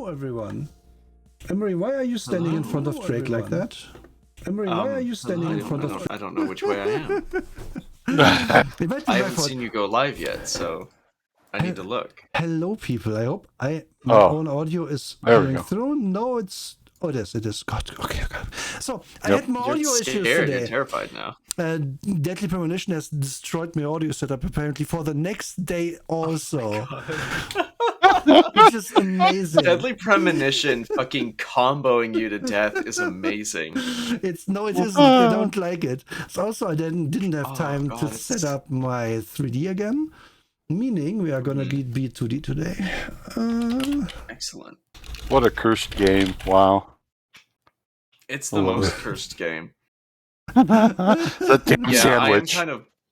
Hello, everyone. Emery, why are you standing in front of Drake like that? Emery, why are you standing in front of... I don't know which way I am. I haven't seen you go live yet, so I need to look. Hello, people. I hope my own audio is coming through. No, it's... Oh, it is. God, okay. So, I had my audio issues today. You're terrified now. Deadly Premonition has destroyed my audio setup, apparently, for the next day also. Which is amazing. Deadly Premonition fucking comboing you to death is amazing. It isn't. I don't like it. So also, I didn't have time to set up my 3D again, meaning we are gonna beat B2D today. Excellent. What a cursed game! Wow. It's the most cursed game. The damn sandwich.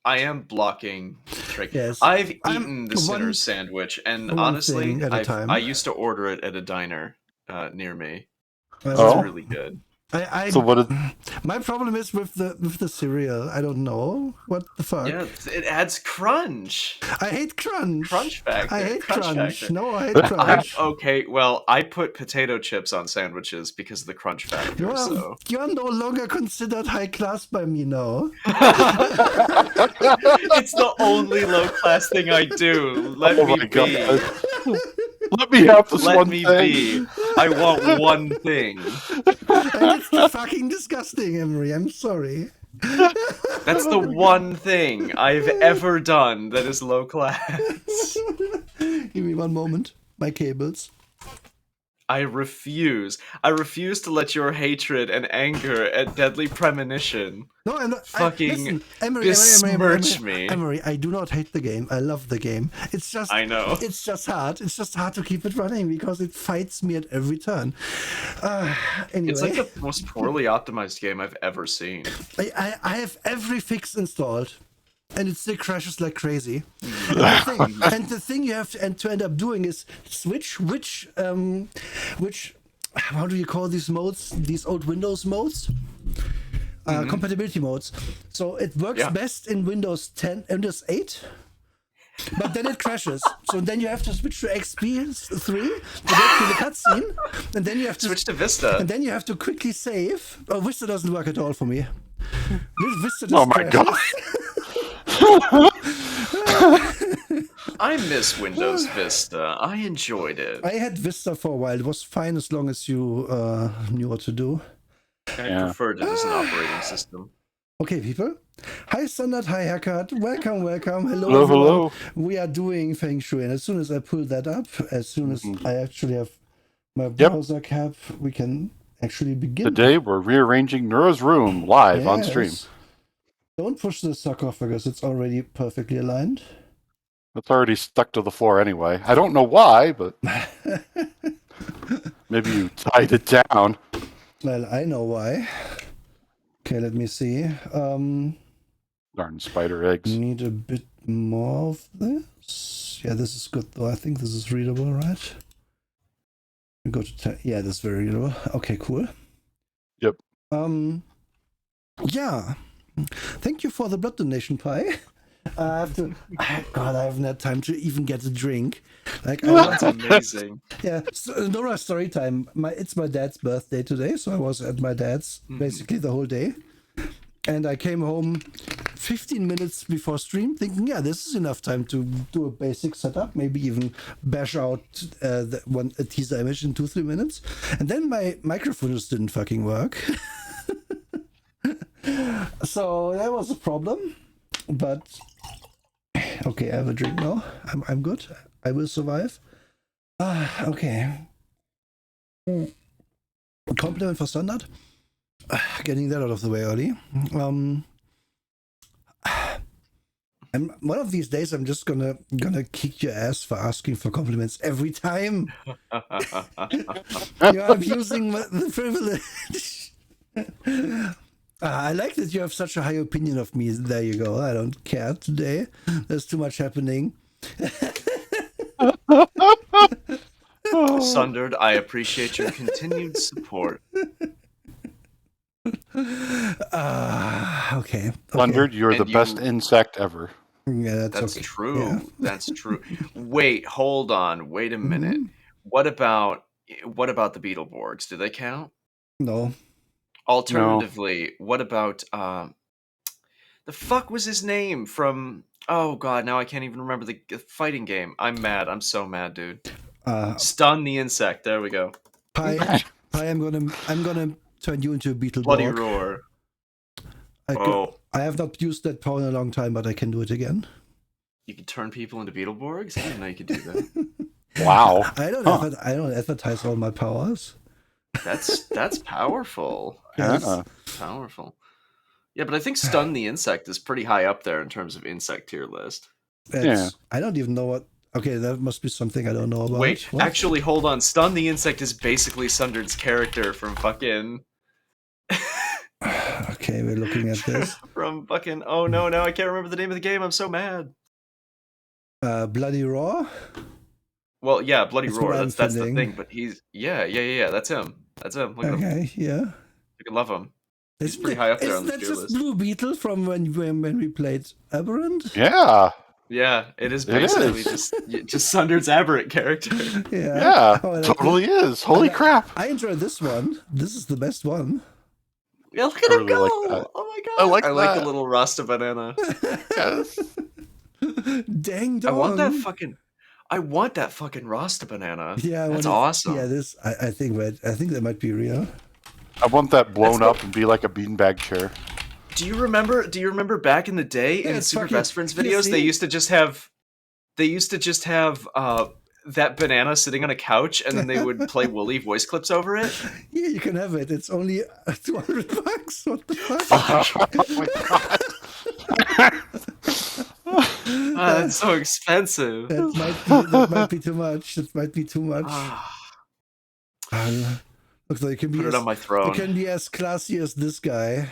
I am blocking Drake. Yes, I've eaten the Sinner's sandwich, and honestly, I used to order it at a diner near me. It's really good. My problem is with the cereal. I don't know what the fuck. Yeah, it adds crunch. I hate crunch. Crunch factor. I hate crunch. Factor. No, I hate crunch. Okay, well, I put potato chips on sandwiches because of the crunch factor. You are no longer considered high class by me now. It's the only low class thing I do. Let me be. Let me have this one thing. Let me be. I want one thing. And it's fucking disgusting, Emery. I'm sorry. That's the one thing I've ever done that is low class. Give me one moment. My cables. I refuse to let your hatred and anger at Deadly Premonition besmirch me. Emery, I do not hate the game. I love the game. It's just I know. It's just hard. It's just hard to keep it running because it fights me at every turn. Anyway. It's like the most poorly optimized game I've ever seen. I have every fix installed. And it still crashes like crazy. And the thing you have to end up doing is switch which how do you call these modes? These old Windows modes? Compatibility modes. So it works best in Windows 8, but then it crashes. So then you have to switch to XP 3 to get to the cutscene, and then you have to switch to Vista. And then you have to quickly save. Oh, Vista doesn't work at all for me. Vista just crashes. God. I miss Windows Vista. I enjoyed it. I had Vista for a while. It was fine as long as you knew what to do. I preferred it as an operating system. Okay, people. Hi, Standard. Hi, Haircut. Welcome. Hello. Hello. We are doing Feng Shui, and as soon as I pull that up, as soon as I actually have my browser cap, we can actually begin. Today, we're rearranging Neura's room live on stream. Don't push the sarcophagus. It's already perfectly aligned. It's already stuck to the floor anyway. I don't know why, but maybe you tied it down. Well, I know why. Okay, let me see. Darn spider eggs. Need a bit more of this. Yeah, this is good though. I think this is readable, right? We go to 10. Yeah, this is very readable. Okay, cool. Yep. Yeah. Thank you for the blood donation, Pi. I have to. God, I haven't had time to even get a drink. That's amazing. Yeah, Nora story time. It's my dad's birthday today, so I was at my dad's basically the whole day, and I came home 15 minutes before stream, thinking, yeah, this is enough time to do a basic setup, maybe even bash out a teaser image in 2-3 minutes, and then my microphone just didn't fucking work. So that was a problem, but okay, I have a drink now. I'm good. I will survive. Okay. Compliment for Standard. Getting that out of the way early. One of these days, I'm just gonna kick your ass for asking for compliments every time. You're abusing the privilege. I like that you have such a high opinion of me. There you go. I don't care today. There's too much happening. Sundered, I appreciate your continued support. Okay. Sundered, you're the best insect ever. Yeah, that's okay. True. Yeah. That's true. Wait, hold on. Wait a minute. What about what about the Beetleborgs? Do they count? No. Alternatively, what about the fuck was his name from? Oh god, now I can't even remember the fighting game. I'm mad. I'm so mad, dude. Stun the insect. There we go. Pi, I'm gonna turn you into a Beetleborg. Bloody roar. I have not used that power in a long time, but I can do it again. You can turn people into Beetleborgs? I didn't know you could do that. Wow. I don't advertise all my powers. That's powerful. Yes. Powerful. Yeah, but I think Stun the Insect is pretty high up there in terms of insect tier list. I don't even know what... Okay, that must be something I don't know about. Wait, actually, hold on. Stun the Insect is basically Sunderd's character from fucking... Okay, we're looking at this. From fucking... Oh no, now I can't remember the name of the game. I'm so mad. Bloody Raw? Well, yeah, Bloody Roar. That's the thing. But he's... Yeah. That's him. Look at him. Okay, yeah. You can love him. He's pretty high up there on the tier list. Is that just Blue Beetle from when we played Aberrant? Yeah. Yeah, it is basically just Sunderd's Aberrant character. Yeah, totally is. Holy crap. I enjoy this one. This is the best one. Yeah, look at him go. Like, oh my god. I like the little Rasta banana. Yes. Dang dong. I want that fucking Rasta banana. Yeah, that's awesome. Yeah, this I think that might be real. I want that blown up and be like a beanbag chair. Do you remember back in the day in Super Best Friends videos, they used to just have that banana sitting on a couch and then they would play Wooly voice clips over it? Yeah, you can have it. It's only $200. What the fuck? Oh my god. That's so expensive. That might be too much. That might be too much. Looks like you can put it on my throne. You can be as classy as this guy.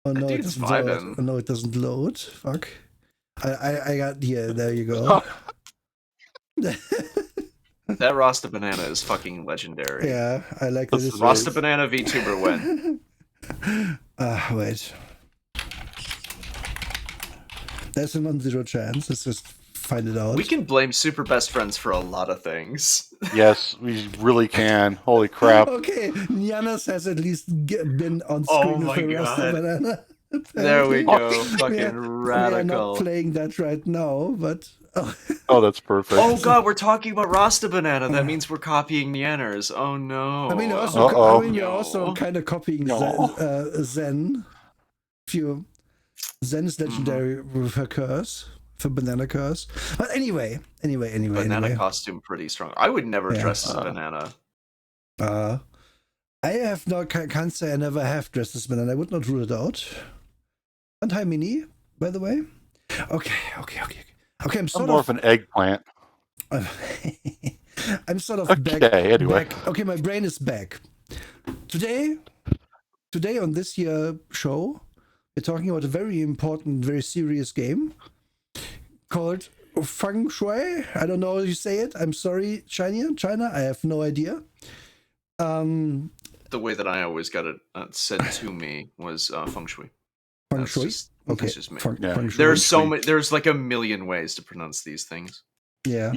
Oh no, it doesn't load. Oh, no, it doesn't load. Fuck. I got there you go. That Rasta banana is fucking legendary. Yeah, I like this. Rasta banana VTuber win. Wait. There's a non-zero chance. Let's just find it out. We can blame Super Best Friends for a lot of things. Yes, we really can. Holy crap. Okay, Nianas has at least been on screen with a Rasta banana. There we go. Fucking radical. We are not playing that right now, but... Oh, that's perfect. Oh god, we're talking about Rasta banana. That means we're copying Nianners. Oh no. I mean, you're also kind of copying Zen. Zen is legendary with her curse, for banana curse. But anyway. Banana costume pretty strong. I would never dress as a banana. I have can't say I never have dressed as a banana. I would not rule it out. And hi, Mini, by the way. Okay. I'm more of an eggplant. I'm sort of anyway. back. Okay, my brain is back. Today on this year show, we're talking about a very important, very serious game called Feng Shui. I don't know how you say it. I'm sorry, China. I have no idea. The way that I always got it said to me was Feng Shui. Feng Shui. Okay. That's just me. Feng Shui. There's so many. There's like a million ways to pronounce these things. Yeah.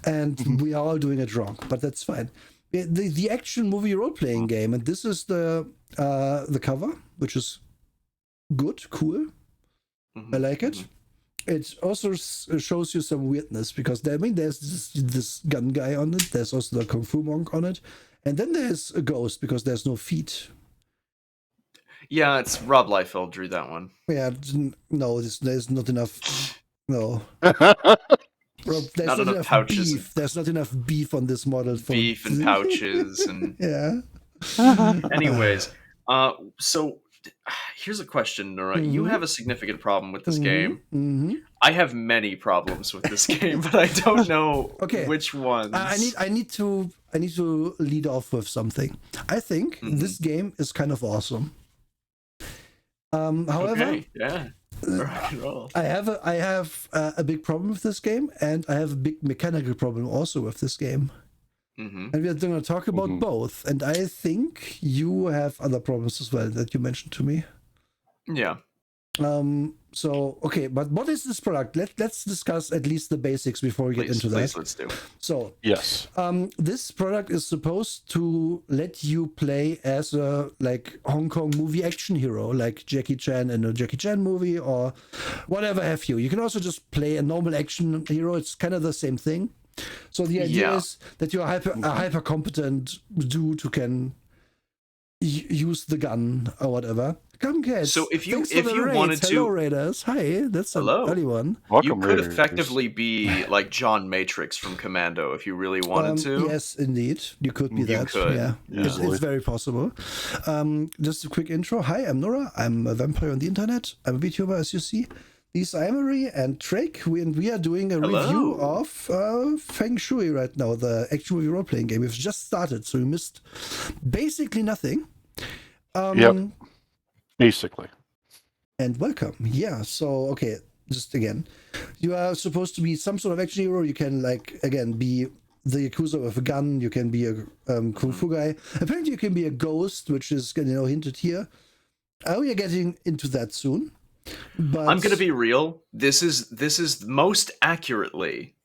And we are all doing it wrong, but that's fine. The action movie role-playing game, and this is the cover, which is good, cool. I like it. It also shows you some weirdness because there's this gun guy on it. There's also the Kung Fu monk on it, and then there's a ghost because there's no feet. Yeah, it's Rob Liefeld drew that one. Yeah, no, there's not enough. No. Rob, there's not enough pouches. Beef. There's not enough beef on this model. Beef and pouches and yeah. Anyways, so here's a question, Nora. You have a significant problem with this game. I have many problems with this game, but I don't know which ones. I need to lead off with something. I think this game is kind of awesome. However, rock and roll. I have a big problem with this game, and I have a big mechanical problem also with this game. And we are going to talk about both. And I think you have other problems as well that you mentioned to me. Yeah. So, okay, but what is this product? Let's discuss at least the basics before we get into that. Please, let's do. So, Yes. this product is supposed to let you play as a like Hong Kong movie action hero, like Jackie Chan in a Jackie Chan movie or whatever have you. You can also just play a normal action hero. It's kind of the same thing. So the idea is that you're a hyper competent dude who can use the gun or whatever. Come, kids. So if you wanted wanted to, hello Raiders. Hi, that's an early one. Welcome, you could Raiders. effectively be like John Matrix from Commando if you really wanted to. Yes, indeed, you could be that. could. Yeah, it's very possible. Just a quick intro. Hi, I'm Nora. I'm a vampire on the internet. I'm a VTuber, as you see. These are Emery and Drake. We are doing a review of Feng Shui right now, the action movie role-playing game. We've just started, so we missed basically nothing. Yep. Basically. And welcome. Yeah, so, okay, just again. You are supposed to be some sort of action hero. You can, like, again, be the Yakuza with a gun. You can be a Kung Fu guy. Apparently, you can be a ghost, which is, hinted here. We are getting into that soon. But I'm gonna be real. This is most accurately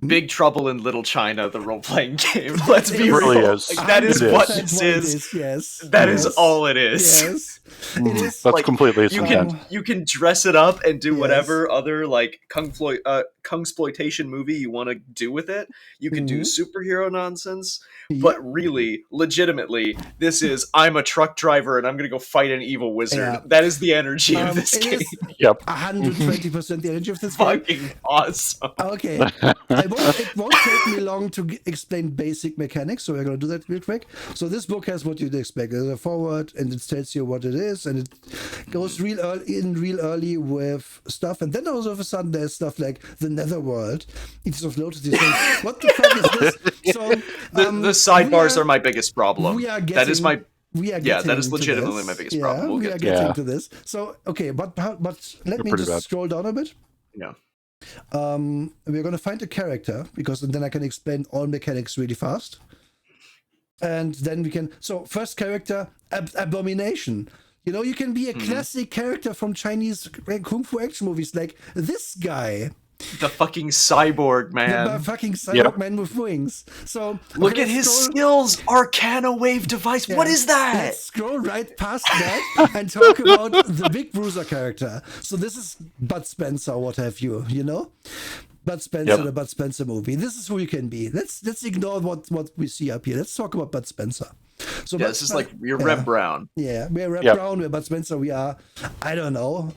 Big Trouble in Little China, the role-playing game. Let's be really real. is. Like, that is what It this is. Yes. That is all it is. Yes. It is. That's like, completely its You intent. can dress it up and do Yes. whatever other like Kung-sploitation movie you want to do with it. You can do superhero nonsense, but really, legitimately, this is I'm a truck driver and I'm gonna go fight an evil wizard. Yeah. That is the energy of this It game. is Yep. 120% the energy of this game. Fucking awesome. Okay, it won't take me long to explain basic mechanics, so we're going to do that real quick. So this book has what you'd expect. There's a forward, and it tells you what it is, and it goes real early with stuff, and then all of a sudden there's stuff like the Netherworld. It's of notice. You think, what the fuck is this? So The sidebars are my biggest problem. We are getting. That is my that is legitimately my biggest problem. We'll we get are to getting that. to this. So okay, but let me pretty just bad. scroll down a bit. Yeah. We're going to find a character because then I can explain all mechanics really fast. And then we can. So first character, Abomination. You can be a classic character from Chinese kung fu action movies, like this guy. The fucking cyborg man. The fucking cyborg man with wings. So look at his skills. Arcana wave device. Yeah. What is that? Let's scroll right past that and talk about the Big Bruiser character. So this is Bud Spencer, what have you? Bud Spencer, the Bud Spencer movie. This is who you can be. Let's ignore what we see up here. Let's talk about Bud Spencer. So this is like you're Reb Brown. Yeah, we're Reb Brown. We're Bud Spencer. We are, I don't know.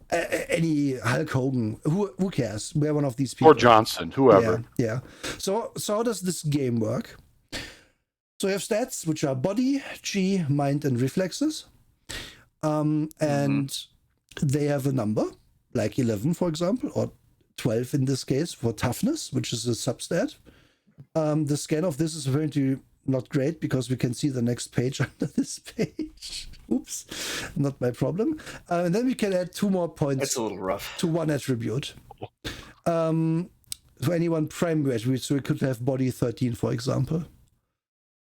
Any Hulk Hogan, who cares? We're one of these people. Or Johnson, whoever. Yeah. So how does this game work? So you have stats, which are body, chi, mind, and reflexes. And they have a number, like 11, for example, or 12 in this case for toughness, which is a substat. The scan of this is apparently not great because we can see the next page under this page. Oops, not my problem. And then we can add 2 more points. It's a little rough. To one attribute. To any one primary attribute. So we could have body 13, for example.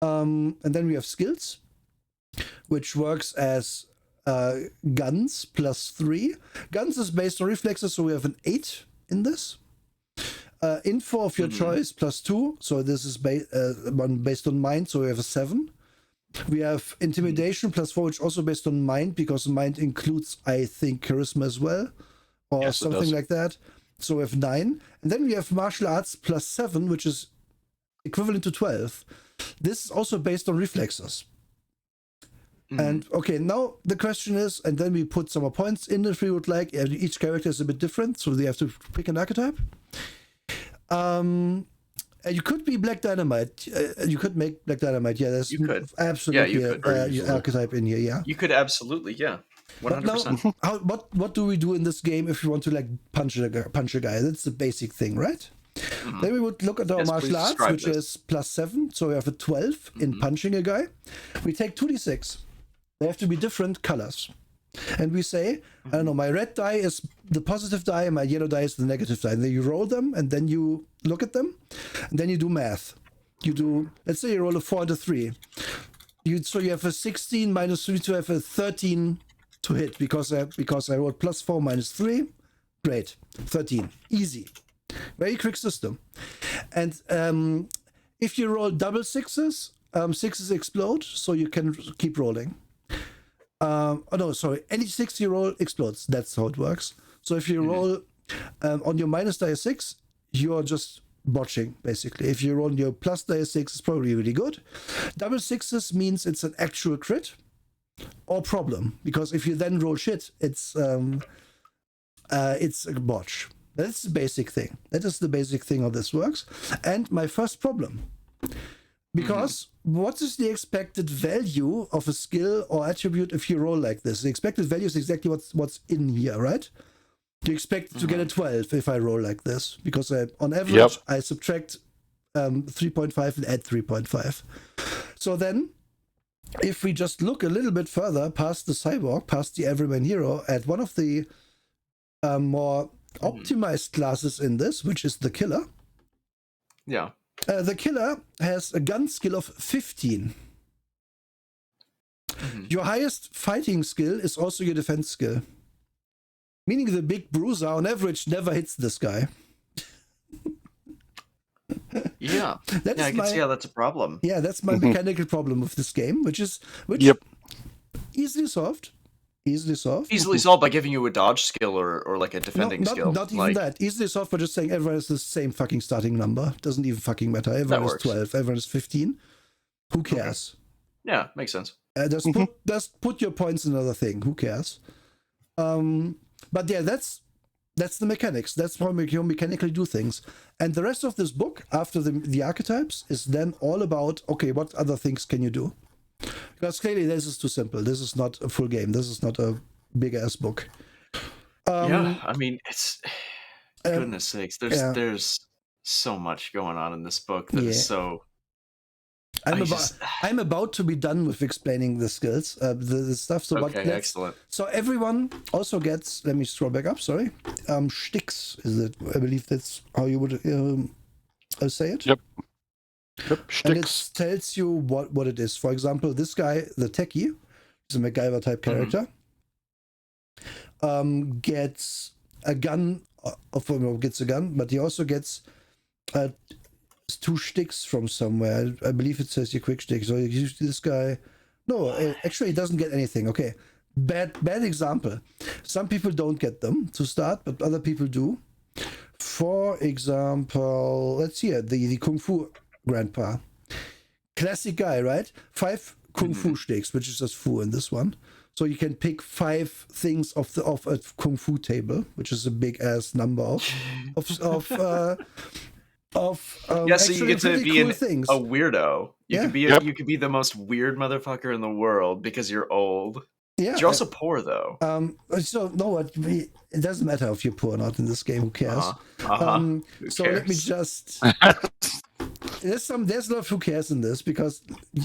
And then we have skills, which works as guns plus 3. Guns is based on reflexes, so we have an 8 in this. Info of your choice plus 2, so this is one based on mind, so we have a 7. We have intimidation plus 4, which also based on mind, because mind includes, I think, charisma as well, or something like that. So we have 9. And then we have martial arts plus 7, which is equivalent to 12. This is also based on reflexes. And okay, now the question is, and then we put some more points in if we would like. Each character is a bit different, so they have to pick an archetype. You could be Black Dynamite. You could make Black Dynamite. Yeah, there's absolutely an archetype in here. Yeah, you could absolutely. Yeah, 100%. What do we do in this game if we want to like punch a guy? That's the basic thing, right? Then we would look at our martial arts, which is plus 7. So we have a 12 in punching a guy. We take 2d6. They have to be different colors. And we say, I don't know, my red die is the positive die, and my yellow die is the negative die. And then you roll them, and then you look at them, and then you do math. Let's say you roll a 4 and a 3. So you have a 16 minus 3 to have a 13 to hit because I rolled +4 -3. Great, 13, easy, very quick system. And if you roll double sixes, sixes explode, so you can keep rolling. Any 6 you roll explodes. That's how it works. So if you roll on your minus die 6, you're just botching, basically. If you roll on your plus die 6, it's probably really good. Double sixes means it's an actual crit or problem, because if you then roll shit, it's a botch. That's the basic thing. That is the basic thing how this works. And my first problem. Because what is the expected value of a skill or attribute if you roll like this? The expected value is exactly what's in here, right? You expect to get a 12 if I roll like this, because on average I subtract 3.5 and add 3.5. So then, if we just look a little bit further past the cyborg, past the everyman hero, at one of the more optimized classes in this, which is the killer. Yeah. The killer has a gun skill of 15. Your highest fighting skill is also your defense skill. Meaning the big bruiser on average never hits this guy. Yeah. I can see how that's a problem. Yeah, that's my mechanical problem with this game, which easily solved. Easily solved by giving you a dodge skill or like a defending skill. Not even that. Easily solved by just saying everyone has the same fucking starting number. Doesn't even fucking matter. Everyone is 12. Everyone is 15. Who cares? Okay. Yeah, makes sense. Just put your points in another thing. Who cares? But yeah, that's the mechanics. That's how you mechanically do things. And the rest of this book, after the archetypes, is then all about, okay, what other things can you do? Because clearly this is too simple. This is not a full game. This is not a big-ass book. I mean, it's... goodness sakes. There's so much going on in this book that is so... I'm about to be done with explaining the skills, the stuff. So excellent. So everyone also gets, let me scroll back up, sorry. Sticks, is it? I believe that's how you would say it. Yep, and it tells you what it is. For example, this guy, the techie, is a MacGyver type character, gets a gun, but he also gets 2 sticks from somewhere. I believe it says your quick stick. So this guy, no, actually he doesn't get anything. Okay, bad example. Some people don't get them to start, but other people do. For example, let's see the Kung Fu grandpa, classic guy, right? 5 Kung Fu sticks, which is just Fu in this one. So you can pick 5 things off a Kung Fu table, which is a big ass number so you get to be a weirdo. You could be the most weird motherfucker in the world because you're old. Yeah, but you're also poor though. So no, it doesn't matter if you're poor or not in this game. Who cares? Who so cares? Let me just. There's a lot of who cares in this, because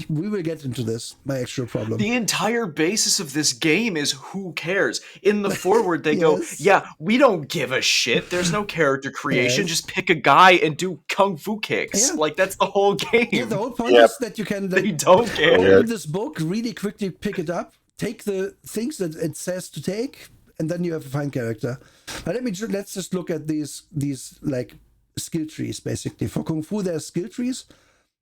we will get into this. My actual problem. The entire basis of this game is who cares. In the foreword, they go, "Yeah, we don't give a shit. There's no character creation. Just pick a guy and do kung fu kicks. Yeah. Like that's the whole game. Yeah, the whole point is that you can. They don't care. Open this book, really quickly pick it up, take the things that it says to take, and then you have a fine character. But let's just look at these like skill trees, basically. For Kung Fu, there's skill trees.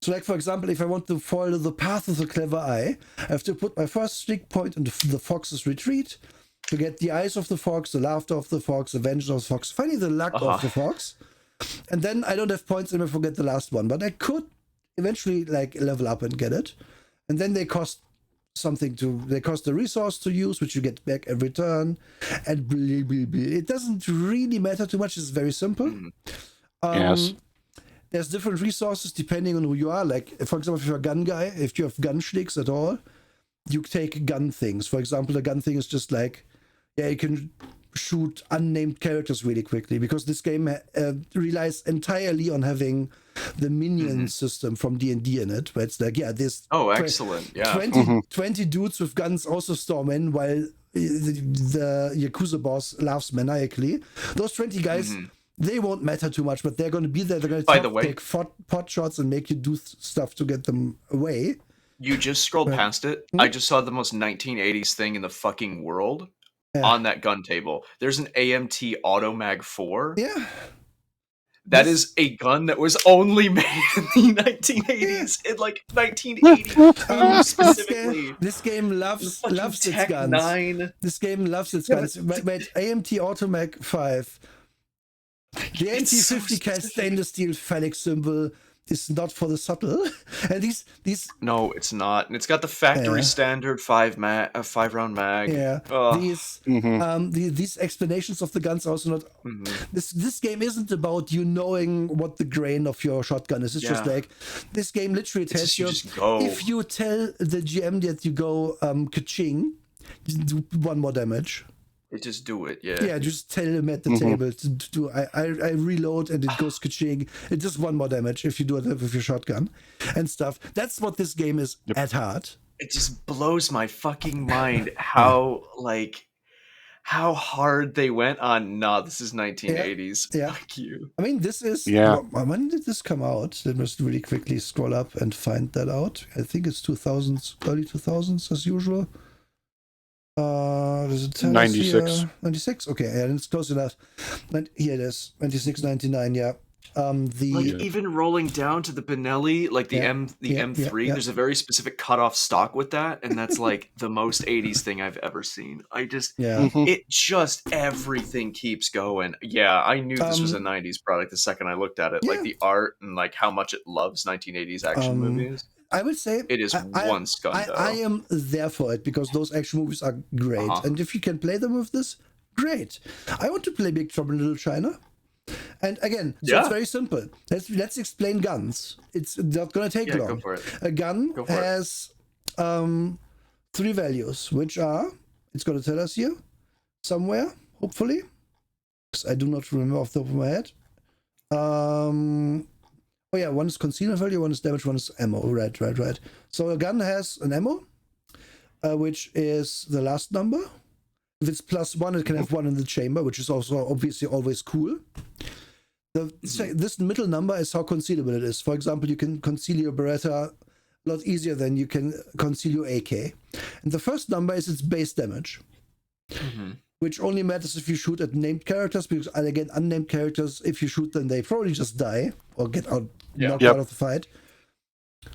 So like, for example, if I want to follow the path of the clever eye, I have to put my first stick point into the fox's retreat to get the eyes of the fox, the laughter of the fox, the vengeance of the fox, finally the luck of the fox. And then I don't have points and I forget the last one, but I could eventually like level up and get it. And then they cost they cost a resource to use, which you get back every turn, and blah, blah, blah. It doesn't really matter too much. It's very simple. Yes. There's different resources depending on who you are. Like, for example, if you're a gun guy, if you have gun sticks at all, you take gun things. For example, the gun thing is just like, you can shoot unnamed characters really quickly, because this game relies entirely on having the minion system from D&D in it, where it's like, there's excellent. 20 dudes with guns also storm in while the Yakuza boss laughs maniacally. Those 20 guys, they won't matter too much, but they're going to be there. They're going to take pot shots and make you do stuff to get them away. You just scrolled past it. I just saw the most 1980s thing in the fucking world on that gun table. There's an AMT Automag 4. Yeah. That is a gun that was only made in the 1980s, in like 1982 specifically. This game loves its guns. 9. This game loves its guns. Wait, AMT Automag 5. The AMT-50 cal stainless steel phallic symbol is not for the subtle. And these No, it's not. And it's got the factory standard 5-round mag. Yeah. These explanations of the guns are also not. This game isn't about you knowing what the grain of your shotgun is. It's just like this game literally tells you if you tell the GM that you go ka-ching, you do 1 more damage. Just do it, yeah. Yeah, just tell him at the table to do. I reload and it goes ka-ching. It's just 1 more damage if you do it with your shotgun and stuff. That's what this game is at heart. It just blows my fucking mind how hard they went on. Nah, this is 1980s. Yeah. Fuck you. I mean, this is. When did this come out? Let me just really quickly scroll up and find that out. I think it's 2000s, early 2000s as usual. Does it tell 96. 96? Okay, yeah, it's close enough. Here it is. 96, 99, yeah. Even rolling down to the Benelli, like the M3, there's a very specific cutoff stock with that, and that's like the most 80s thing I've ever seen. Everything keeps going. Yeah, I knew this was a 90s product the second I looked at it. Like the art and like how much it loves 1980s action movies. I would say it is one Skundo. I am there for it because those action movies are great, and if you can play them with this, great. I want to play Big Trouble in Little China, and again, it's very simple. Let's explain guns. It's not going to take long. Go for it. A gun has 3 values, which are it's going to tell us here somewhere, hopefully, because I do not remember off the top of my head. Oh yeah, one is concealment value, one is damage, one is ammo. Right. So a gun has an ammo, which is the last number. If it's +1, it can have 1 in the chamber, which is also obviously always cool. This middle number is how concealable it is. For example, you can conceal your Beretta a lot easier than you can conceal your AK. And the first number is its base damage. Which only matters if you shoot at named characters, because again, unnamed characters, if you shoot them, they probably just die or get knocked out of the fight.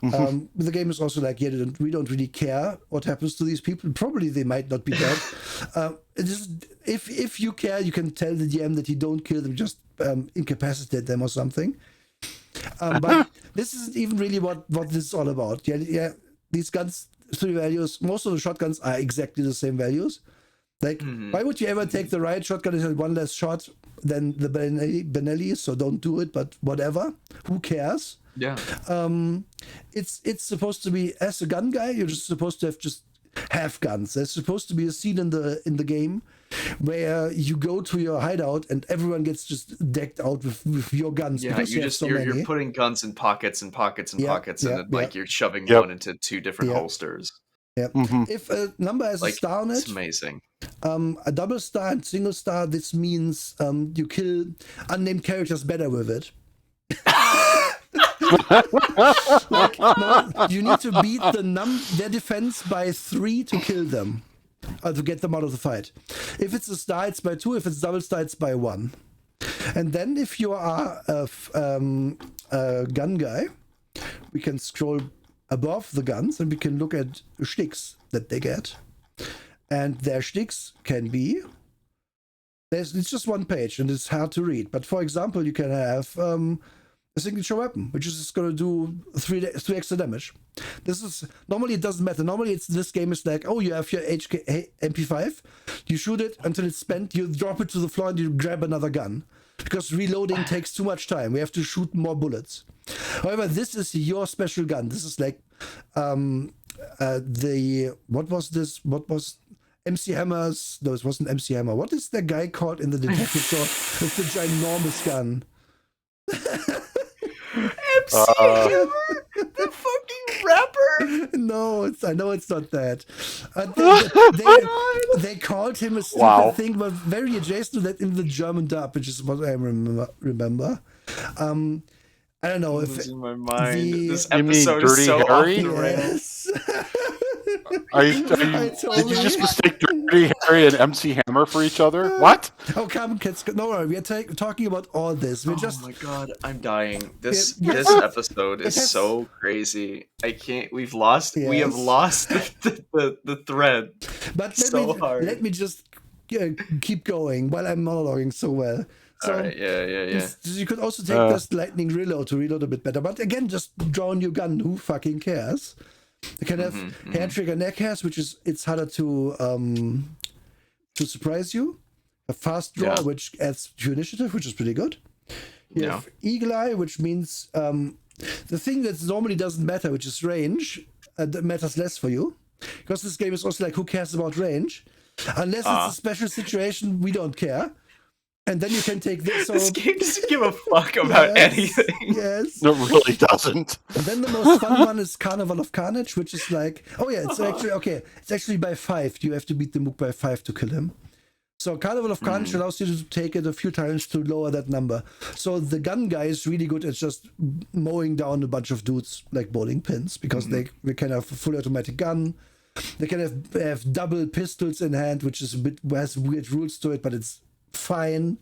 The game is also like, we don't really care what happens to these people. Probably they might not be dead. If you care, you can tell the DM that you don't kill them, just incapacitate them or something. But this isn't even really what this is all about. These guns, 3 values. Most of the shotguns are exactly the same values. Like, why would you ever take the riot shotgun? It has 1 less shot than the Benelli, so don't do it, but whatever. Who cares? Yeah. It's supposed to be, as a gun guy, you're just supposed to have guns. There's supposed to be a scene in the game where you go to your hideout and everyone gets just decked out with your guns. Yeah, because you're putting guns in pockets and pockets and pockets, and like you're shoving one into 2 different holsters. Yeah. If a number has a star on it, it's amazing. A double star and single star, this means you kill unnamed characters better with it. You need to beat their defense by 3 to kill them, to get them out of the fight. If it's a star, it's by 2. If it's double star, it's by 1. And then if you are a gun guy, we can scroll above the guns and we can look at sticks that they get. And their sticks can be... It's just 1 page and it's hard to read. But for example, you can have a signature weapon, which is going to do 3 extra damage. Normally it doesn't matter. Normally this game is like, oh, you have your MP5, you shoot it until it's spent, you drop it to the floor and you grab another gun. Because reloading takes too much time. We have to shoot more bullets. However, this is your special gun. This is like what was this? What was MC Hammer's? No, it wasn't MC Hammer. What is the guy called in the detective store with the ginormous gun? MC Hammer? The fucking rapper? No, I know it's not that. They called him a stupid thing, but very adjacent to that in the German dub, which is what I remember. I don't know I'm if losing my mind. This You mean episode is Dirty so Harry? off the rails. yes. Did you just mistake Dirty Harry and MC Hammer for each other? What? Oh, come, kids! No, we are talking about all this. We're Oh my god, I'm dying. This episode is so crazy. I can't. We have lost the thread. But hard. Let me just keep going while I'm monologuing so well. So, all right, yeah. You could also take this lightning reload to reload a bit better. But again, just draw a new gun. Who fucking cares? You can have hair trigger neck hairs, which is it's harder to surprise you. A fast draw, which adds to initiative, which is pretty good. You have eagle eye, which means the thing that normally doesn't matter, which is range, that matters less for you. Because this game is also like, who cares about range? Unless it's a special situation, we don't care. And then you can take this. So, this game doesn't give a fuck about anything. Yes. No, it really doesn't. And then the most fun one is Carnival of Carnage, which is like, it's actually, it's actually by 5. You have to beat the Mook by 5 to kill him. So Carnival of Carnage allows you to take it a few times to lower that number. So the gun guy is really good at just mowing down a bunch of dudes like bowling pins, because they can have a fully automatic gun. They can have double pistols in hand, which is has weird rules to it, but it's fine.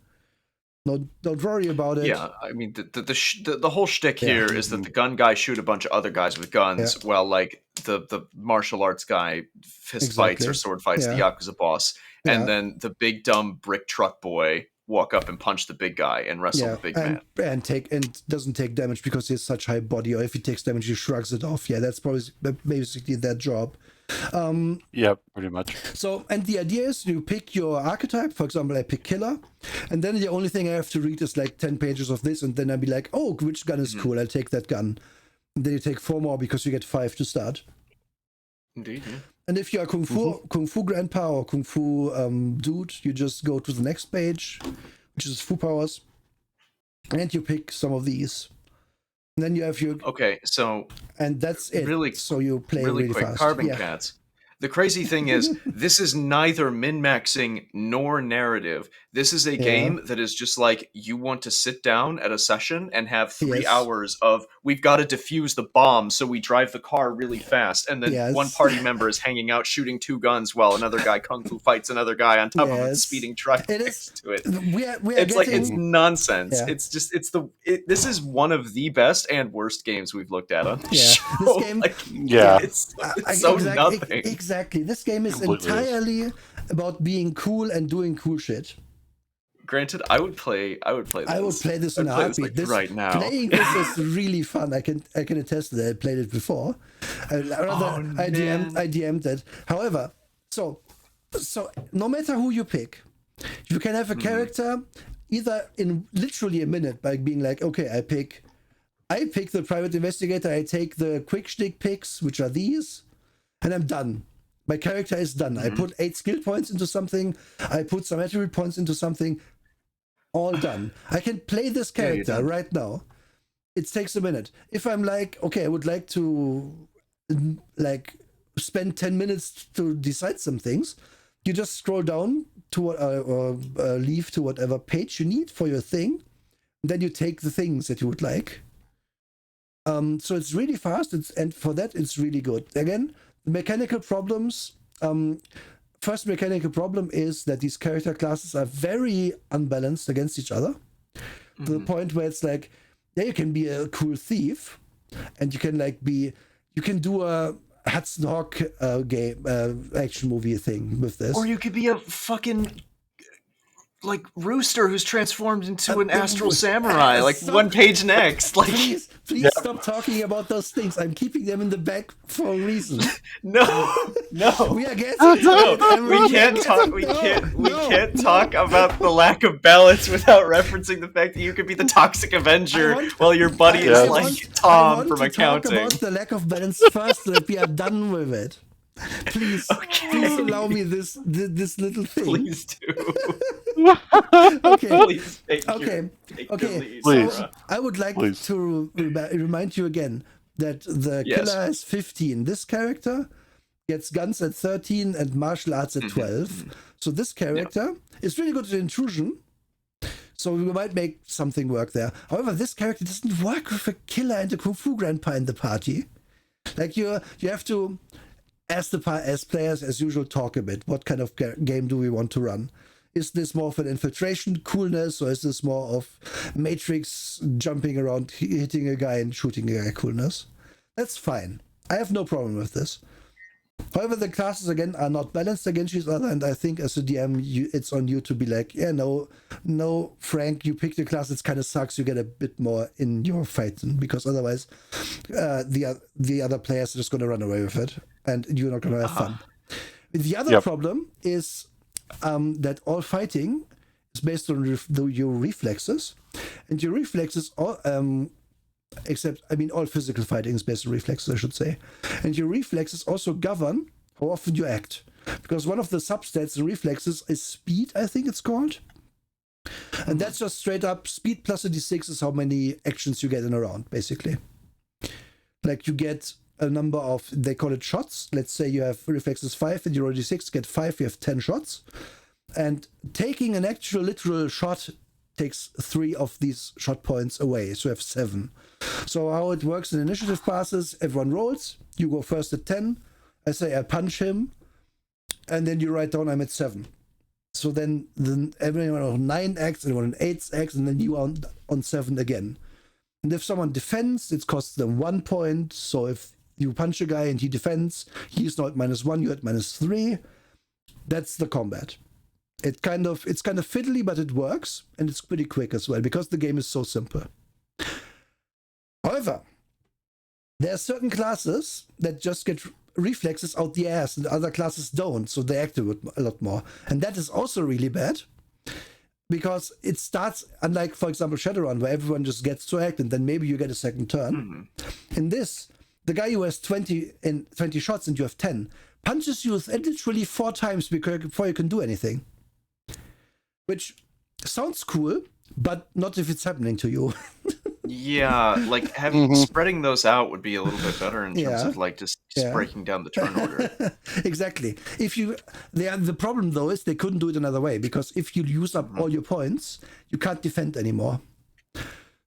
No, don't worry about it. Yeah, I mean the whole shtick here is that the gun guy shoot a bunch of other guys with guns, while like the martial arts guy fist fights or sword fights the Yakuza boss, and then the big dumb brick truck boy walk up and punch the big guy and wrestle the big man. And doesn't take damage because he has such high body, or if he takes damage, he shrugs it off. Yeah, that's probably basically their job. Yeah, pretty much. So, and the idea is you pick your archetype. For example, I pick killer, and then the only thing I have to read is like 10 pages of this, and then I'll be like, oh, which gun is cool? I'll take that gun. And then you take 4 more because you get 5 to start. Indeed, yeah. And if you're a Kung Fu grandpa or Kung Fu dude, you just go to the next page, which is Fu powers, and you pick some of these. And then you have your... Okay, so... And that's it. Really, so you play really quick, fast. Carbon Cats. The crazy thing is, this is neither min-maxing nor narrative. This is a game that is just like, you want to sit down at a session and have 3 hours of, we've got to defuse the bomb, so we drive the car really fast, and then one party member is hanging out shooting 2 guns while another guy kung fu fights another guy on top of a speeding truck next to it. It's like, it's nonsense. Yeah. It's just, this is one of the best and worst games we've looked at on the show. This game, it's so nothing. Exactly. This game is entirely about being cool and doing cool shit. Granted, I would play this. I would play this in a heartbeat. This right now. Playing this is really fun. I can attest that I played it before. I DM'd it. However, so no matter who you pick, you can have a character either in literally a minute by being like, okay, I pick the private investigator, I take the quick shtick picks, which are these, and I'm done. My character is done. I put 8 skill points into something. I put some attribute points into something. All done. I can play this character right now. It takes a minute. If I'm like, okay, I would like to like spend 10 minutes to decide some things, you just scroll down to or leave to whatever page you need for your thing. Then you take the things that you would like. So it's really fast. And for that, it's really good. Again, mechanical problems. First mechanical problem is that these character classes are very unbalanced against each other. To the point where it's like, you can be a cool thief, and you can do a Hudson Hawk game action movie thing with this. Or you could be a fucking like rooster who's transformed into an astral samurai, like one page next. Like, please stop talking about those things. I'm keeping them in the back for a reason. No. We are getting we can't talk about the lack of balance without referencing the fact that you could be the Toxic Avenger while your buddy is like Tom from accounting. I want to talk about the lack of balance first, so that we are done with it. Please allow me this little thing. Please do. Okay. Please take okay. Please. So I would like to remind you again that the killer is 15. This character gets guns at 13 and martial arts at 12. So this character is really good at intrusion. So we might make something work there. However, this character doesn't work with a killer and a kung fu grandpa in the party. Like you have to, as players as usual, talk a bit. What kind of game do we want to run? Is this more of an infiltration coolness, or is this more of Matrix jumping around, hitting a guy and shooting a guy coolness? That's fine. I have no problem with this. However, the classes again are not balanced against each other, and I think as a DM, it's on you to be like, yeah, no, Frank, you picked a class that kind of sucks. You get a bit more in your fight, because otherwise, the other players are just going to run away with it, and you're not going to have fun. The other problem is that all fighting is based on your reflexes, and your reflexes all. All physical fighting is based on reflexes, I should say. And your reflexes also govern how often you act. Because one of the substats in reflexes is speed, I think it's called. And that's just straight up speed plus a d6 is how many actions you get in a round, basically. Like you get a number of, they call it shots. Let's say you have reflexes 5 and you roll d6, get 5, you have 10 shots. And taking an actual literal shot takes 3 of these shot points away, so you have 7. So how it works in initiative passes, everyone rolls, you go first at 10, I say I punch him, and then you write down I'm at 7. So then everyone on 9 acts, everyone on 8 acts, and then you are on 7 again. And if someone defends, it costs them 1 point, so if you punch a guy and he defends, he's now at -1, you're at -3. That's the combat. It's kind of fiddly, but it works, and it's pretty quick as well, because the game is so simple. However, there are certain classes that just get reflexes out the ass, and other classes don't, so they activate a lot more. And that is also really bad, because it starts, unlike, for example, Shadowrun, where everyone just gets to act, and then maybe you get a second turn. In this, the guy who has 20 shots and you have 10, punches you literally 4 times before you can do anything. Which sounds cool, but not if it's happening to you. Yeah, like spreading those out would be a little bit better in terms of like just breaking down the turn order. Exactly. The problem though is they couldn't do it another way, because if you use up all your points, you can't defend anymore.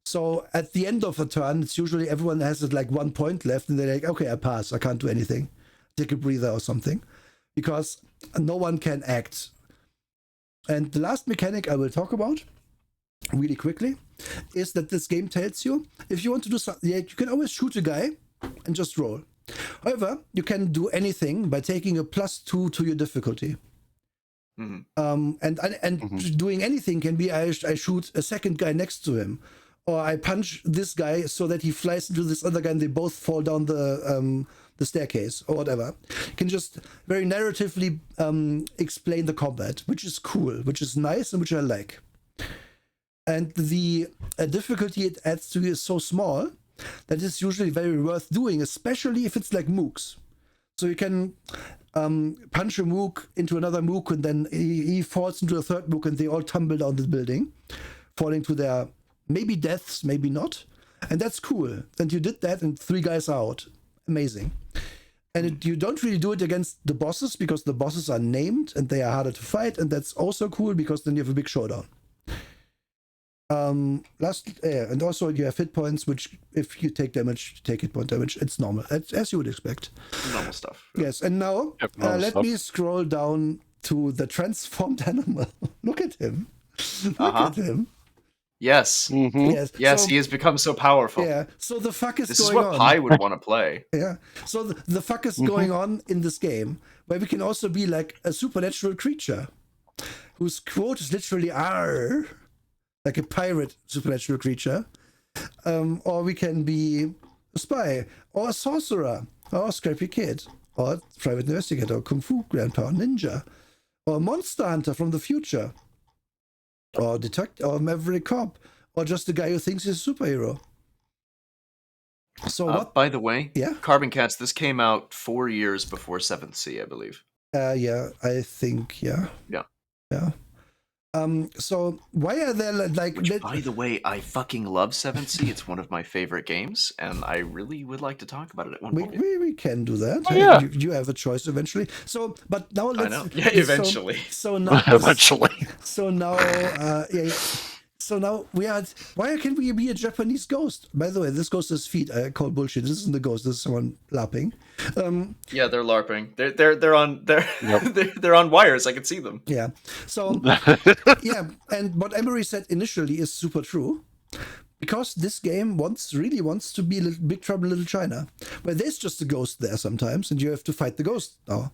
So at the end of a turn, it's usually everyone has like 1 point left, and they're like, okay, I pass. I can't do anything. Take a breather or something, because no one can act. And the last mechanic I will talk about really quickly is that this game tells you if you want to do something, you can always shoot a guy and just roll. However, you can do anything by taking a +2 to your difficulty. Doing anything can be I shoot a second guy next to him, or I punch this guy so that he flies into this other guy and they both fall down the staircase or whatever. You can just very narratively explain the combat, which is cool, which is nice, and which I like. And the difficulty it adds to you is so small that it's usually very worth doing, especially if it's like mooks. So you can punch a mook into another mook, and then he falls into a third mook, and they all tumble down the building, falling to their maybe deaths, maybe not. And that's cool. And you did that, and 3 guys are out. Amazing. And you don't really do it against the bosses, because the bosses are named and they are harder to fight, and that's also cool, because then you have a big showdown. And also you have hit points, which if you take damage, you take hit point damage. It's normal, as you would expect. Normal stuff. Yes, and now let me scroll down to the transformed animal. Look at him. Look at him. Yes. Yes, so, he has become so powerful. Yeah. So the fuck is this going on? This is what Pi would want to play. Yeah. So the fuck is going on in this game, where we can also be like a supernatural creature whose quote is literally "arr," like a pirate supernatural creature, or we can be a spy, or a sorcerer, or a scrappy kid, or a private investigator, or kung fu grandpa, or ninja, or a monster hunter from the future, or detective, or maverick cop, or just a guy who thinks he's a superhero. So what? By the way, yeah, Carbon Cats, this came out 4 years before 7th Sea, I believe. Yeah, I think, yeah. So why are there like? Which, by the way, I fucking love 7th Sea. It's one of my favorite games, and I really would like to talk about it at one point. We can do that. Oh, yeah. You have a choice eventually. So, but now let's. I know. Yeah, eventually. So now. Eventually. So now, so now why can't we be a Japanese ghost? By the way, this ghost is feet. I call bullshit. This isn't a ghost. This is someone LARPing. Yeah, they're LARPing. They're on Yep. they're on wires. I can see them. Yeah. So yeah, and what Emery said initially is super true. Because this game really wants to be Big Trouble in Little China, where there's just a ghost there sometimes, and you have to fight the ghost now.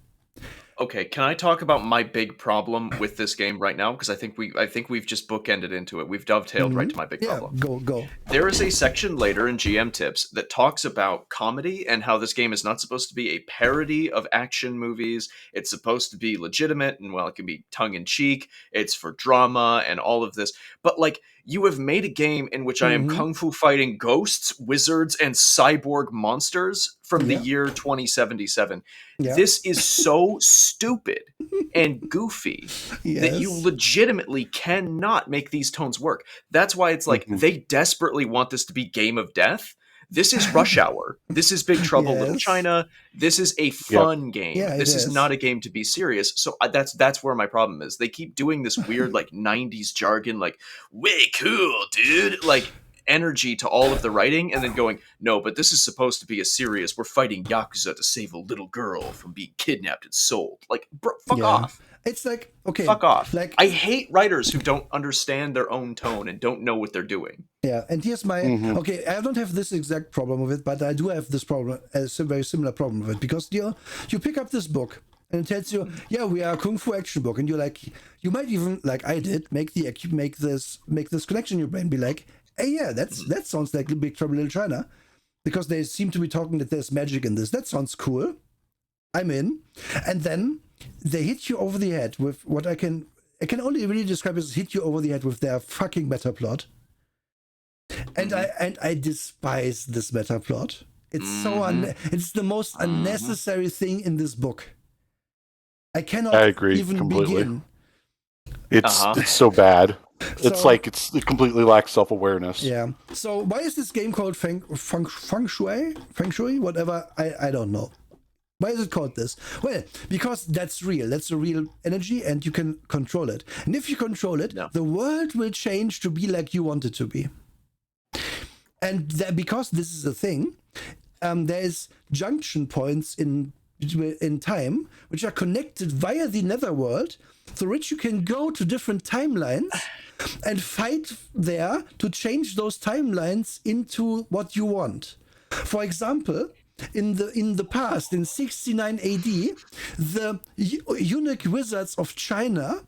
Okay, can I talk about my big problem with this game right now? Because I think we've just bookended into it. We've dovetailed right to my big problem. Go. There is a section later in GM Tips that talks about comedy and how this game is not supposed to be a parody of action movies. It's supposed to be legitimate and, well, it can be tongue-in-cheek. It's for drama and all of this. But, like, you have made a game in which I am kung fu fighting ghosts, wizards, and cyborg monsters from the year 2077. Yeah. This is so stupid and goofy that you legitimately cannot make these tones work. That's why it's like they desperately want this to be Game of Death. This is Rush Hour. This is Big Trouble Little China. This is a fun game. Yeah, this is not a game to be serious. So that's where my problem is. They keep doing this weird like 90s jargon, like, way cool, dude. Like, energy to all of the writing, and then going, no, but this is supposed to be a serious, we're fighting Yakuza to save a little girl from being kidnapped and sold. Like, bro, fuck off. It's like, okay. Fuck off. Like, I hate writers who don't understand their own tone and don't know what they're doing. Yeah, and here's my... Okay, I don't have this exact problem with it, but I do have this problem, a very similar problem with it, because you pick up this book, and it tells you, yeah, we are a kung fu action book, and you're like, you might even, like I did, make this connection in your brain, be like, hey, yeah, that sounds like Big Trouble in Little China, because they seem to be talking that there's magic in this. That sounds cool. I'm in. And then they hit you over the head with what I can only really describe as hit you over the head with their fucking meta plot. And I despise this meta plot. It's so it's the most unnecessary thing in this book. I agree even completely. Begin. It's so bad. It's like it completely lacks self-awareness. Yeah. So why is this game called Feng Shui? Whatever. I don't know. Why is it called this? Well, because that's real. That's a real energy, and you can control it. And if you control it, the world will change to be like you want it to be. And because this is a thing, there's junction points in time which are connected via the netherworld, through which you can go to different timelines and fight there to change those timelines into what you want. For example, in the past, in 69 AD, the eunuch wizards of China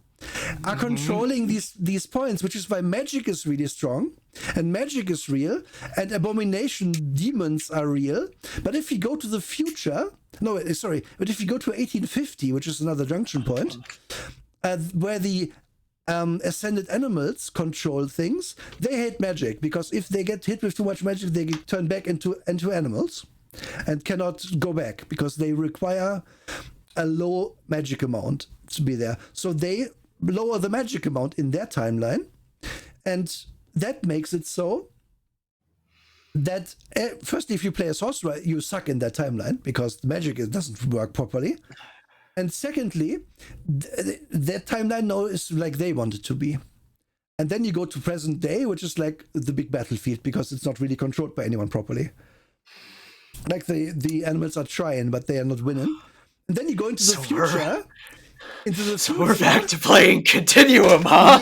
are controlling these points, which is why magic is really strong and magic is real and abomination demons are real. But if you go to the future, but if you go to 1850, which is another junction point, where the ascended animals control things, they hate magic, because if they get hit with too much magic, they get turned back into animals and cannot go back, because they require a low magic amount to be there. So they lower the magic amount in their timeline, and that makes it so that firstly, if you play a sorcerer, you suck in that timeline because the magic doesn't work properly. And secondly, that timeline now is like they want it to be. And then you go to present day, which is like the big battlefield, because it's not really controlled by anyone properly. Like the animals are trying, but they are not winning. And then you go into the future. So we're back to playing Continuum, huh?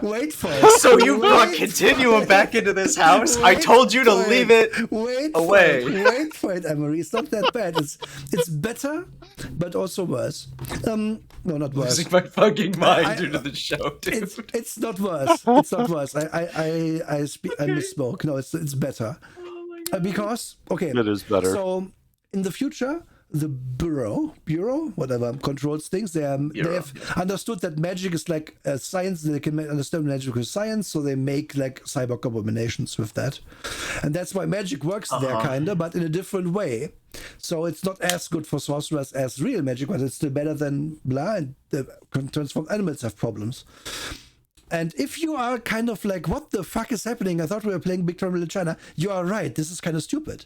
Wait for it. So you brought Continuum back into this house? I told you to leave it away. Wait for it, Emery. It's not that bad. It's better, but also worse. No, not worse. Losing my fucking mind due to the show, dude. It's not worse. It's not worse. I misspoke. No, it's better. Oh my God. Because it is better. So in the future, the bureau, whatever, controls things. They have understood that magic is like a science. They can understand magic with science, so they make like cyborg abominations with that. And that's why magic works there, kinda, but in a different way. So it's not as good for sorcerers as real magic, but it's still better than blah, and the transformed animals have problems. And if you are kind of like, what the fuck is happening? I thought we were playing Big Trouble in China. You are right. This is kind of stupid.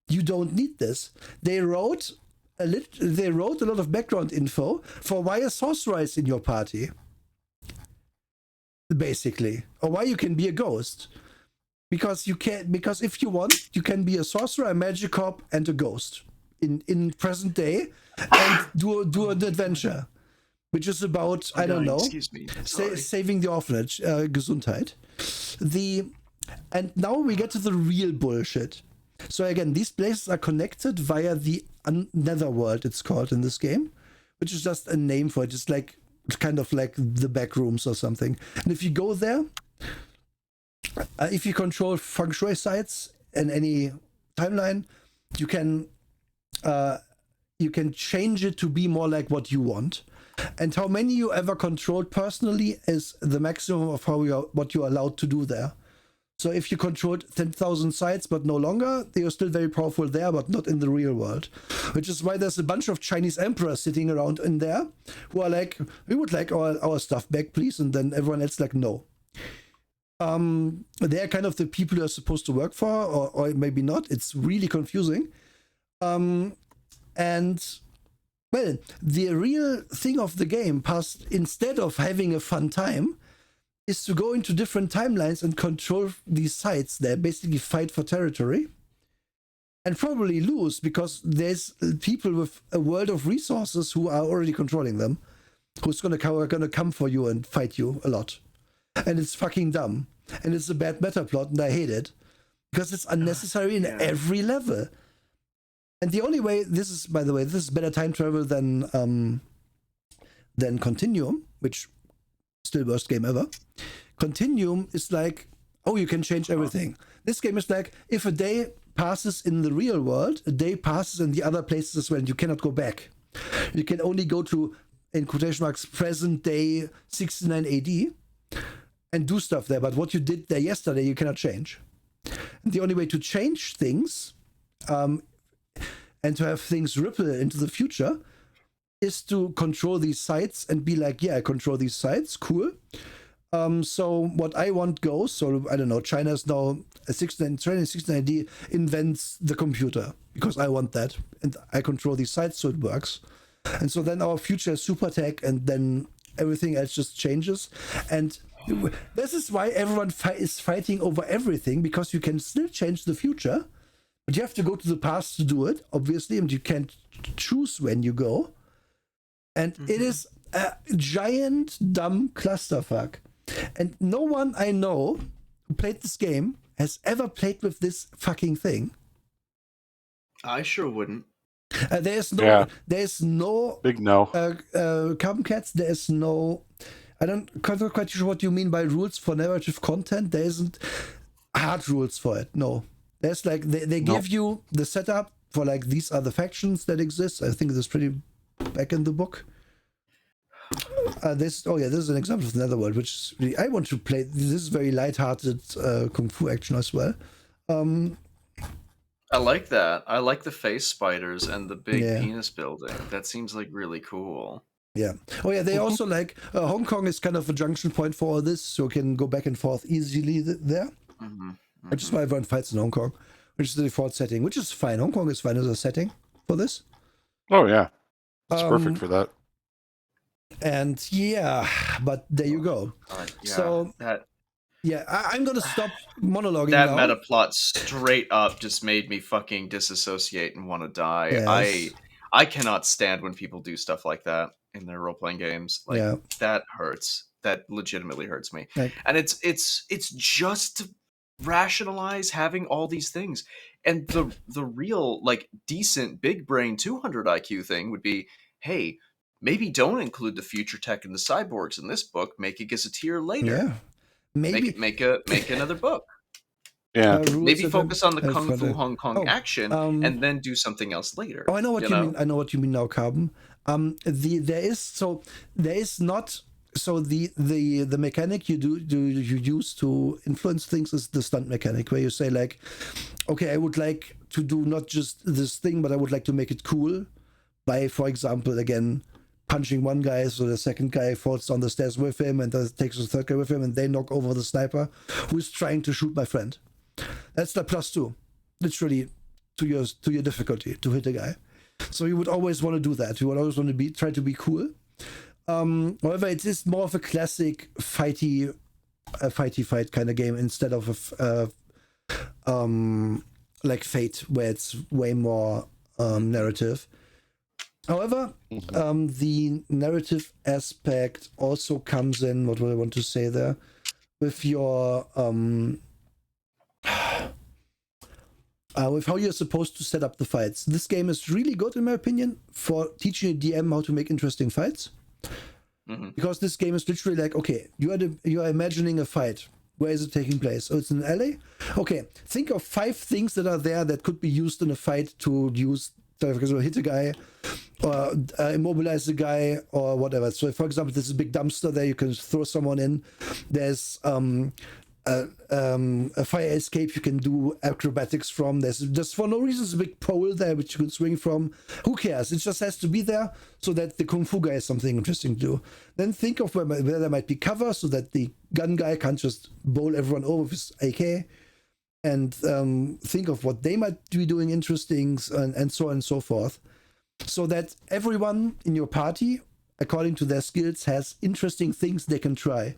You don't need this. They wrote a lot of background info for why a sorcerer is in your party. basically, or why you can be a ghost. Because if you want, you can be a sorcerer, a magic cop, and a ghost in present day, and do an adventure, which is about I don't know, saving the orphanage, Gesundheit. And now we get to the real bullshit. So again, these places are connected via the netherworld, it's called in this game, which is just a name for it. It's like kind of like the back rooms or something. And if you go there, if you control Feng Shui sites in any timeline, you can change it to be more like what you want. And how many you ever controlled personally is the maximum of what you're allowed to do there. So if you controlled 10,000 sites but no longer, they are still very powerful there, but not in the real world. Which is why there's a bunch of Chinese emperors sitting around in there who are like, we would like our stuff back, please. And then everyone else like, no. They're kind of the people you're supposed to work for, or maybe not. It's really confusing. And well, the real thing of the game, instead of having a fun time, is to go into different timelines and control these sites. They basically fight for territory and probably lose because there's people with a world of resources who are already controlling them, who's gonna come for you and fight you a lot. And it's fucking dumb. And it's a bad meta plot, and I hate it because it's unnecessary in every level. And the only way this is better time travel than Continuum, which still worst game ever. Continuum is like, oh, you can change everything. This game is like, if a day passes in the real world, a day passes in the other places as well, and you cannot go back. You can only go to, in quotation marks, present day 69 AD and do stuff there. But what you did there yesterday, you cannot change. And the only way to change things and to have things ripple into the future is to control these sites and be like, yeah, I control these sites, cool. So what I want goes. So I don't know, China's now 16 AD invents the computer because I want that, and I control these sites, so it works. And so then our future is super tech, and then everything else just changes. And this is why everyone is fighting over everything, because you can still change the future, but you have to go to the past to do it, obviously, and you can't choose when you go. And it is a giant, dumb clusterfuck. And no one I know who played this game has ever played with this fucking thing. I sure wouldn't. There's no big no. Carbon Cats, there's no, I'm not quite sure what you mean by rules for narrative content. There isn't hard rules for it. No. There's like, they give you the setup for like, these are the factions that exist. I think this is pretty back in the book. This is an example of the Netherworld, which is really, I want to play. This is very light-hearted kung fu action as well. I like that. I like the face spiders and the big penis building. That seems like really cool. Yeah. Oh yeah, they also like Hong Kong is kind of a junction point for all this, so you can go back and forth easily there. Which is why everyone fights in Hong Kong, which is the default setting, which is fine. Hong Kong is fine as a setting for this. Oh yeah, it's perfect for that. And yeah, but there you go. I'm gonna stop monologuing that now. Meta plot straight up just made me fucking disassociate and want to die. Yes. I cannot stand when people do stuff like that in their role-playing games. Like that hurts. That legitimately hurts me. And it's just to rationalize having all these things. And the real like decent big brain 200 IQ thing would be, hey, maybe don't include the future tech and the cyborgs in this book. Make a gazetteer later. Yeah, maybe make another book. Yeah, maybe focus on the Kung Fu Hong Kong action and then do something else later. Oh, I know what you mean. I know what you mean now, Carbon. There is not. So the mechanic you use to influence things is the stunt mechanic, where you say like, okay, I would like to do not just this thing, but I would like to make it cool by, for example, again, punching one guy so the second guy falls down the stairs with him and takes the third guy with him, and they knock over the sniper who is trying to shoot my friend. That's the +2, literally, to your difficulty to hit a guy. So you would always want to do that. You would always want to try to be cool. However, it is more of a classic fighty a fighty fight kind of game instead of like Fate, where it's way more narrative. However, the narrative aspect also comes in, what do I want to say there, with your with how you're supposed to set up the fights. This game is really good, in my opinion, for teaching a DM how to make interesting fights. Because this game is literally like, okay, you are imagining a fight. Where is it taking place? Oh, it's in LA? Okay, think of 5 things that are there that could be used in a fight to use, for example, hit a guy, or immobilize a guy, or whatever. So, for example, there's a big dumpster there, you can throw someone in. There's a fire escape you can do acrobatics from. There's just for no reason there's a big pole there which you can swing from. Who cares? It just has to be there so that the kung fu guy has something interesting to do. Then think of where there might be cover so that the gun guy can't just bowl everyone over with his AK. And think of what they might be doing interesting, and so on and so forth. So that everyone in your party, according to their skills, has interesting things they can try.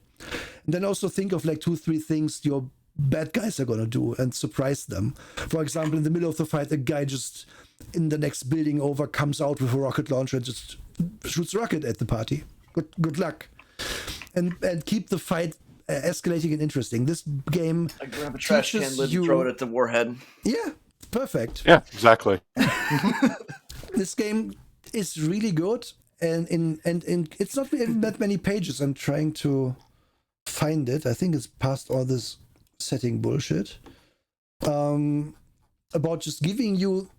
And then also think of like 2-3 things your bad guys are going to do and surprise them. For example, in the middle of the fight, a guy just in the next building over comes out with a rocket launcher and just shoots a rocket at the party. Good luck. And keep the fight escalating and interesting. This game I grab a trash can lid and throw it at the warhead. Yeah, perfect. Yeah, exactly. This game is really good, and it's not even that many pages. I'm trying to find it. I think it's past all this setting bullshit. About just giving you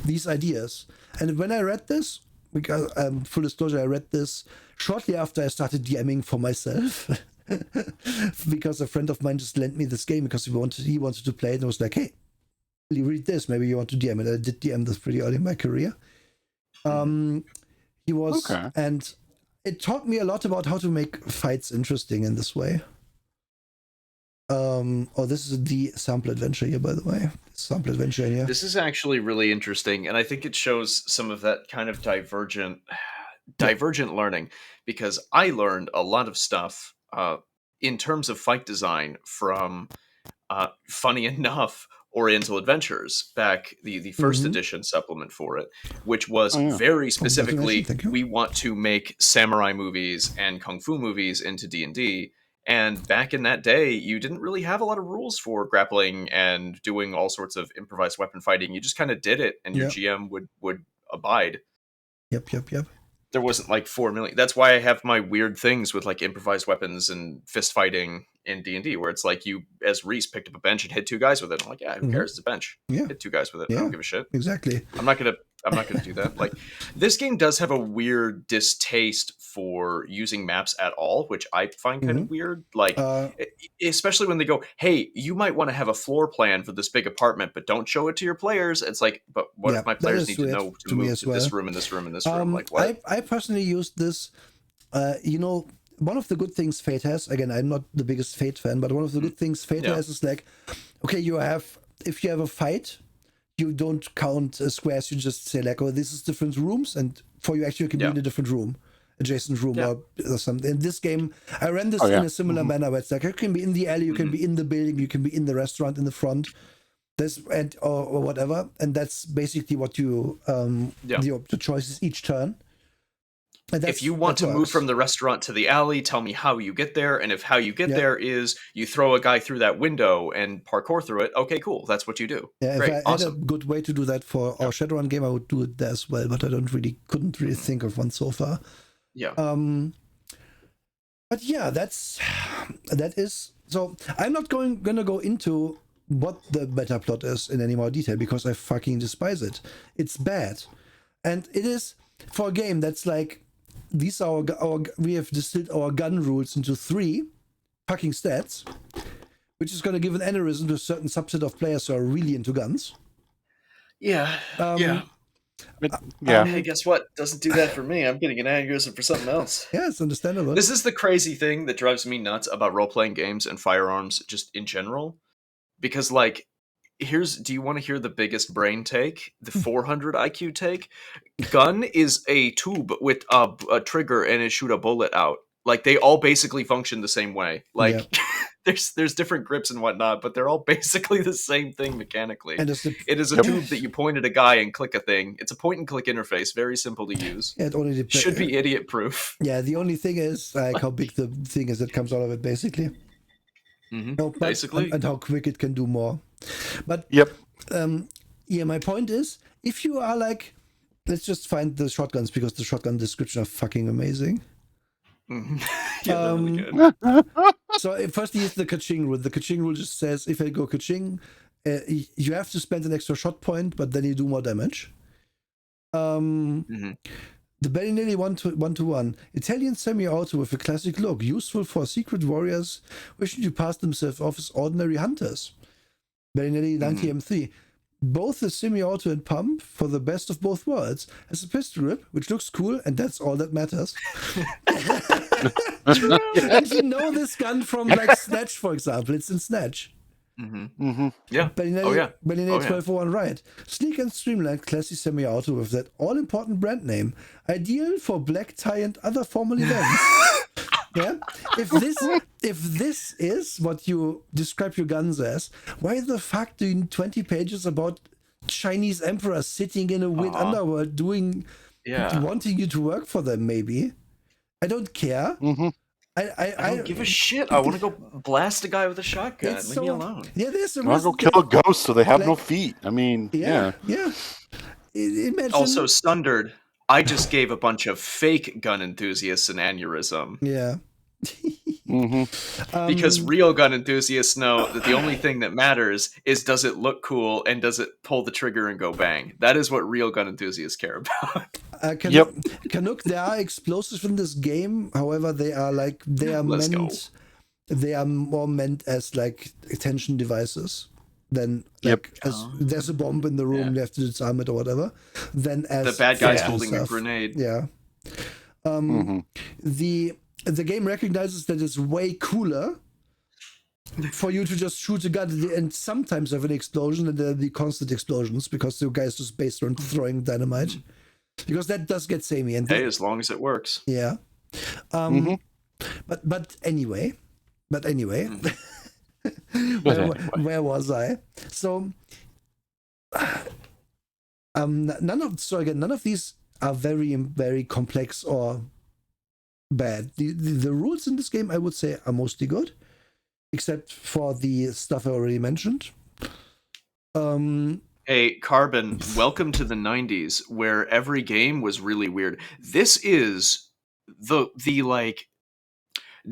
these ideas. And when I read this, because full disclosure, I read this shortly after I started DMing for myself. Because a friend of mine just lent me this game because he wanted to play it, and I was like, hey, will you read this? Maybe you want to DM it. I did DM this pretty early in my career. He was, okay. And it taught me a lot about how to make fights interesting in this way. This is the sample adventure here, by the way. Sample adventure here. This is actually really interesting, and I think it shows some of that kind of divergent learning, because I learned a lot of stuff in terms of fight design from, funny enough, Oriental Adventures, back the first edition supplement for it, which was very specifically, we want to make samurai movies and kung fu movies into D&D. And back in that day, you didn't really have a lot of rules for grappling and doing all sorts of improvised weapon fighting. You just kind of did it, and your GM would abide. Yep. There wasn't like 4 million. That's why I have my weird things with like improvised weapons and fist fighting in D&D, where it's like you, as Reese, picked up a bench and hit 2 guys with it. I'm like, yeah, who cares? It's a bench. Yeah. Hit 2 guys with it. I don't give a shit. Exactly. I'm not gonna do that. Like, this game does have a weird distaste for using maps at all, which I find kind of weird. Like, especially when they go, "Hey, you might want to have a floor plan for this big apartment, but don't show it to your players." It's like, but what if my players need to know to move to this room and this room and this room? Like, what? I personally used this. One of the good things Fate has, again, I'm not the biggest Fate fan, but one of the good things Fate has is like, okay, if you have a fight, you don't count squares, you just say like, oh, this is different rooms, and for you actually you can be in a different room, adjacent room or something. In this game, I ran this in a similar manner, where it's like, you can be in the alley, you can be in the building, you can be in the restaurant in the front, or whatever, and that's basically what you, the choices each turn. If you want to move from the restaurant to the alley, tell me how you get there. And if how you get there is you throw a guy through that window and parkour through it, okay, cool. That's what you do. Yeah, great, if I had a good way to do that for our Shadowrun game, I would do it there as well. But I couldn't really think of one so far. Yeah. But yeah, that is. So I'm not gonna go into what the meta plot is in any more detail, because I fucking despise it. It's bad, and it is for a game that's like. These are we have distilled our gun rules into 3 fucking stats, which is going to give an aneurysm to a certain subset of players who are really into guns. Yeah. Hey, guess what? Doesn't do that for me. I'm getting an aneurysm for something else. Yeah, it's understandable. This is the crazy thing that drives me nuts about role-playing games and firearms just in general. Because, like, do you want to hear the biggest brain take? The 400 IQ take? Gun is a tube with a trigger and it shoot a bullet out. Like they all basically function the same way. Like there's different grips and whatnot, but they're all basically the same thing mechanically. And it is a tube that you point at a guy and click a thing. It's a point and click interface, very simple to use. Yeah, it only should be idiot proof. Yeah, the only thing is like how big the thing is that comes out of it, basically. Basically, and how quick it can do more. But my point is, if you are like, let's just find the shotguns because the shotgun description are fucking amazing. Yeah, really good. So first is the ka-ching rule. The ka-ching rule just says if I go ka-ching, you have to spend an extra shot point, but then you do more damage. The Bellinelli 1-1 Italian semi-auto with a classic look, useful for secret warriors wishing to pass themselves off as ordinary hunters. Bellinelli 90 M3. Both the semi-auto and pump for the best of both worlds. Has a pistol grip, which looks cool, and that's all that matters. And you know this gun from like Snatch, for example. It's in Snatch. Yeah. Bellinelli 1201 right. Sleek and streamlined, classy semi-auto with that all-important brand name. Ideal for black tie and other formal events. Yeah. If this is what you describe your guns as, why the fuck do you need 20 pages about Chinese emperors sitting in a weird underworld wanting you to work for them? Maybe I don't care. I don't give a shit. I want to go blast a guy with a shotgun. Leave me alone. Yeah, there's a I want to go kill a ghost so they have no feet. I mean, Imagine... Also, Sundered, I just gave a bunch of fake gun enthusiasts an aneurysm. Yeah. Because real gun enthusiasts know that the only thing that matters is does it look cool and does it pull the trigger and go bang. That is what real gun enthusiasts care about. Canuck, there are explosives in this game. However, they are more meant as like attention devices than like as there's a bomb in the room, you have to disarm it or whatever. Than as the bad guy's holding a grenade. Yeah. The game recognizes that it's way cooler for you to just shoot a gun and sometimes have an explosion and there'll be constant explosions because the guy's just based on throwing dynamite. Because that does get samey. And as long as it works. Yeah. But anyway. Where was I? So none of these are very, very complex or bad. The rules in this game, I would say, are mostly good, except for the stuff I already mentioned. Hey, Carbon, welcome to the 90s, where every game was really weird. This is the like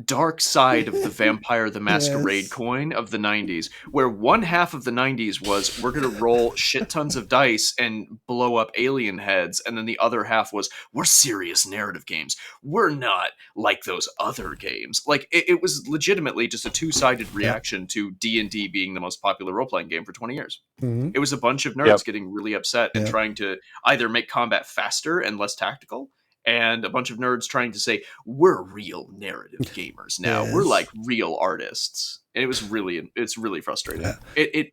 dark side of the Vampire the Masquerade coin of the 90s, where one half of the 90s was we're going to roll shit tons of dice and blow up alien heads, and then the other half was we're serious narrative games. We're not like those other games. Like it was legitimately just a two-sided reaction to D&D being the most popular role-playing game for 20 years. It was a bunch of nerds getting really upset and trying to either make combat faster and less tactical, and a bunch of nerds trying to say we're real narrative gamers now. We're like real artists. And it's really frustrating. It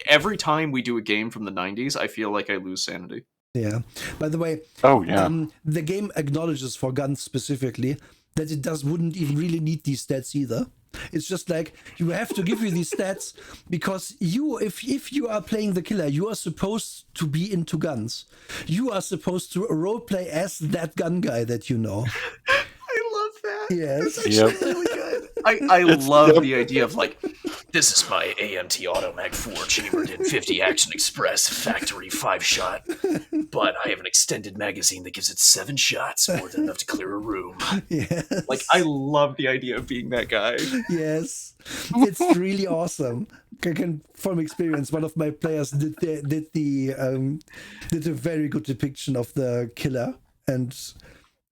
every time we do a game from the 90s, I feel like I lose sanity. Yeah. By the way, the game acknowledges for guns specifically that it wouldn't even really need these stats either. It's just like you have to give you these stats because if you are playing the killer, you are supposed to be into guns. You are supposed to roleplay as that gun guy that you know. I love that. Yes. That's really good. I love the idea of like, this is my AMT Automag 4 chambered in 50 Action Express factory 5-shot, but I have an extended magazine that gives it 7 shots, more than enough to clear a room. Yes. Like, I love the idea of being that guy. Yes, it's really awesome. From experience, one of my players did a very good depiction of the killer, and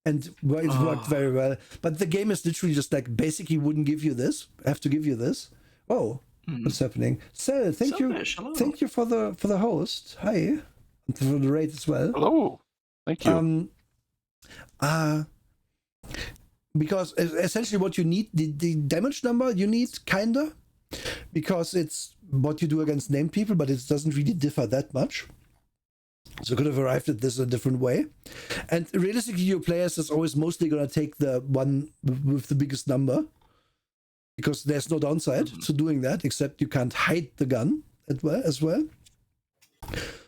it worked very well. But the game is literally just like basically wouldn't give you this. I have to give you this. Oh, what's happening? So thank you for the host. Hi, and for the raid as well. Hello, thank you. Because essentially what you need, the damage number you need, kinda, because it's what you do against named people, but it doesn't really differ that much. So could have arrived at this a different way. And realistically, your players is always mostly going to take the one with the biggest number, because there's no downside to doing that, except you can't hide the gun as well.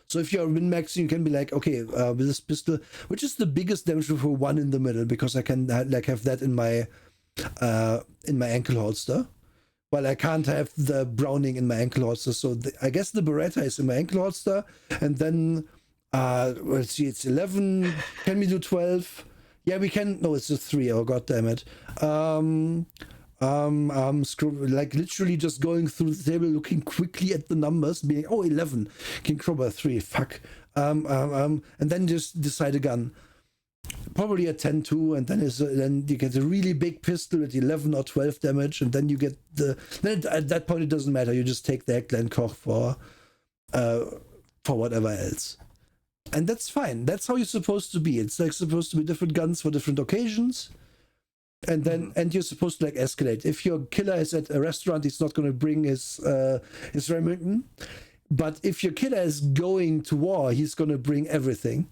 So if you're min-maxing, you can be like, okay, with this pistol, which is the biggest damage for one in the middle, because I can like have that in my ankle holster. Well, I can't have the Browning in my ankle holster, so I guess the Beretta is in my ankle holster, and then let's see, it's 11. Can we do 12? Yeah, we can. No, it's just 3. Oh, god damn it. Like literally just going through the table, looking quickly at the numbers, being 11. King Crowbar 3. Fuck. And then just decide a gun. Probably a 10-2, and then you get a really big pistol at 11 or 12 damage, and then you get at that point it doesn't matter. You just take the Heckler & Koch for whatever else. And that's fine. That's how you're supposed to be. It's like supposed to be different guns for different occasions. And then and you're supposed to like escalate. If your killer is at a restaurant, he's not going to bring his Remington. But if your killer is going to war, he's going to bring everything.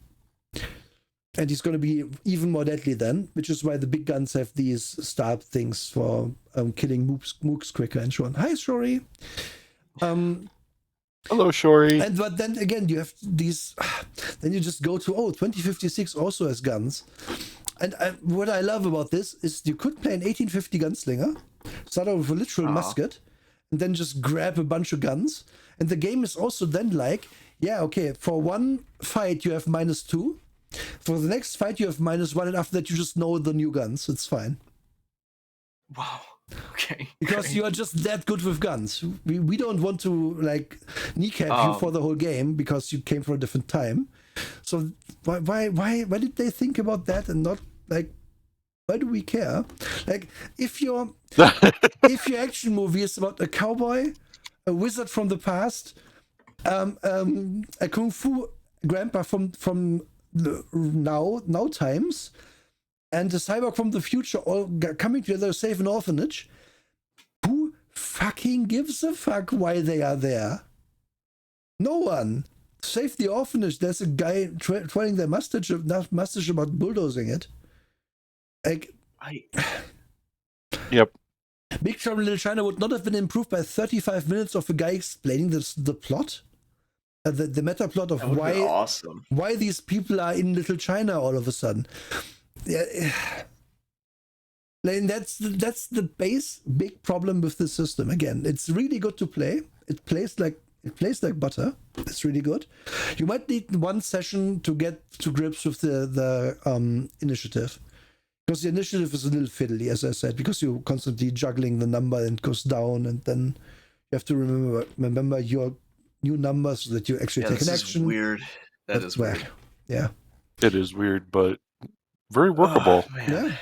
And he's going to be even more deadly then, which is why the big guns have these stab things for killing mooks quicker and so on. Hi, Shori. Hello, Shori. But then again, you have these. Then you just go to 2056 also has guns. And what I love about this is you could play an 1850 gunslinger, start out with a literal musket, and then just grab a bunch of guns. And the game is also then like, yeah, okay, for one fight you have -2. For the next fight you have -1, and after that you just know the new guns. It's fine. Wow. Okay. Because you are just that good with guns. We don't want to like kneecap you for the whole game because you came from a different time. So why did they think about that and not like, why do we care? Like if your action movie is about a cowboy, a wizard from the past, a kung fu grandpa from now times, and a cyborg from the future all coming together to save an orphanage, who fucking gives a fuck why they are there? No one. Save the orphanage. There's a guy twirling their mustache about bulldozing it. Like, Yep. Big Trouble in Little China would not have been improved by 35 minutes of a guy explaining the plot, the meta plot of why these people are in Little China all of a sudden. Yeah, and that's the big problem with the system. Again, it's really good to play. It plays like butter. It's really good. You might need one session to get to grips with the initiative, because the initiative is a little fiddly, as I said, because you're constantly juggling the number and it goes down, and then you have to remember your new numbers so that you actually take an action. Is weird. That's weird. Yeah. It is weird, but very workable. Yeah.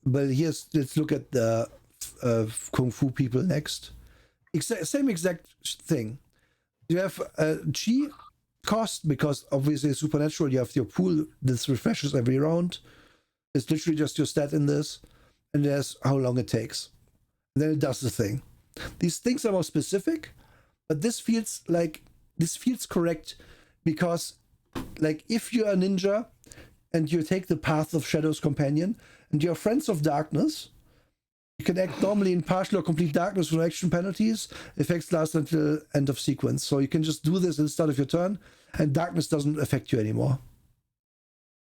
But let's look at the Kung Fu people next. Same exact thing. You have a Chi cost, because obviously it's supernatural. You have your pool. This refreshes every round. It's literally just your stat in this. And there's how long it takes. And then it does the thing. These things are more specific, but this feels correct, because like if you're a ninja and you take the path of Shadow's companion and you're friends of darkness, you can act normally in partial or complete darkness with action penalties. Effects last until end of sequence. So you can just do this at the start of your turn, and darkness doesn't affect you anymore.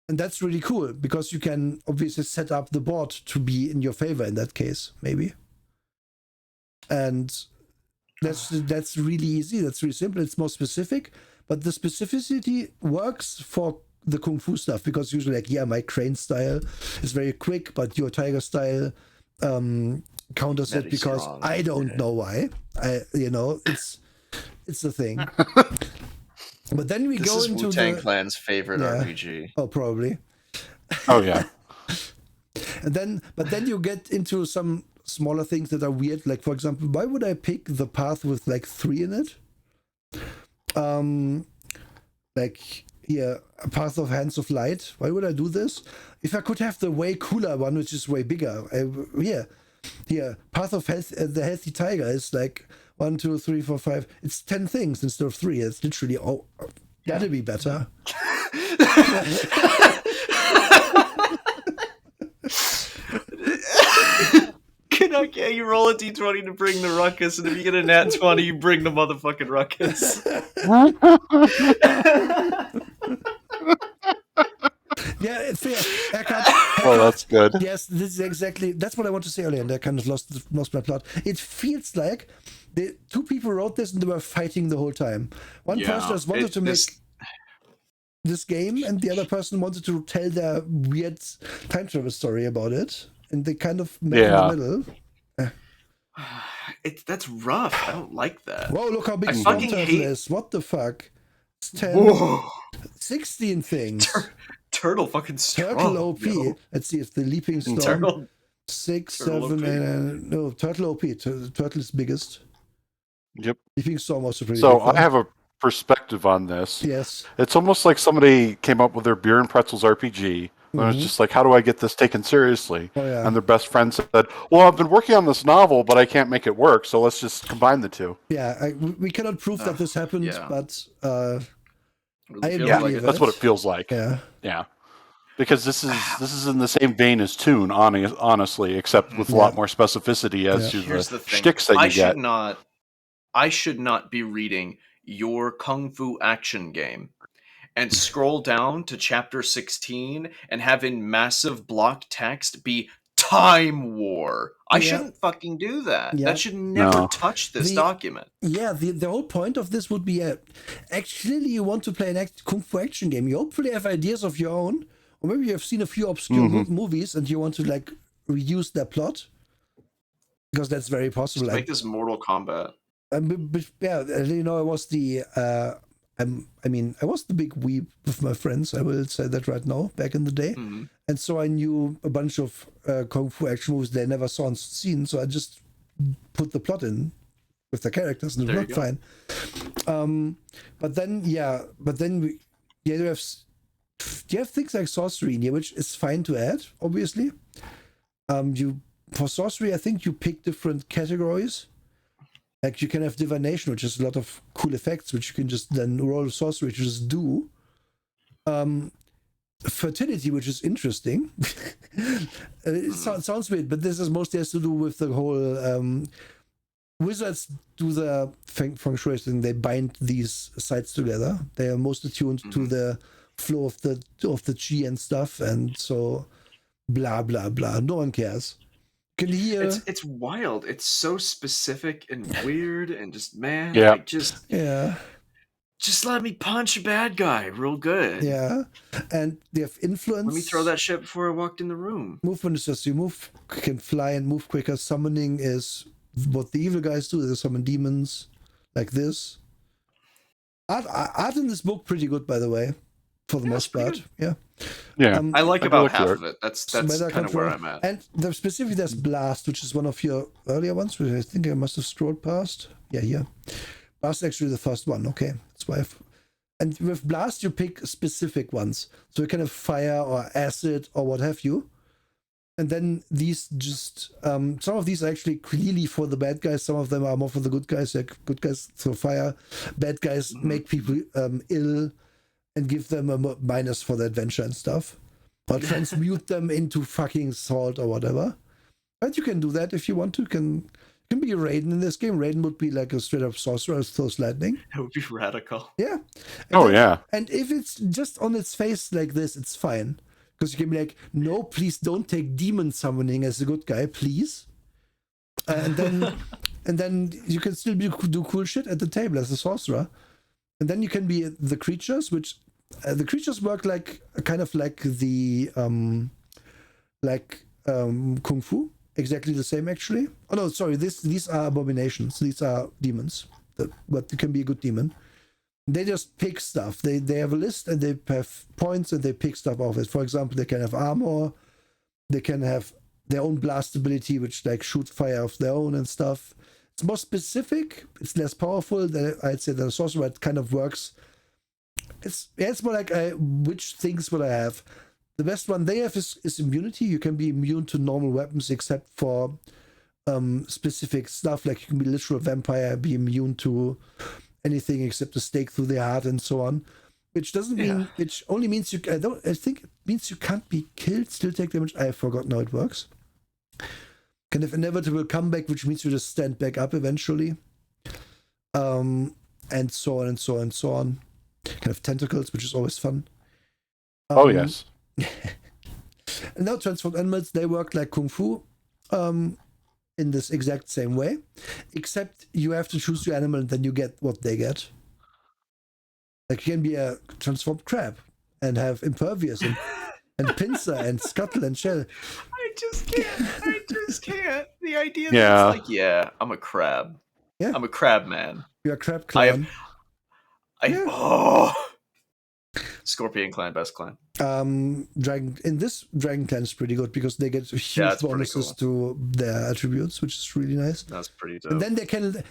And that's really cool, because you can obviously set up the board to be in your favor in that case, maybe. And that's really easy. That's really simple. It's more specific, but the specificity works for the Kung Fu stuff, because usually like, my crane style is very quick, but your tiger style counters it, because strong. I don't know why. It's the thing. But then we go into Wu-Tang Clan's favorite RPG. Oh, probably. Oh yeah. But then you get into some smaller things that are weird. Like, for example, why would I pick the path with like 3 in it? A Path of Hands of Light. Why would I do this? If I could have the way cooler one, which is way bigger. Path of the Healthy Tiger is like, 1, 2, 3, 4, 5. It's 10 things instead of 3. It's literally gotta be better. Can you roll a d20 to bring the ruckus, and if you get a nat 20, you bring the motherfucking ruckus. Yeah, it's fair. Oh, that's good. Yes, this is that's what I want to say earlier, and I kind of lost my plot. It feels like the 2 people wrote this and they were fighting the whole time. One person just wanted to make this game, and the other person wanted to tell their weird time travel story about it, and they kind of met in the middle. That's rough. I don't like that. Whoa, look how big Storm Turtle is. What the fuck? It's 10, 16 things. Turtle fucking strong. Turtle OP. Yo. Let's see if the Leaping Storm. Turtle. 6, 7, and no, Turtle OP. Turtle is biggest. Yep. Leaping Storm also pretty So big, I have a perspective on this. Yes. It's almost like somebody came up with their Beer and Pretzels RPG. And it was just like, how do I get this taken seriously? Oh, yeah. And their best friend said, well, I've been working on this novel, but I can't make it work, so let's just combine the two. Yeah, we cannot prove that this happened, but I believe that's what it feels like. Yeah. Yeah. Because this is in the same vein as Toon, honestly, except with a lot more specificity as to the shticks that you get. I should not be reading your Kung Fu action game and scroll down to chapter 16 and have in massive block text be Time War. I shouldn't fucking do that. That should never touch this document. Yeah, the whole point of this would be actually you want to play an Kung Fu action game. You hopefully have ideas of your own, or maybe you have seen a few obscure movies and you want to like reuse their plot, because that's very possible. Just make this Mortal Kombat. But yeah, you know, I was the big weeb with my friends. I will say that right now. Back in the day, and so I knew a bunch of kung fu action movies they never saw and seen. So I just put the plot in with the characters, and it worked fine. But then you have things like sorcery in here, which is fine to add. Obviously, for sorcery, I think you pick different categories. Like you can have divination, which is a lot of cool effects, which you can just then roll sorcery to just do. Fertility, which is interesting. It sounds weird, but this is mostly has to do with the whole wizards do the Feng Shui thing. They bind these sites together. They are most attuned to the flow of the chi and stuff, and so blah blah blah. No one cares. Can hear. It's wild. It's so specific and weird, and just just let me punch a bad guy real good. Yeah, and they have influence. Let me throw that shit before I walked in the room. Movement is just you move, can fly and move quicker. Summoning is what the evil guys do. They summon demons like this. Art in this book pretty good, by the way, for the most part. Yeah. I like about half of it. That's kind of where I'm at. And specifically, there's Blast, which is one of your earlier ones, which I think I must have scrolled past. Yeah, here. Blast is actually the first one. Okay, that's why. And with Blast, you pick specific ones. So you can have fire or acid or what have you. And then these just, some of these are actually clearly for the bad guys. Some of them are more for the good guys. Like good guys throw fire. Bad guys make people ill and give them a minus for the adventure and stuff. Or transmute them into fucking salt or whatever. But you can do that if you want to. You can be a Raiden in this game. Raiden would be like a straight up sorcerer who throws lightning. It would be radical. Yeah. And if it's just on its face like this, it's fine. Because you can be like, no, please don't take demon summoning as a good guy, please. And then you can still do cool shit at the table as a sorcerer. And then you can be the creatures, which the creatures work like kind of like the kung fu, exactly the same actually. Oh no, sorry, these are abominations. These are demons, but you can be a good demon. They just pick stuff. They have a list and they have points and they pick stuff off it. For example, they can have armor. They can have their own blast ability, which like shoot fire of their own and stuff. It's more specific. It's less powerful than I'd say than a sorcerer. It kind of works. It's more like which things will I have? The best one they have is immunity. You can be immune to normal weapons except for specific stuff, like you can be literal vampire, be immune to anything except a stake through the heart and so on, which doesn't mean, which only means I think it means you can't be killed, still take damage. I have forgotten how it works. Kind of inevitable comeback, which means you just stand back up eventually. And so on and so on and so on. Kind of tentacles, which is always fun. Oh yes. And now transformed animals, they work like Kung Fu, in this exact same way, except you have to choose your animal and then you get what they get. Like you can be a transformed crab and have impervious and pincer and scuttle and shell. I just can't. The idea that it's like, I'm a crab. Yeah. I'm a crab man. You're a crab clan. Scorpion clan, best clan. Dragon clan is pretty good because they get huge bonuses to their attributes, which is really nice. That's pretty dope. And then they can.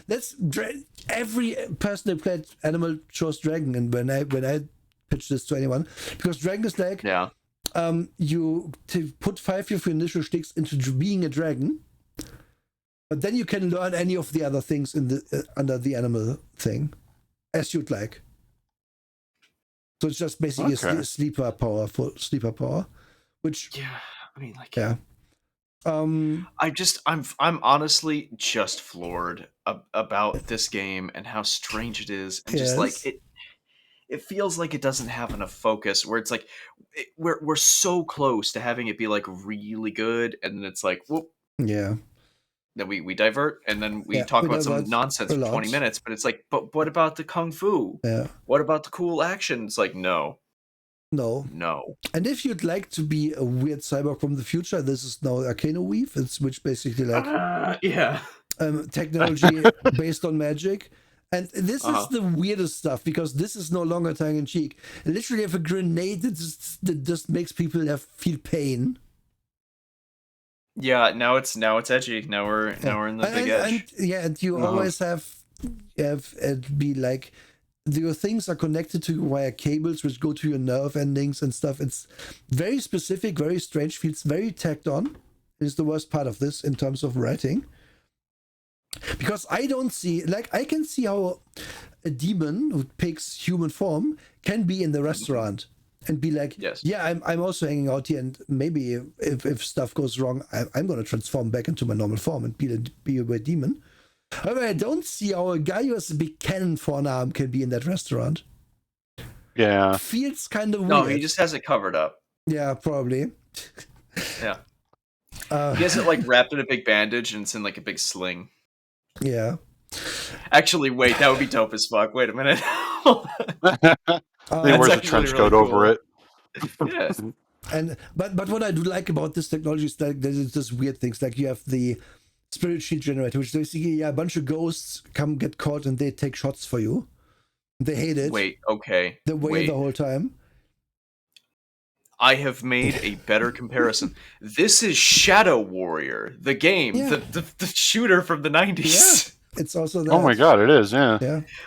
Every person that played animal chose dragon, and when I pitch this to anyone, because dragon is like you to put 5 of your initial sticks into being a dragon, but then you can learn any of the other things in the under the animal thing, as you'd like. So it's just basically a sleeper power, which I'm honestly just floored about this game and how strange it is, and just like it feels like it doesn't have enough focus. Where it's like we're so close to having it be like really good, and then it's like whoop. Yeah. Then we divert, and then we talk about some nonsense for 20 minutes. But it's like, but what about the kung fu? Yeah. What about the cool action? It's like, no. And if you'd like to be a weird cyborg from the future, this is now Arcano Weave. It's which basically like technology based on magic. And this is the weirdest stuff, because this is no longer tongue in cheek. I literally have a grenade that just makes people feel pain. Yeah, now it's edgy. Now we're in the big edge. And you always have it be like your things are connected to you via cables, which go to your nerve endings and stuff. It's very specific, very strange, feels very tacked on. Is the worst part of this in terms of writing. Because I don't see, like, I can see how a demon who takes human form can be in the restaurant. And be like, I'm also hanging out here, and maybe if stuff goes wrong, I'm going to transform back into my normal form and be a weird demon. However, I don't see how a guy who has a big cannon for an arm can be in that restaurant. Yeah. Feels kind of weird. No, he just has it covered up. Yeah, probably. Yeah. He has it like wrapped in a big bandage, and it's in like a big sling. Yeah. Actually, wait, that would be dope as fuck. Wait a minute. He wears a trench coat over it. Yeah. But what I do like about this technology is that there's just weird things. Like you have the spirit shield generator, which basically a bunch of ghosts come get caught and they take shots for you. They hate it. Wait, okay. They wait the whole time. I have made a better comparison. This is Shadow Warrior, the game, the shooter from the 90s. Yeah. It's also that. Oh my god, it is, yeah.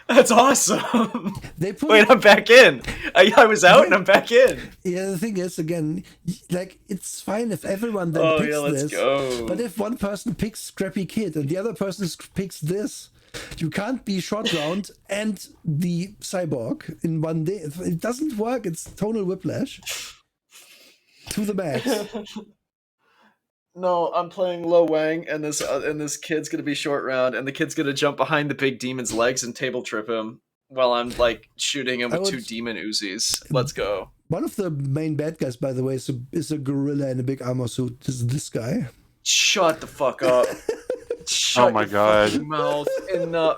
That's awesome. Wait, I'm back in. I was out and I'm back in. Yeah, the thing is, again, like, it's fine if everyone then picks this. Go. But if one person picks Scrappy Kid and the other person picks this, you can't be Short Round and the Cyborg in one day. It doesn't work. It's tonal whiplash. To the max. No, I'm playing Lo Wang, and this kid's gonna be Short Round, and the kid's gonna jump behind the big demon's legs and table trip him while I'm like shooting him with 2 demon Uzis. Let's go. One of the main bad guys, by the way, is a gorilla in a big armor suit. This is this guy. Shut the fuck up. Oh my god. Fucking mouth. No.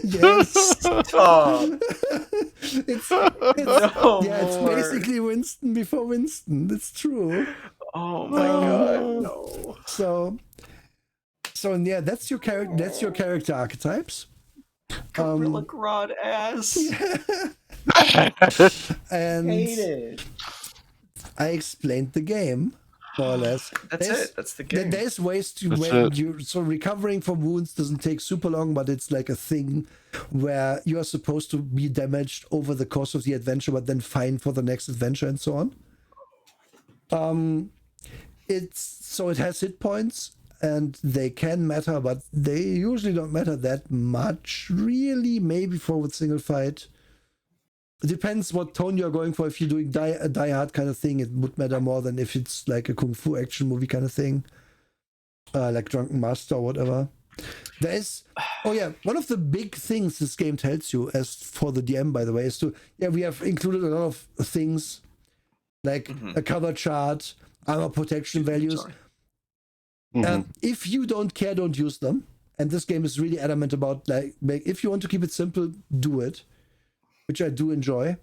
Yes. Stop. It's more. basically Winston before Winston. It's true. Oh my god. No. So yeah, that's your character. That's your character archetypes. Gorilla Grodd ass. And hate it. I explained the game. More or less. That's the game. There's ways to so recovering from wounds doesn't take super long, but it's like a thing where you are supposed to be damaged over the course of the adventure, but then fine for the next adventure and so on. It has hit points, and they can matter, but they usually don't matter that much. Really, maybe for a single fight. It depends what tone you're going for. If you're doing a Die Hard kind of thing, it would matter more than if it's like a kung fu action movie kind of thing, like Drunken Master or whatever. There is, one of the big things this game tells you, as for the DM, by the way, is we have included a lot of things like a cover chart, armor protection values. If you don't care, don't use them. And this game is really adamant about like if you want to keep it simple, do it, which I do enjoy,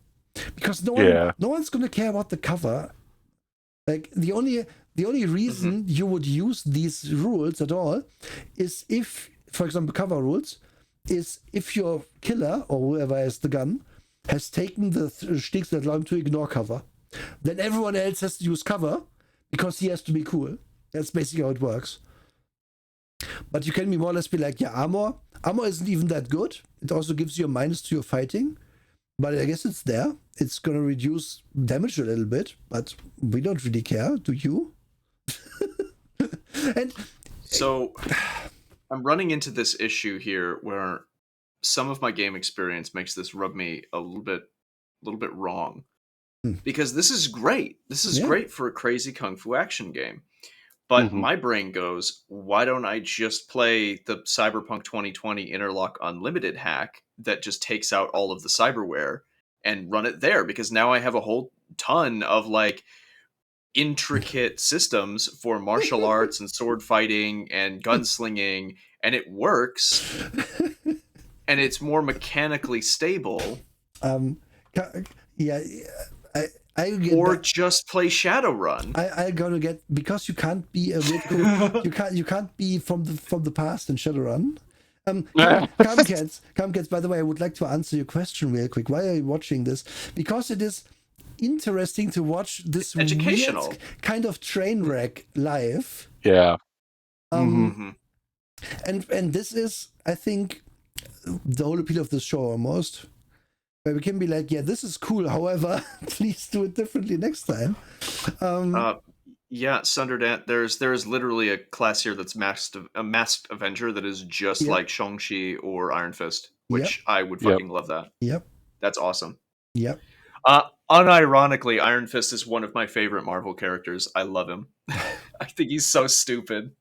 because no one's gonna care about the cover. Like the only reason you would use these rules at all is if, for example, cover rules, is if your killer or whoever has the gun has taken the sticks that allow him to ignore cover, then everyone else has to use cover because he has to be cool. That's basically how it works. But you can be more or less be like, armor isn't even that good. It also gives you a minus to your fighting, but I guess it's there. It's going to reduce damage a little bit, but we don't really care. Do you? And so I'm running into this issue here where some of my game experience makes this rub me a little bit wrong. Because this is great. This is great for a crazy kung fu action game. But my brain goes, why don't I just play the Cyberpunk 2020 Interlock Unlimited hack that just takes out all of the cyberware and run it there? Because now I have a whole ton of like intricate systems for martial arts and sword fighting and gunslinging, and it works. And it's more mechanically stable. Just play Shadowrun. I'm gonna get, because you can't be a you can't be from the past in Shadowrun. Camcats, by the way, I would like to answer your question real quick. Why are you watching this? Because it is interesting to watch this educational weird kind of train wreck live. Yeah. And this is, I think, the whole appeal of this show almost. Where we can be like, this is cool. However, please do it differently next time. Sunderdant, there's literally a class here that's a masked Avenger that is just like Shang-Chi or Iron Fist, which I would fucking love that. Yep. That's awesome. Yep. Unironically, Iron Fist is one of my favorite Marvel characters. I love him. I think he's so stupid.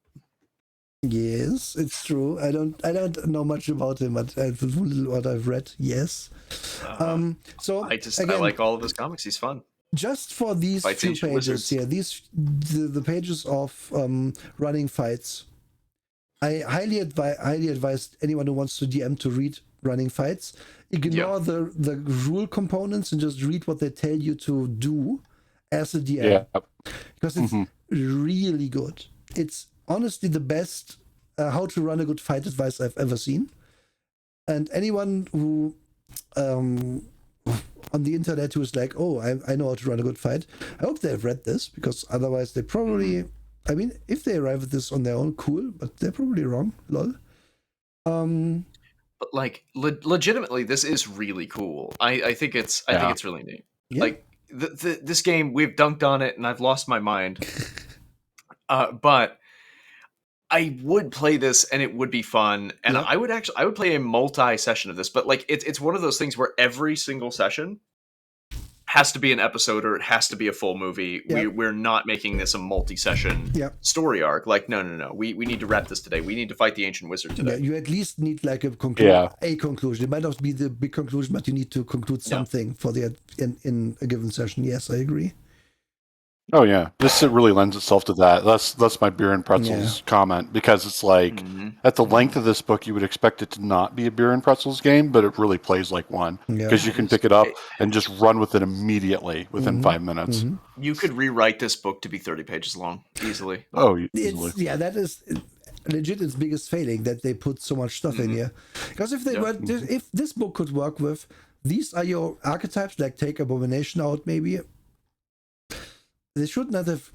Yes, it's true. I don't know much about him, but what I've read, yes. So I like all of his comics. He's fun. Just for these few pages here, the pages of running fights, I highly advise anyone who wants to DM to read running fights. Ignore the rule components and just read what they tell you to do as a DM, because it's really good. It's honestly the best how to run a good fight advice I've ever seen. And anyone who on the internet who is like, I know how to run a good fight, I hope they've read this, because otherwise they probably, I mean, if they arrive at this on their own, cool, but they're probably wrong. Lol. But like legitimately, this is really cool. I think it's really neat. Yeah. Like this game, we've dunked on it and I've lost my mind. But I would play this and it would be fun, and I would play a multi-session of this. But like it's one of those things where every single session has to be an episode, or it has to be a full movie. We're not making this a multi-session story arc. Like no. We need to wrap this today. We need to fight the ancient wizard today. Yeah, you at least need like a conclusion. A conclusion. It might not be the big conclusion, but you need to conclude something for the in a given session. Yes, I agree. Oh yeah, this really lends itself to that. That's my beer and pretzels comment, because it's like at the length of this book, you would expect it to not be a beer and pretzels game, but it really plays like one, because you can pick it up and just run with it immediately within 5 minutes. You could rewrite this book to be 30 pages long easily. Oh, easily. That is legit its biggest failing, that they put so much stuff in here. Because if if this book could work with, these are your archetypes, like take Abomination out maybe. They should not have.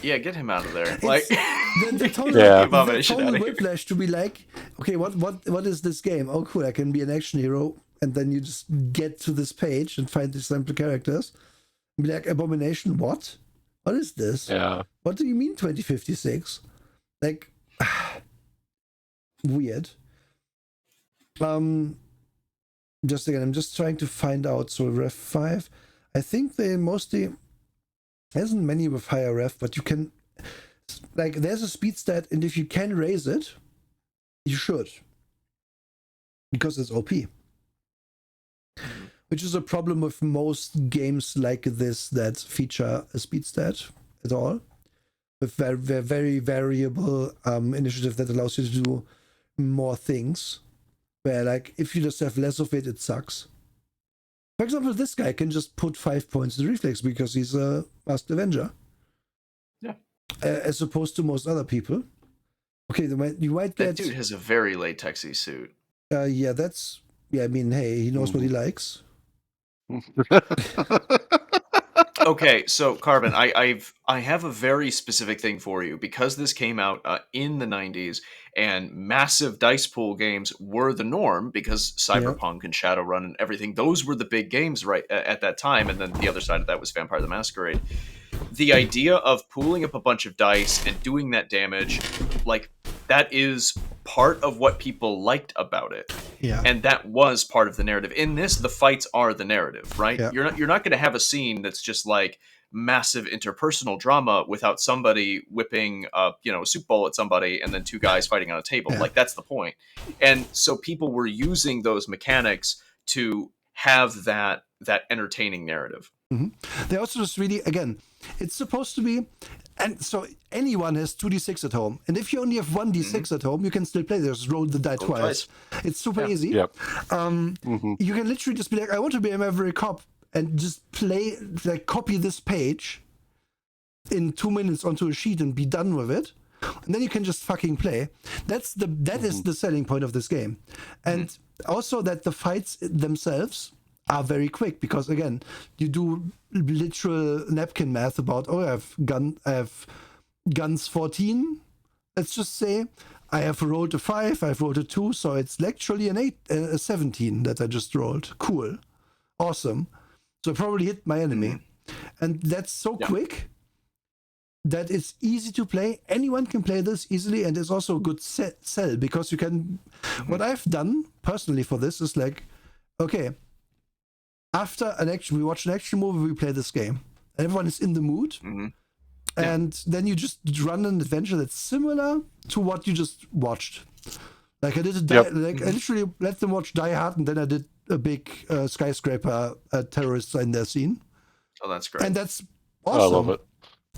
Yeah, get him out of there. Like the total whiplash to be like, okay, what is this game? Oh, cool, I can be an action hero, and then you just get to this page and find these simple characters. And be like, Abomination, what? What is this? Yeah. What do you mean 2056? Like, weird. Just again, I'm just trying to find out. So ref 5, I think they mostly, there isn't many with higher ref, but you can, like, there's a speed stat, and if you can raise it, you should, because it's OP. Which is a problem with most games like this that feature a speed stat at all, with very variable initiative that allows you to do more things. Where, like, if you just have less of it, it sucks. For example, this guy can just put 5 points in reflex because he's a Masked Avenger. Yeah. As opposed to most other people. Okay, you might get... That dude has a very latexy suit. Yeah, that's... Yeah, I mean, hey, he knows what he likes. Okay, so Carbon, I have a very specific thing for you because this came out in the 90s and massive dice pool games were the norm because Cyberpunk and Shadowrun and everything, those were the big games right at that time, and then the other side of that was Vampire the Masquerade. The idea of pooling up a bunch of dice and doing that damage, like, that is part of what people liked about it. Yeah. And that was part of the narrative. In this, the fights are the narrative, right? Yeah. You're not going to have a scene that's just like massive interpersonal drama without somebody whipping a soup bowl at somebody and then two guys fighting on a table. Yeah. Like, that's the point. And so people were using those mechanics to have that entertaining narrative. Mm-hmm. They also just really, again, it's supposed to be, and so anyone has 2d6 at home, and if you only have 1d6 at home, you can still play. Just roll the die twice. It's super easy. Yep. You can literally just be like, I want to be a Maverick Cop, and just play, like, copy this page in 2 minutes onto a sheet and be done with it, and then you can just fucking play. That is the selling point of this game, and also that the fights themselves are very quick, because again, you do literal napkin math about, I have guns 14, let's just say. I have rolled a 5, I've rolled a 2, so it's actually a 17 that I just rolled. Cool. Awesome. So I probably hit my enemy. And that's so quick that it's easy to play. Anyone can play this easily, and it's also a good sell, because you can... What I've done personally for this is like, okay, after we watch an action movie, we play this game. Everyone is in the mood. And then you just run an adventure that's similar to what you just watched. Like I did I literally let them watch Die Hard, and then I did a big skyscraper terrorists in their scene. Oh, that's great. And that's awesome. I love it.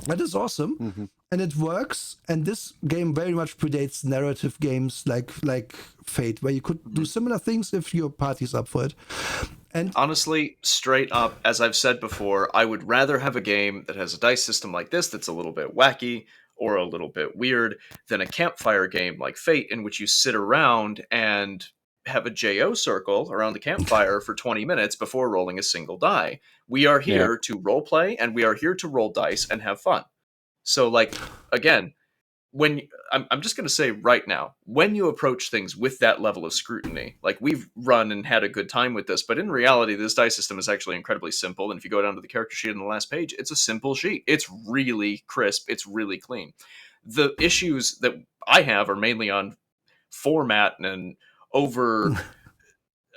That is awesome. And it works. And this game very much predates narrative games like Fate, where you could do similar things if your party's up for it. And honestly, straight up, as I've said before, I would rather have a game that has a dice system like this that's a little bit wacky or a little bit weird than a campfire game like Fate, in which you sit around and have a JO circle around the campfire for 20 minutes before rolling a single die. We are here to role play, and we are here to roll dice and have fun. So, like, again, I'm just going to say right now, when you approach things with that level of scrutiny, like we've run and had a good time with this, but in reality, this dice system is actually incredibly simple. And if you go down to the character sheet on the last page, it's a simple sheet. It's really crisp. It's really clean. The issues that I have are mainly on format and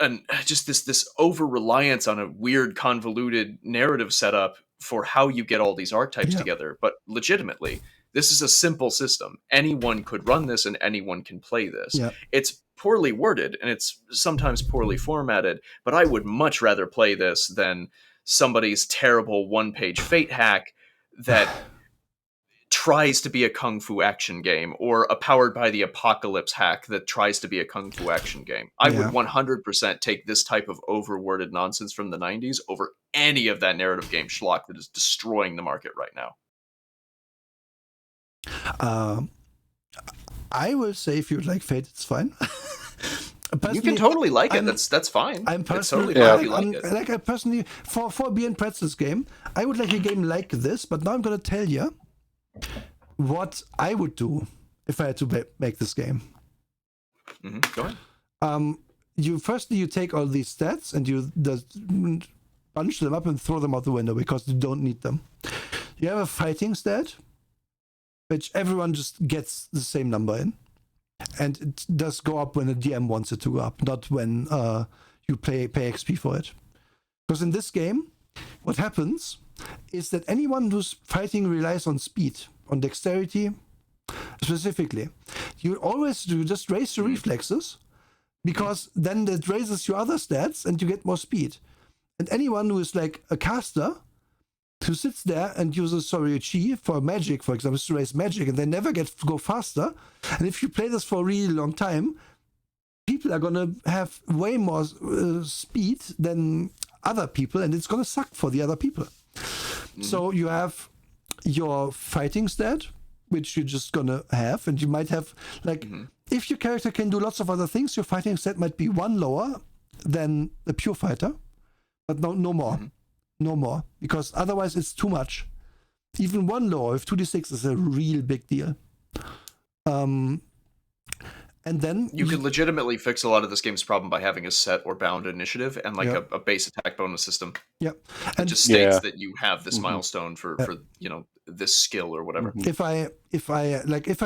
and just this over reliance on a weird convoluted narrative setup for how you get all these archetypes together. But legitimately, this is a simple system. Anyone could run this and anyone can play this. Yeah. It's poorly worded and it's sometimes poorly formatted, but I would much rather play this than somebody's terrible one-page Fate hack that tries to be a Kung Fu action game, or a Powered by the Apocalypse hack that tries to be a Kung Fu action game. I would 100% take this type of over-worded nonsense from the 90s over any of that narrative game schlock that is destroying the market right now. I will say, if you like Fate, it's fine. You can totally like it. That's fine. I'm personally, I personally, for a Beer and Pretzels game, I would like a game like this. But now I'm going to tell you what I would do if I had to make this game. Go ahead. You take all these stats and you bunch them up and throw them out the window because you don't need them. You have a fighting stat. which everyone just gets the same number in. And it does go up when the DM wants it to go up, not when you pay XP for it. Because in this game, what happens is that anyone who's fighting relies on speed, on dexterity specifically. You just raise your reflexes, because then that raises your other stats and you get more speed. And anyone who is like a caster, who sits there and uses a chi for magic, for example, to raise magic, and they never go faster. And if you play this for a really long time, people are gonna have way more speed than other people, and it's gonna suck for the other people. So you have your fighting stat, which you're just gonna have, and you might have like if your character can do lots of other things, your fighting stat might be 1 lower than a pure fighter, but no more. No more, because otherwise it's too much. Even 1 lower with 2d6 is a real big deal. And then you could legitimately fix a lot of this game's problem by having a set or bound initiative and like a base attack bonus system. Yep. And it just states that you have this milestone for this skill or whatever. If I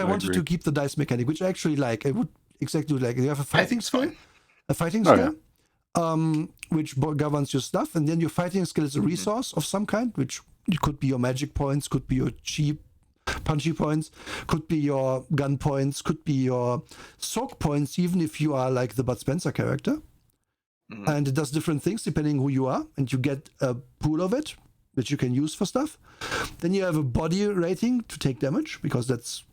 wanted to keep the dice mechanic, which I actually like, I would exactly like. You have a fighting skill, which governs your stuff, and then your fighting skill is a resource of some kind, which could be your magic points, could be your chi punchy points, could be your gun points, could be your soak points, even if you are like the Bud Spencer character. And it does different things depending who you are, and you get a pool of it, which you can use for stuff. Then you have a body rating to take damage, because if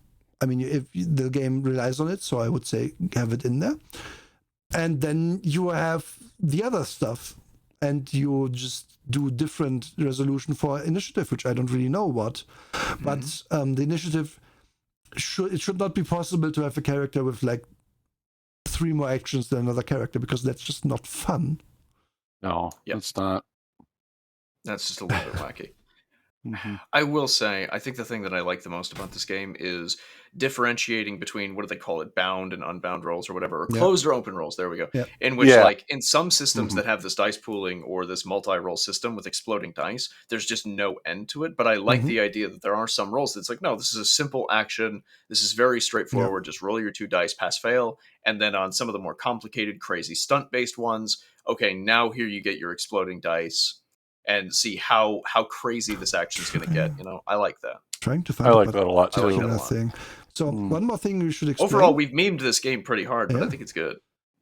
the game relies on it, so I would say have it in there. And then you have the other stuff, and you just do different resolution for initiative, which I don't really know what. But the initiative, it should not be possible to have a character with like 3 more actions than another character, because that's just not fun. No, it's not. That's just a little bit wacky. I will say, I think the thing that I like the most about this game is differentiating between, what do they call it, bound and unbound rolls or whatever, or closed or open rolls, there we go. In which, like, in some systems that have this dice pooling or this multi-roll system with exploding dice, there's just no end to it. But I like the idea that there are some rolls that's like, no, this is a simple action, this is very straightforward, just roll your 2 dice, pass, fail. And then on some of the more complicated, crazy stunt-based ones, okay, now here you get your exploding dice, and see how crazy this action is going to get. I like that. Trying to find I like that a lot too. Thing. So one more thing we should explain. Overall, we've memed this game pretty hard, but I think it's good.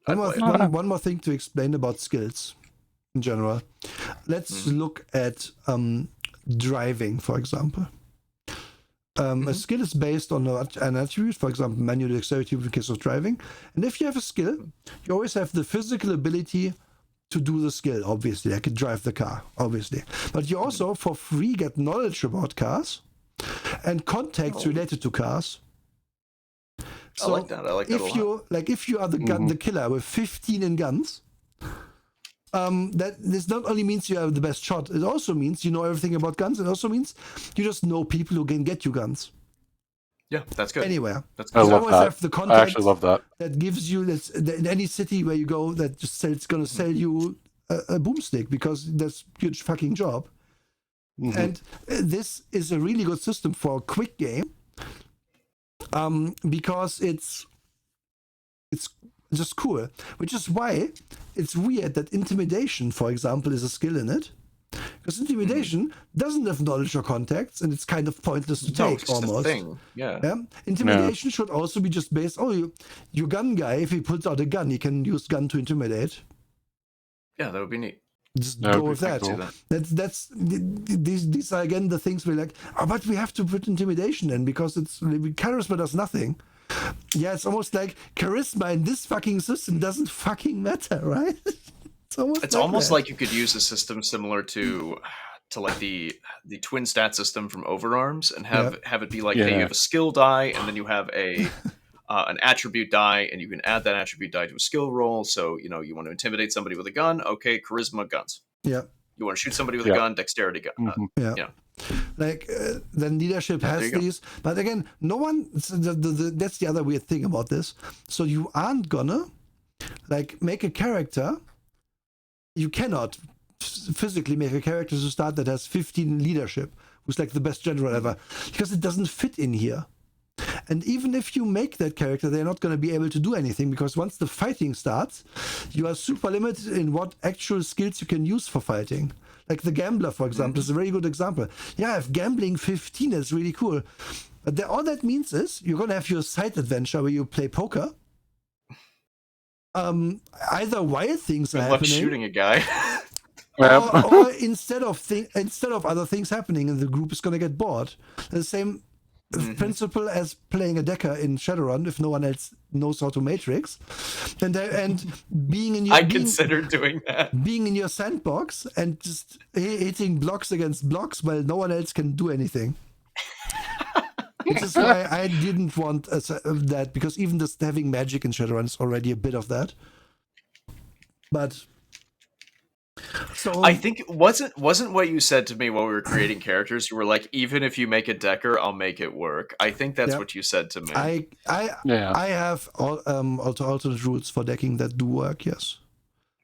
One more thing to explain about skills in general. Let's look at driving, for example. A skill is based on an attribute, for example, manual dexterity in case of driving. And if you have a skill, you always have the physical ability to do the skill, obviously. I could drive the car, obviously. But you also, for free, get knowledge about cars and contacts related to cars. So I like that. I like that a lot. If you are the killer with 15 in guns, this not only means you have the best shot, it also means you know everything about guns. It also means you just know people who can get you guns. Yeah, that's good. Anywhere. That's good. I love that. Have the contact I actually love that. That gives you in any city where you go, that just it's going to sell you a boomstick, because that's your fucking job. And this is a really good system for a quick game, because it's just cool. Which is why it's weird that intimidation, for example, is a skill in it. Because intimidation doesn't have knowledge or contacts, and it's kind of pointless to take, it's almost. A thing. Yeah. Intimidation should also be just based. Your gun guy, if he pulls out a gun, he can use gun to intimidate. Yeah, that would be neat. Just go with that. Cool. These are again the things we're like, but we have to put intimidation in, because charisma does nothing. Yeah, it's almost like charisma in this fucking system doesn't fucking matter, right? It's almost like you could use a system similar to like the twin stat system from Overarms, and have it be like, hey, you have a skill die, and then you have an attribute die, and you can add that attribute die to a skill roll. So you want to intimidate somebody with a gun, okay, charisma, guns. Yeah. You want to shoot somebody with a gun, dexterity, gun. Then leadership has these, but again, no one. That's the other weird thing about this. So you aren't gonna make a character. You cannot physically make a character to start that has 15 leadership, who's like the best general ever, because it doesn't fit in here. And even if you make that character, they're not going to be able to do anything, because once the fighting starts, you are super limited in what actual skills you can use for fighting. Like the gambler, for example, is a very good example. Yeah, if gambling 15 is really cool. But all that means is you're going to have your side adventure where you play poker. Either while things are happening, shooting a guy, or instead of other things happening, and the group is going to get bored. The same principle as playing a Decker in Shadowrun if no one else knows how to Matrix, and being in your considered doing that. Being in your sandbox and just hitting blocks against blocks while no one else can do anything. Which is why I didn't want that, because even just having magic in Shadowrun is already a bit of that. But so I think wasn't what you said to me while we were creating characters. You were like, even if you make a Decker, I'll make it work. I think that's what you said to me. I have alternate rules for decking that do work. Yes.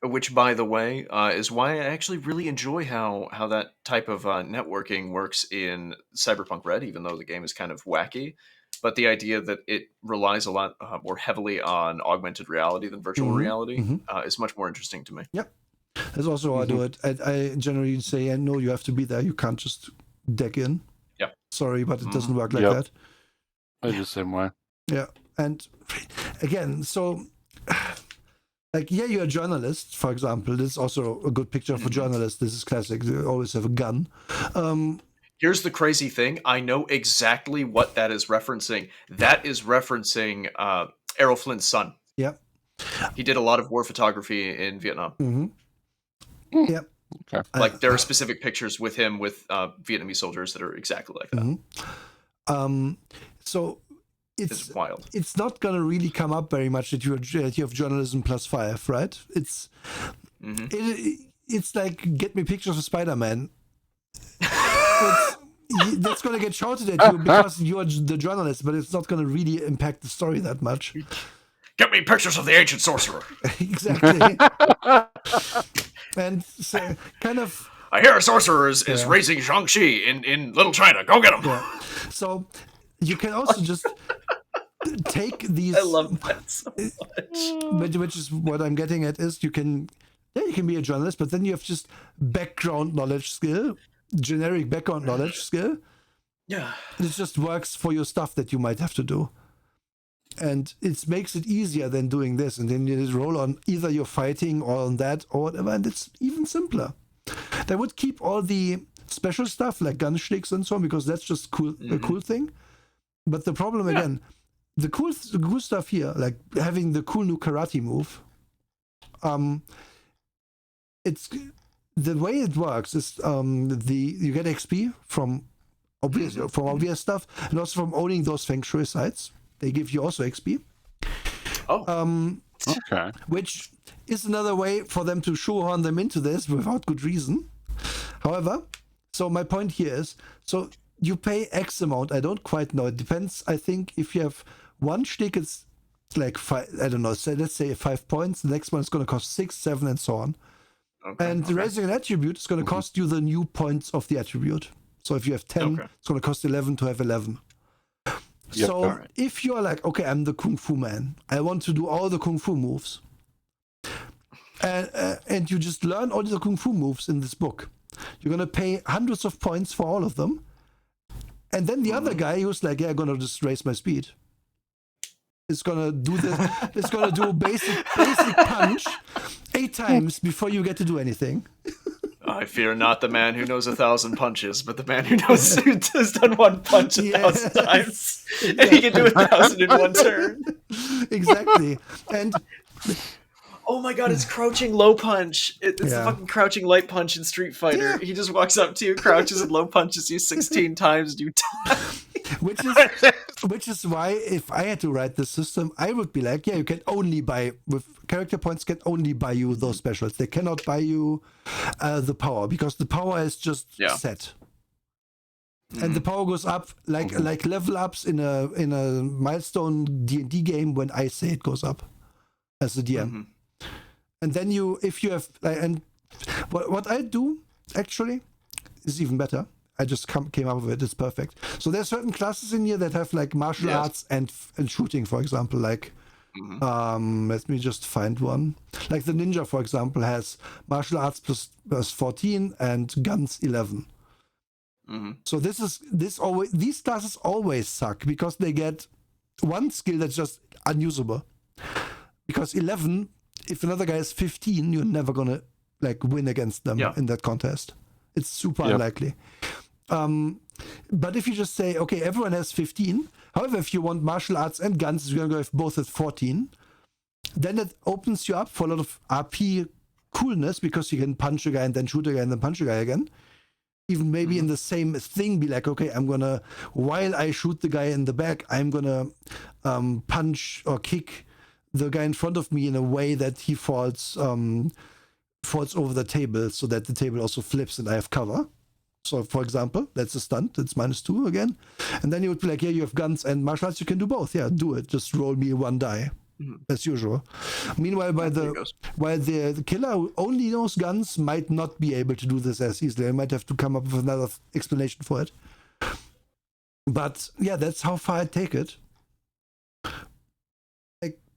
Which, by the way, is why I actually really enjoy how that type of networking works in Cyberpunk Red, even though the game is kind of wacky. But the idea that it relies a lot more heavily on augmented reality than virtual reality is much more interesting to me. Yep. That's also how I do it. I generally say, no, you have to be there. You can't just deck in. Yeah. Sorry, but it doesn't work like that. I do the same way. Yeah. And again, so... Like, you're a journalist, for example. This is also a good picture of a journalist. This is classic. They always have a gun. Here's the crazy thing. I know exactly what that is referencing. That is referencing Errol Flynn's son. Yeah. He did a lot of war photography in Vietnam. Mm-hmm. Yeah. Okay. Like, there are specific pictures with him with Vietnamese soldiers that are exactly like that. So... It's wild. It's not going to really come up very much that you have journalism +5, right? It's it's like, get me pictures of Spider-Man. That's going to get shouted at you because you're the journalist, but it's not going to really impact the story that much. Get me pictures of the ancient sorcerer. Exactly. And so, kind of... I hear a sorcerer is raising Shang-Chi in Little China. Go get him. Yeah. So... You can also just take these. I love that so much. Which is what I'm getting at is you can be a journalist, but then you have just background knowledge skill, generic background knowledge skill. Yeah. It just works for your stuff that you might have to do. And it makes it easier than doing this. And then you just roll on either you're fighting or on that or whatever. And it's even simpler. They would keep all the special stuff like gun sticks and so on, because that's just cool, a cool thing. But the problem again, the cool stuff here, like having the cool new karate move, it's the way it works is you get XP from obvious stuff, and also from owning those Feng Shui sites. They give you also XP. Okay. Which is another way for them to shoehorn them into this without good reason. However, so my point here is, so you pay X amount. I don't quite know. It depends. I think if you have one shtick, it's like 5, I don't know. So let's say 5 points. The next one is going to cost 6, 7, and so on. And raising an attribute is going to cost you the new points of the attribute. So if you have 10, it's going to cost 11 to have 11. So if you're like, okay, I'm the Kung Fu man. I want to do all the Kung Fu moves. And you just learn all the Kung Fu moves in this book. You're going to pay hundreds of points for all of them. And then the other guy who's like, I'm going to just raise my speed. It's going to do this. It's going to do basic punch 8 times before you get to do anything. I fear not the man who knows 1,000 punches, but the man who knows who has done one punch 1,000 times. And he can do 1,000 in one turn. Exactly. And... Oh my god, it's crouching low punch. It's the fucking crouching light punch in Street Fighter. Yeah. He just walks up to you, crouches and low punches you 16 times and you die. Which is why if I had to write this system, I would be like, you can only buy, with character points can only buy you those specials. They cannot buy you the power, because the power is just set. And the power goes up like level ups in a milestone D&D game when I say it goes up as a DM. And then if you have, and what I do actually is even better. I just came up with it. It's perfect. So there's certain classes in here that have like martial arts and shooting, for example. Like, let me just find one. Like the ninja, for example, has martial arts plus 14 and guns 11. So these classes always suck because they get one skill that's just unusable. Because 11, if another guy is 15, you're never gonna like win against them in that contest. It's super unlikely. But if you just say, okay, everyone has 15. However, if you want martial arts and guns, you're gonna go both at 14. Then it opens you up for a lot of RP coolness because you can punch a guy and then shoot a guy and then punch a guy again. Even maybe in the same thing, be like, okay, I'm gonna, while I shoot the guy in the back, I'm gonna punch or kick the guy in front of me in a way that he falls over the table so that the table also flips and I have cover. So, for example, that's a stunt. It's -2 again. And then you would be like, yeah, you have guns and martial arts. You can do both. Yeah, do it. Just roll me one die, as usual. Meanwhile, while the killer who only knows guns might not be able to do this as easily. I might have to come up with another explanation for it. But yeah, that's how far I take it.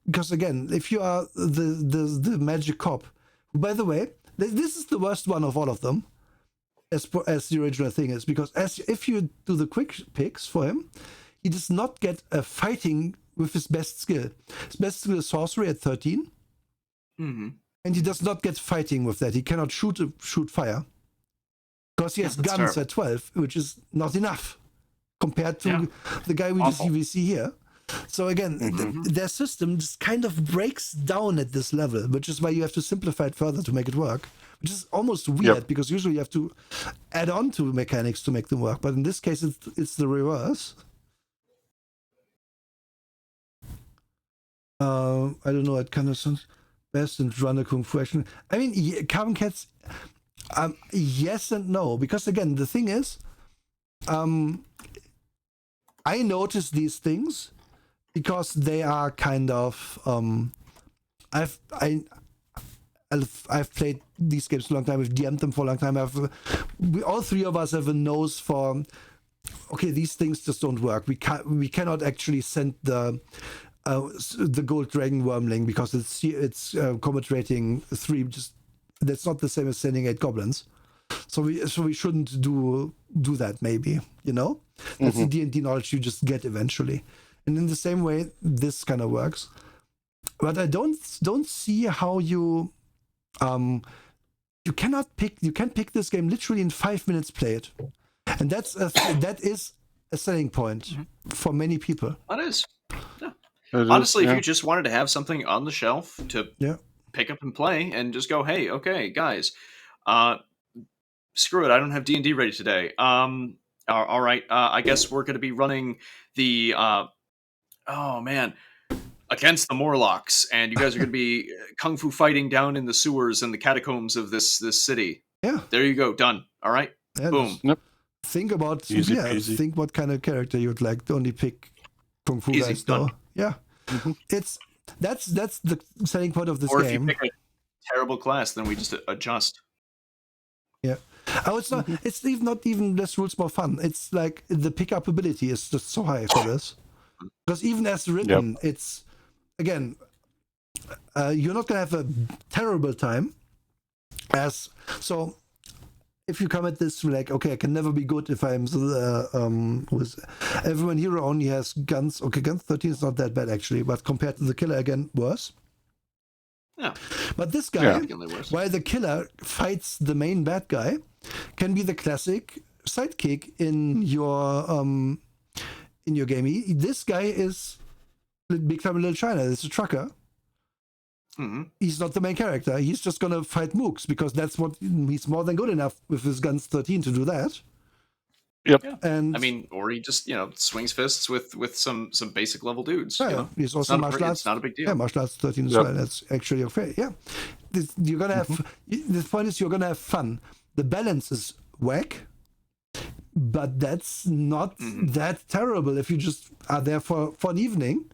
Because again, if you are the magic cop, who, by the way, this is the worst one of all of them. As the original thing is, because if you do the quick picks for him, he does not get a fighting with his best skill. His best skill is sorcery at 13, and he does not get fighting with that. He cannot shoot fire because he has guns terrible. At 12, which is not enough compared to the guy we see here. So again, their system just kind of breaks down at this level, which is why you have to simplify it further to make it work. Which is almost weird because usually you have to add on to mechanics to make them work. But in this case, it's the reverse. I don't know. It kind of sounds best in run a kung fu action. I mean, Carbon Cats, yes and no. Because again, the thing is, I notice these things because they are kind of I've played these games for a long time. We've DM'd them for a long time. All three of us have a nose for, okay, these things just don't work. We cannot actually send the gold dragon wormling because it's combat rating 3. Just that's not the same as sending 8 goblins. So we shouldn't do that. Maybe, you know, that's the D&D knowledge you just get eventually. And in the same way, this kind of works. But I don't see how you can't pick this game literally in 5 minutes, play it, and that is a selling point for many people. That is. Yeah. Honestly, if you just wanted to have something on the shelf to pick up and play, and just go, hey, okay, guys, screw it, I don't have D&D ready today. All right, I guess we're going to be running the against the Morlocks, and you guys are going to be kung fu fighting down in the sewers and the catacombs of this city. Yeah. There you go. Done. All right. Yeah, boom. Think about easy peasy. Think what kind of character you would like to only pick kung fu guys. Though. Yeah. That's the selling point of this game. Or if you pick a terrible class, then we just adjust. Yeah. Oh, it's not. It's not even less rules, more fun. It's like the pickup ability is just so high for this. Because even as written, it's again, you're not gonna have a terrible time. So, if you come at this like, okay, I can never be good if I'm with everyone hero only has guns. Okay, guns 13 is not that bad actually, but compared to the killer, again, worse. Yeah. But this guy, while the killer fights the main bad guy, can be the classic sidekick in your game. This guy is Big Trouble in Little China. It's a trucker. He's not the main character. He's just gonna fight mooks because that's what he's more than good enough with his guns 13 to do that. Yep. Yeah. And I mean, or he just swings fists with some basic level dudes. Yeah, he's also martial arts. It's not a big deal. Yeah, martial arts 13 as well. That's actually okay. Yeah, you're gonna have. The point is, you're gonna have fun. The balance is whack, but that's not that terrible if you just are there for an evening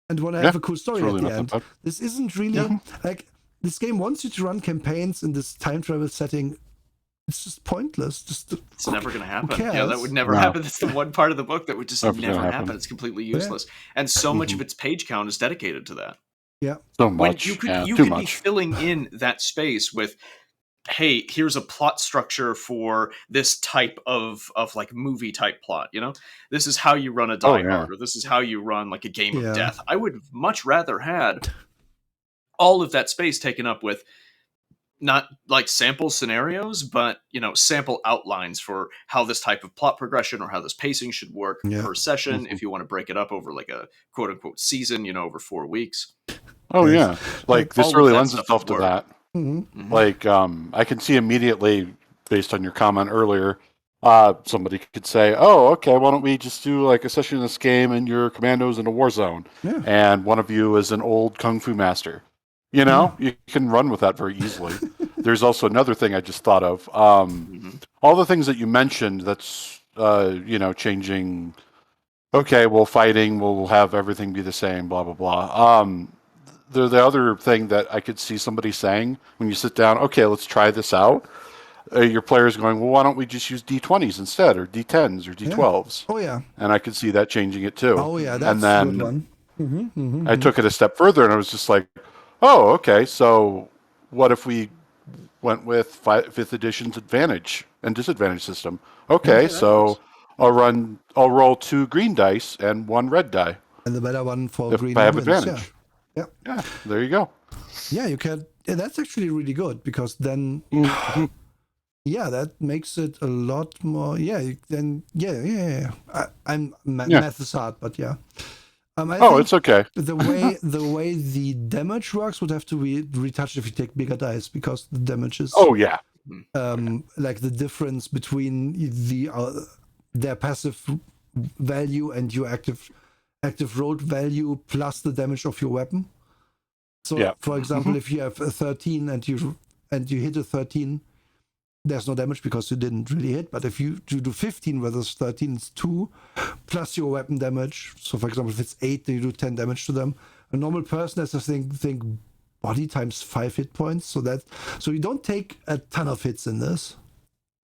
and want to have a cool story at the end. This isn't really like this game wants you to run campaigns in this time travel setting it's just pointless. It's never going to happen. cares? Yeah, that would never happen. That's the one part of the book that would just never happen. It's completely useless. And so much of its page count is dedicated to that. Yeah. So much. You could be filling in that space with, hey, here's a plot structure for this type of like movie type plot, you know? This is how you run a Die Hard, or this is how you run like a game of death. I would much rather had all of that space taken up with not like sample scenarios, but, you know, sample outlines for how this type of plot progression or how this pacing should work per session. If you want to break it up over like a quote unquote season, you know, over 4 weeks. Oh yeah. Like this really lends itself to that. Like, I can see immediately based on your comment earlier, somebody could say, oh, okay, why don't we just do like a session in this game and your commando's in a war zone and one of you is an old kung fu master. You know, you can run with that very easily. There's also another thing I just thought of. All the things that you mentioned that's, you know, changing. Okay, well, fighting, we'll have everything be the same, blah, blah, blah. The other thing that I could see somebody saying when you sit down, okay, let's try this out. Your player's going, well, why don't we just use D20s instead, or D10s, or D12s? Oh, yeah. And I could see that changing it too. Oh, yeah, that's a good one. I took it a step further, and I was just like, oh, okay, so what if we went with 5th edition's advantage and disadvantage system? Okay, so I'll roll 2 green dice and 1 red die. And the better one for if green I have wins, advantage. Yeah, there you go. Yeah, you can. Yeah, that's actually really good because then, yeah, that makes it a lot more. Yeah, then math is hard, but yeah. I think it's okay. the way the damage works would have to be retouched if you take bigger dice because the damage is. Oh yeah. Like the difference between their passive value and your active rolled value plus the damage of your weapon. So, for example, if you have a 13 and you hit a 13, there's no damage because you didn't really hit. But if you do 15 versus 13, it's 2 plus your weapon damage. So, for example, if it's 8, then you do 10 damage to them. A normal person has to think body times 5 hit points. So you don't take a ton of hits in this,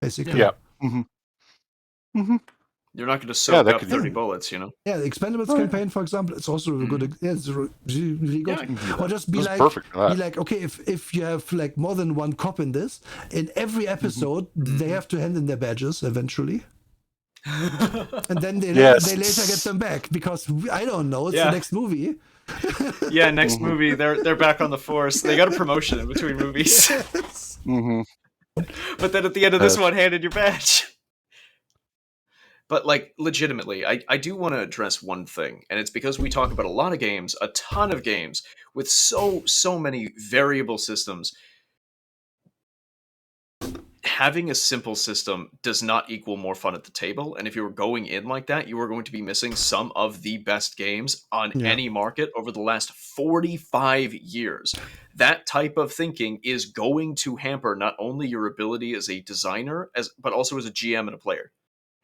basically. Yeah. You're not going to soak up 30 bullets, you know? Yeah, the Expendables campaign, for example, it's also a good. Yeah, it's really good. Or just be like, okay, if you have like more than one cop in this, in every episode, they have to hand in their badges eventually. And then they later get them back because I don't know, it's the next movie. Next movie, they're back on the force. They got a promotion in between movies. But then at the end of this one, hand in your badge. But, like, legitimately, I do want to address one thing, and it's because we talk about a lot of games, a ton of games, with so many variable systems. Having a simple system does not equal more fun at the table, and if you were going in like that, you are going to be missing some of the best games on any market over the last 45 years. That type of thinking is going to hamper not only your ability as a designer, but also as a GM and a player.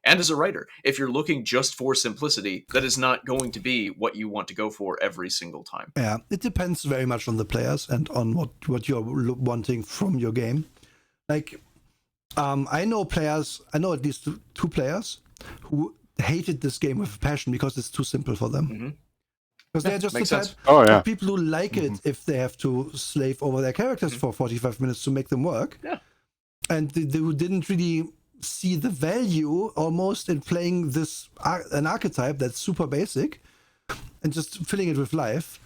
And as a writer, if you're looking just for simplicity, that is not going to be what you want to go for every single time. Yeah, it depends very much on the players and on what you're wanting from your game. Like, I know at least 2 players who hated this game with passion because it's too simple for them. Because they're just the type of people who like it if they have to slave over their characters for 45 minutes to make them work. Yeah. And they didn't really see the value almost in playing an archetype that's super basic and just filling it with life.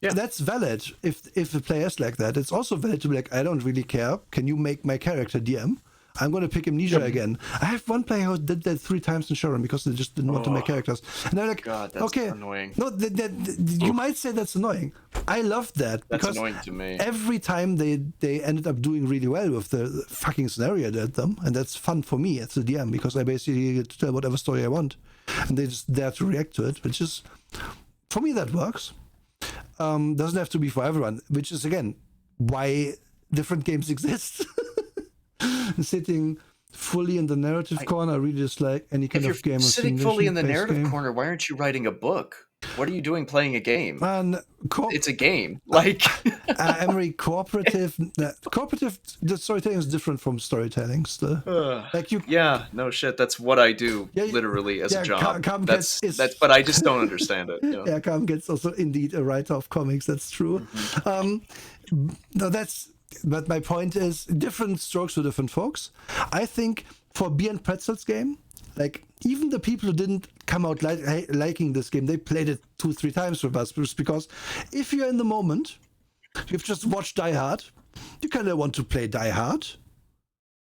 That's valid if the player's like that. It's also valid to be like, I don't really care. Can you make my character DM? I'm going to pick Amnesia again. I have one player who did that 3 times in Sharon because they just didn't want to make characters. And they're like, God, that's annoying. No, you might say that's annoying. I loved that. That's annoying to me. Every time they ended up doing really well with the fucking scenario I did them. And that's fun for me as a DM because I basically get to tell whatever story I want. And they just dare to react to it, which is, for me, that works. Doesn't have to be for everyone, which is, again, why different games exist. Sitting fully in the narrative corner, I really dislike any kind of game. If you're sitting fully in the narrative corner, why aren't you writing a book? What are you doing playing a game? It's a game. Like Emery, cooperative. The storytelling is different from storytelling. Still, like you. Yeah, no shit. That's what I do, literally as a job. That's. But I just don't understand it. You know? Yeah, Cam gets also indeed a writer of comics. That's true. No, that's. But my point is, different strokes for different folks. I think for Beer and Pretzels game, like even the people who didn't come out liking this game, they played it 2-3 times with us, because if you're in the moment, you've just watched Die Hard, you kind of want to play Die Hard.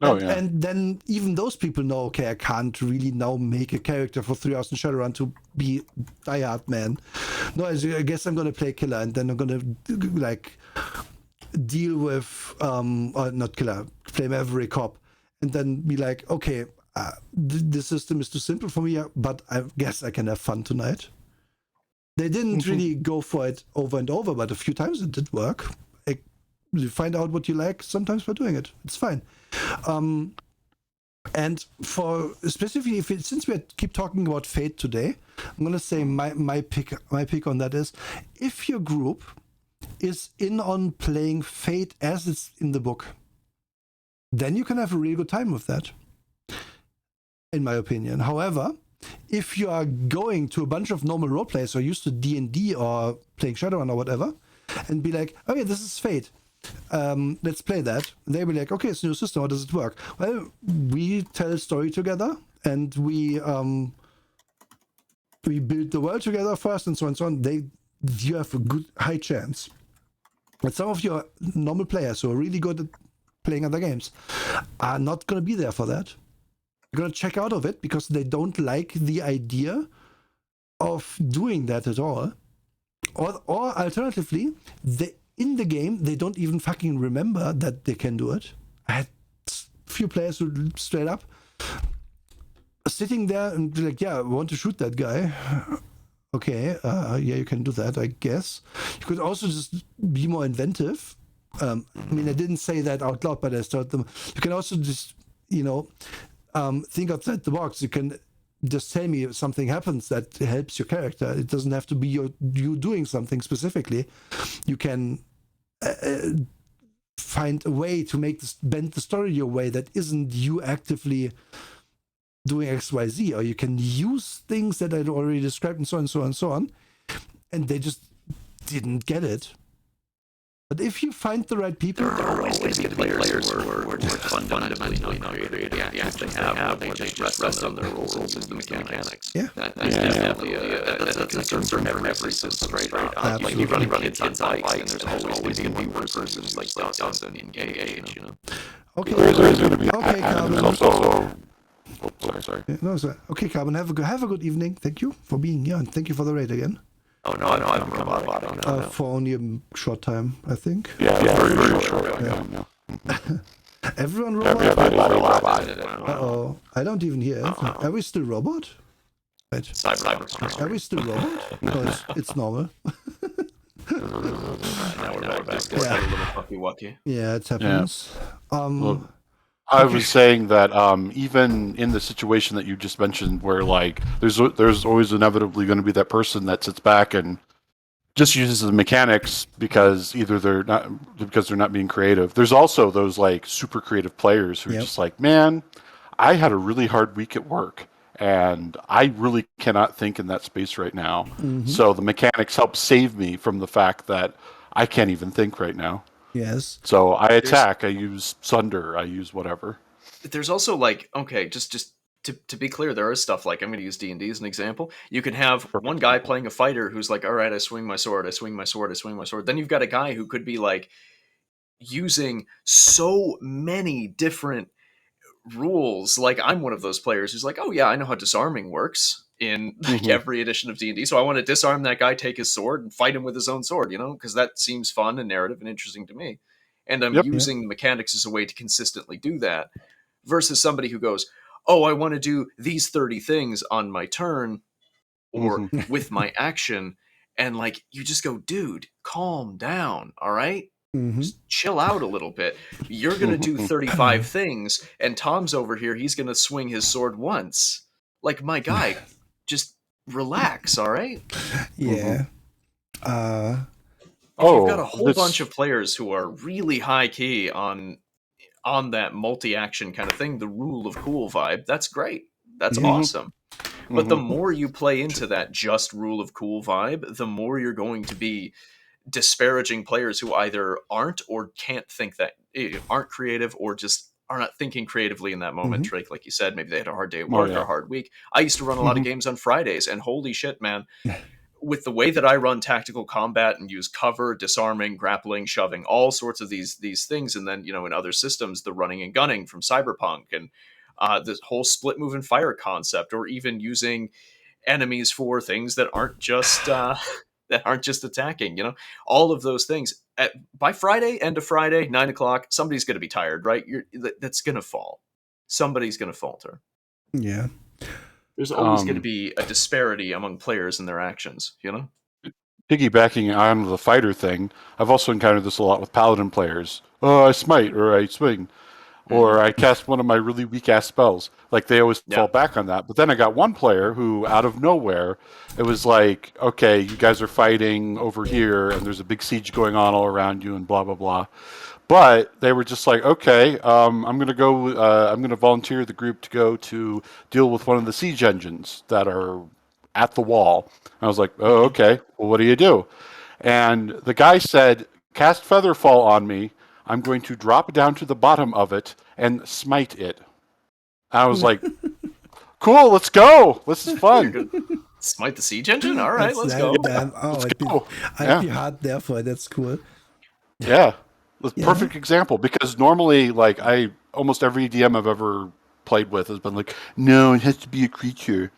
And then even those people know, okay, I can't really now make a character for 3 hours in Shadowrun to be Die Hard man. No, I guess I'm going to play Killer, and then I'm going to like deal with or not Killer, play Maverick Cop, and then be like, okay, the system is too simple for me, but I guess I can have fun tonight. They didn't really go for it over and over, but a few times it did work. You find out what you like sometimes by doing it. It's fine. And for specifically, since we keep talking about Fate today, I'm gonna say my pick on that is, if your group is in on playing Fate as it's in the book, then you can have a really good time with that, in my opinion. However, if you are going to a bunch of normal role players or used to D&D or playing Shadowrun or whatever, and be like, okay, this is Fate, let's play that. And they'll be like, okay, it's a new system, how does it work? Well, we tell a story together, and we build the world together first, and so on and so on. You have a good high chance. But some of your normal players who are really good at playing other games are not going to be there for that. They're going to check out of it because they don't like the idea of doing that at all. Or alternatively, in the game, they don't even fucking remember that they can do it. I had a few players who straight up sitting there and be like, yeah, I want to shoot that guy. Okay, yeah, you can do that, I guess. You could also just be more inventive. I mean, I didn't say that out loud, but I told them, you can also just, think outside the box. You can just tell me if something happens that helps your character. It doesn't have to be you doing something specifically. You can find a way to bend the story your way that isn't you actively doing XYZ, or you can use things that I'd already described, and so on and so on and so on. And they just didn't get it. But if you find the right people, there are always going to be players who are fundamentally not creative. They just rest on their rules and the mechanics. Yeah. That's definitely a concern from every system, right? Like you run kids on bikes, and there's always going to be one person who's like doesn't engage, you know? Okay. There's going to be. Okay, Carmen. Also, sorry. No, sorry. Okay, Carmen, have a good evening. Thank you for being here, and thank you for the raid again. Oh no, I don't come out. For only a short time, I think. Yeah, very short. Yeah. Everyone robot? Uh-oh. I don't even hear it. Are we still robot? Right. Cyber. Are we still robot? No, it's normal. Now we're back to a little puppy wucky. Yeah, it happens. I was saying that even in the situation that you just mentioned, where like there's always inevitably going to be that person that sits back and just uses the mechanics because they're not being creative. There's also those like super creative players who are just like, man, I had a really hard week at work and I really cannot think in that space right now. Mm-hmm. So the mechanics help save me from the fact that I can't even think right now. Yes. So I attack. I use Sunder. I use whatever. There's also like, okay, just to be clear, there is stuff like, I'm going to use D&D as an example. You can have one guy playing a fighter who's like, all right, I swing my sword. Then you've got a guy who could be like using so many different rules. Like I'm one of those players who's like, oh yeah, I know how disarming works in like every edition of D&D. So I want to disarm that guy, take his sword, and fight him with his own sword, because that seems fun and narrative and interesting to me. And I'm using the mechanics as a way to consistently do that. Versus somebody who goes, oh, I want to do these 30 things on my turn or with my action. And like, you just go, dude, calm down. All right. Just chill out a little bit. You're going to do 35 things. And Tom's over here. He's going to swing his sword once. Like, my guy, just relax, all right? Yeah. If you've got a whole bunch of players who are really high key on that multi-action kind of thing, the rule of cool vibe, that's great. That's awesome. But the more you play into that just rule of cool vibe, the more you're going to be disparaging players who either aren't or can't think that aren't creative or just are not thinking creatively in that moment. Drake, like you said, maybe they had a hard day at work or a hard week. I used to run a lot of games on Fridays, and holy shit, man. With the way that I run tactical combat and use cover, disarming, grappling, shoving, all sorts of these things, and then, in other systems, the running and gunning from Cyberpunk, and this whole split move and fire concept, or even using enemies for things that aren't just attacking, all of those things. By Friday, end of Friday, 9:00, somebody's going to be tired, right? That's going to fall. Somebody's going to falter. Yeah. There's always going to be a disparity among players and their actions, Piggybacking on the fighter thing, I've also encountered this a lot with paladin players. Oh, I smite, or I swing, or I cast one of my really weak-ass spells. Like, they always fall back on that. But then I got one player who, out of nowhere, it was like, okay, you guys are fighting over here, and there's a big siege going on all around you, and blah, blah, blah. But they were just like, okay, I'm going to go, I'm going to volunteer the group to go to deal with one of the siege engines that are at the wall. And I was like, oh, okay, well, what do you do? And the guy said, cast Featherfall on me. I'm going to drop down to the bottom of it and smite it. I was like, cool, let's go. This is fun. Smite the siege engine? All right, let's go. I'd be hard there for it. That's cool. Yeah. Perfect example, because normally, like, almost every DM I've ever played with has been like, no, it has to be a creature.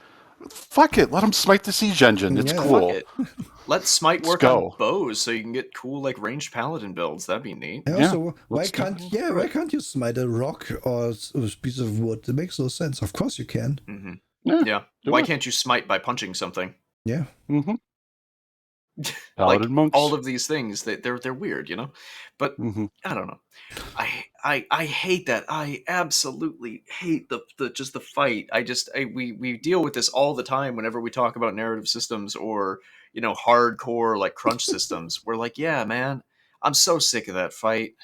Fuck it, let them smite the siege engine. It's cool. Fuck it. Let smite work on bows so you can get cool, like, ranged paladin builds. That'd be neat. Also, why can't you smite a rock or a piece of wood? It makes no sense. Of course you can. Yeah. Why can't you smite by punching something? Yeah. Paladin monks. All of these things, they're weird, But I don't know. I hate that. I absolutely hate the fight. We deal with this all the time whenever we talk about narrative systems or hardcore like crunch systems. We're like, yeah, man, I'm so sick of that fight.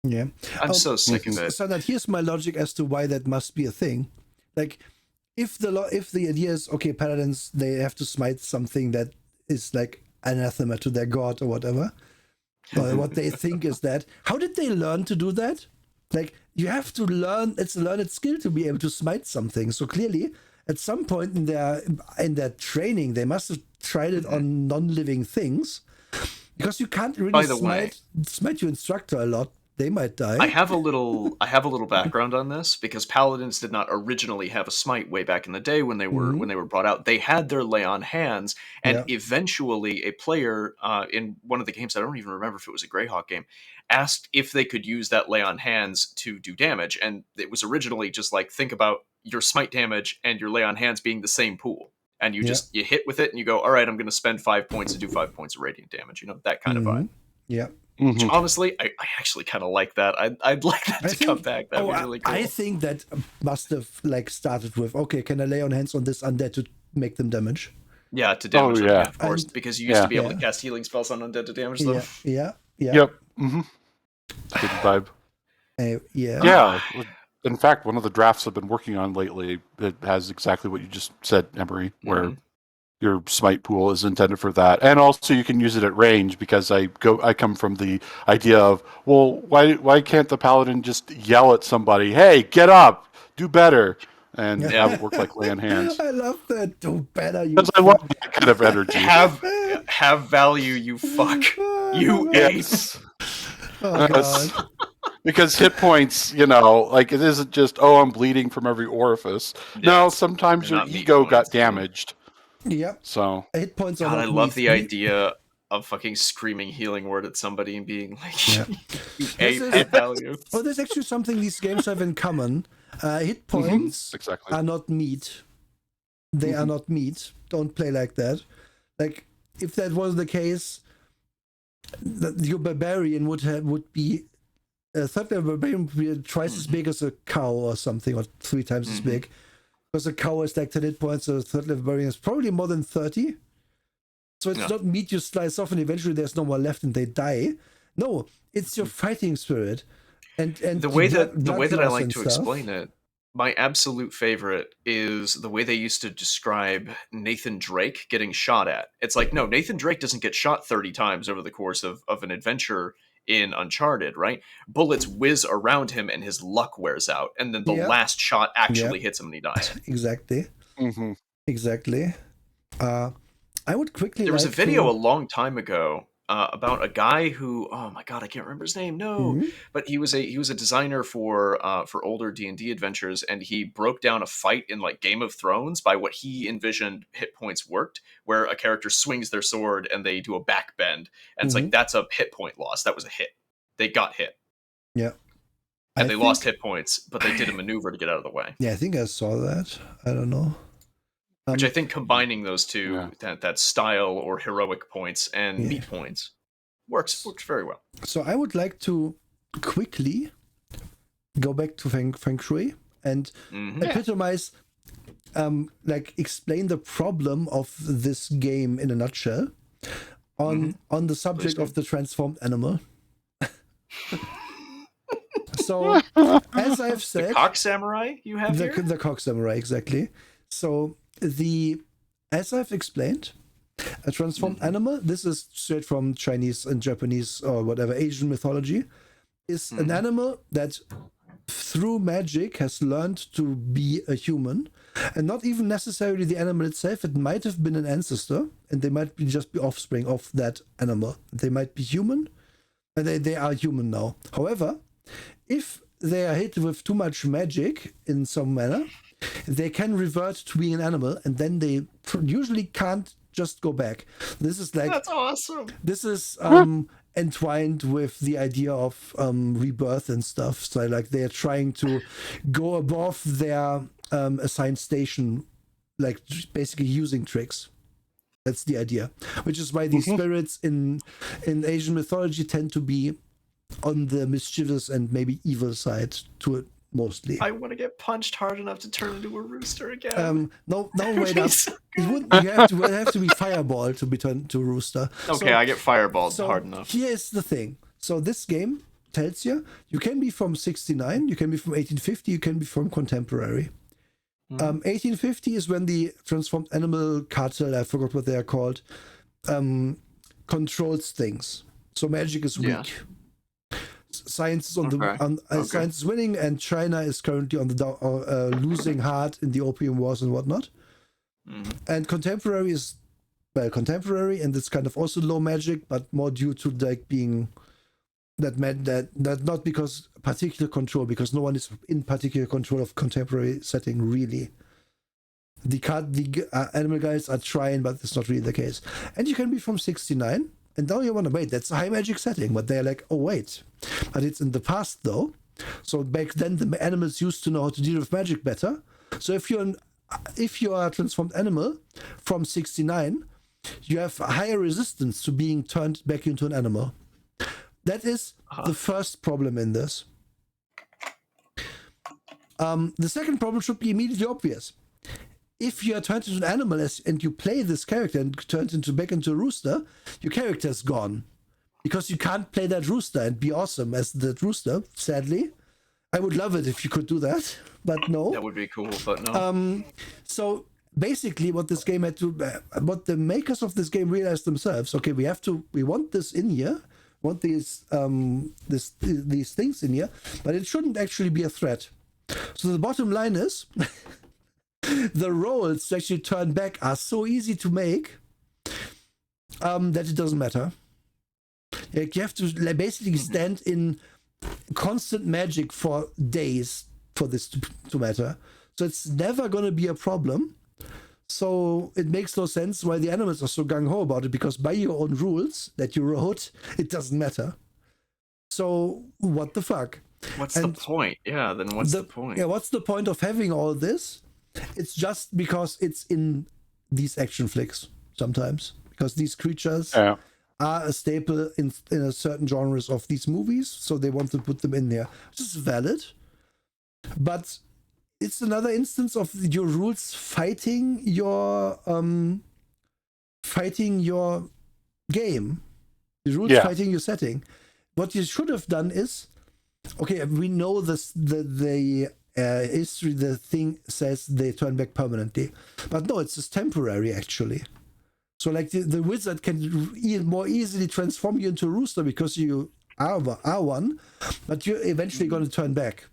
Yeah, I'm so sick of it. So that here's my logic as to why that must be a thing. Like, if the idea is, okay, paladins, they have to smite something that is like anathema to their god or whatever. Or what they think is that. How did they learn to do that? Like, you have to learn, it's a learned skill to be able to smite something. So clearly, at some point in their training, they must have tried it on non-living things. Because you can't really smite your instructor a lot. They might die. I have a little background on this because paladins did not originally have a smite way back in the day when they were brought out. They had their lay on hands, and eventually a player in one of the games, I don't even remember if it was a Greyhawk game, asked if they could use that lay on hands to do damage, and it was originally just like, think about your smite damage and your lay on hands being the same pool, and you hit with it and you go, all right, I'm going to spend 5 points to do 5 points of radiant damage, that kind of vibe. Yeah. Which, honestly, I actually kind of like that. I'd like that to come back. That'd be really cool. I think that must have started with, okay, can I lay on hands on this undead to make them damage? Yeah, to damage them, of course, because you used to be able to cast healing spells on undead to damage them. Yeah. Yep. Good vibe. Yeah. In fact, one of the drafts I've been working on lately, it has exactly what you just said, Emery, where your smite pool is intended for that, and also you can use it at range, because I come from the idea of, well, why can't the paladin just yell at somebody, hey, get up, do better, and have it work like lay on hands. I love that. Do better, you. Because I love that kind of energy. Have value, you fuck. You ace. Oh, God. Because hit points, like, it isn't just, oh, I'm bleeding from every orifice. No, sometimes your ego got damaged. Yep. So hit points. God, I love the idea of fucking screaming healing word at somebody and being like, you hate value. Well, there's actually something these games have in common. Hit points are not meat. They are not meat. Don't play like that. Like, if that was the case, your barbarian would be third level barbarian would be twice as big as a cow or something, or 3 times as big. Because a cow is like 10 hit points, so the third level variant is probably more than 30. So it's not meat you slice off and eventually there's no more left and they die. No, it's your fighting spirit. And the way that I like to explain it, my absolute favorite is the way they used to describe Nathan Drake getting shot at. It's like, no, Nathan Drake doesn't get shot 30 times over the course of an adventure in Uncharted, right? Bullets whiz around him and his luck wears out, and then the last shot actually hits him and he dies. Exactly. Exactly. I would quickly. There was a video a long time ago about a guy who, oh my god, I can't remember his name. No, but he was a designer for older D&D adventures, and he broke down a fight in like Game of Thrones by what he envisioned hit points worked, where a character swings their sword and they do a back bend, and it's like that's a hit point loss. That was a hit. They got hit. Yeah. And they lost hit points, but they did a maneuver to get out of the way. Yeah, I think I saw that. I don't know. Which I think combining those two, that style or heroic points and meat points, works very well. So I would like to quickly go back to Feng Shui and epitomize, explain the problem of this game in a nutshell on the subject of the transformed animal. So, as I've said... The cock samurai you have here? The cock samurai, exactly. So... as I've explained, a transformed animal, this is straight from Chinese and Japanese or whatever Asian mythology, is an animal that through magic has learned to be a human, and not even necessarily the animal itself. It might have been an ancestor, and they might just be offspring of that animal. They might be human, and they are human now. However, if they are hit with too much magic in some manner, they can revert to being an animal, and then they usually can't just go back. This is like... That's awesome. This is entwined with the idea of rebirth and stuff. So like they're trying to go above their assigned station, like basically using tricks. That's the idea. Which is why these spirits in Asian mythology tend to be on the mischievous and maybe evil side to it. Mostly. I want to get punched hard enough to turn into a rooster again. No, wait up. You have to be fireball to be turned to a rooster. Okay, I get fireballed hard enough. Here's the thing. So this game tells you can be from 69, you can be from 1850, you can be from contemporary. 1850 is when the transformed animal cartel, I forgot what they are called, controls things. So magic is weak. Science is science is winning, and China is currently on the losing hard in the opium wars and whatnot. And contemporary is contemporary, and it's kind of also low magic, but more due to like being that not because particular control, because no one is in particular control of contemporary setting really. The animal guys are trying, but it's not really the case. And you can be from 69. And now you want to wait, that's a high magic setting, but they're like, oh wait, but it's in the past though. So back then the animals used to know how to deal with magic better. So if you are a transformed animal from 69, you have a higher resistance to being turned back into an animal. That is the first problem in this. The second problem should be immediately obvious. If you are turned into an animal and you play this character and turned back into a rooster, your character is gone. Because you can't play that rooster and be awesome as that rooster, sadly. I would love it if you could do that, but no. That would be cool, but no. So basically what this game what the makers of this game realized themselves, okay, we want this in here, want these things in here, but it shouldn't actually be a threat. So the bottom line is... the rolls to actually turn back are so easy to make that it doesn't matter. Like you have to basically stand in constant magic for days for this to matter. So it's never going to be a problem. So it makes no sense why the animals are so gung-ho about it, because by your own rules that you wrote, it doesn't matter. So what the fuck? What's the point? Yeah, then what's the point? Yeah, what's the point of having all this? It's just because it's in these action flicks sometimes, because these creatures are a staple in a certain genres of these movies, so they want to put them in there, which is valid. But it's another instance of your rules fighting your game. The rules fighting your setting. What you should have done is, okay, we know this. The history, the thing says they turn back permanently, but no, it's just temporary actually. So like the wizard can more easily transform you into a rooster because you are one, but you're eventually going to turn back,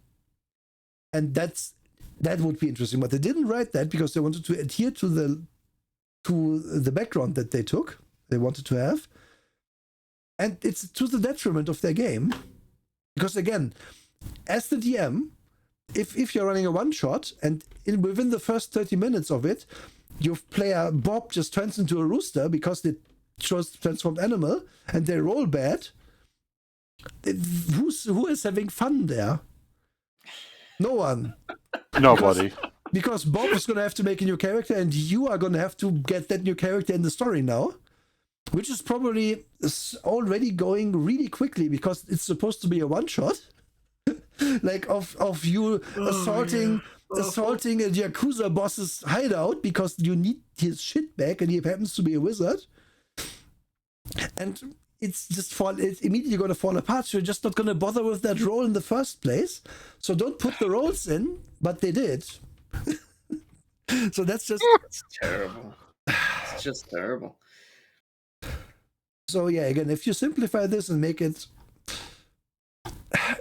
and that would be interesting. But they didn't write that because they wanted to adhere to the background that they wanted to have, and it's to the detriment of their game, because again, as the DM, if you're running a one shot and within the first 30 minutes of it, your player Bob just turns into a rooster because they chose transformed animal and they roll bad, who is having fun there? No one. Nobody. Because Bob is going to have to make a new character and you are going to have to get that new character in the story now, which is probably already going really quickly because it's supposed to be a one shot. Like of you assaulting a Yakuza boss's hideout because you need his shit back and he happens to be a wizard. And it's immediately going to fall apart. So you're just not going to bother with that role in the first place. So don't put the roles in, but they did. So that's just... It's terrible. It's just terrible. So yeah, again, if you simplify this and make it...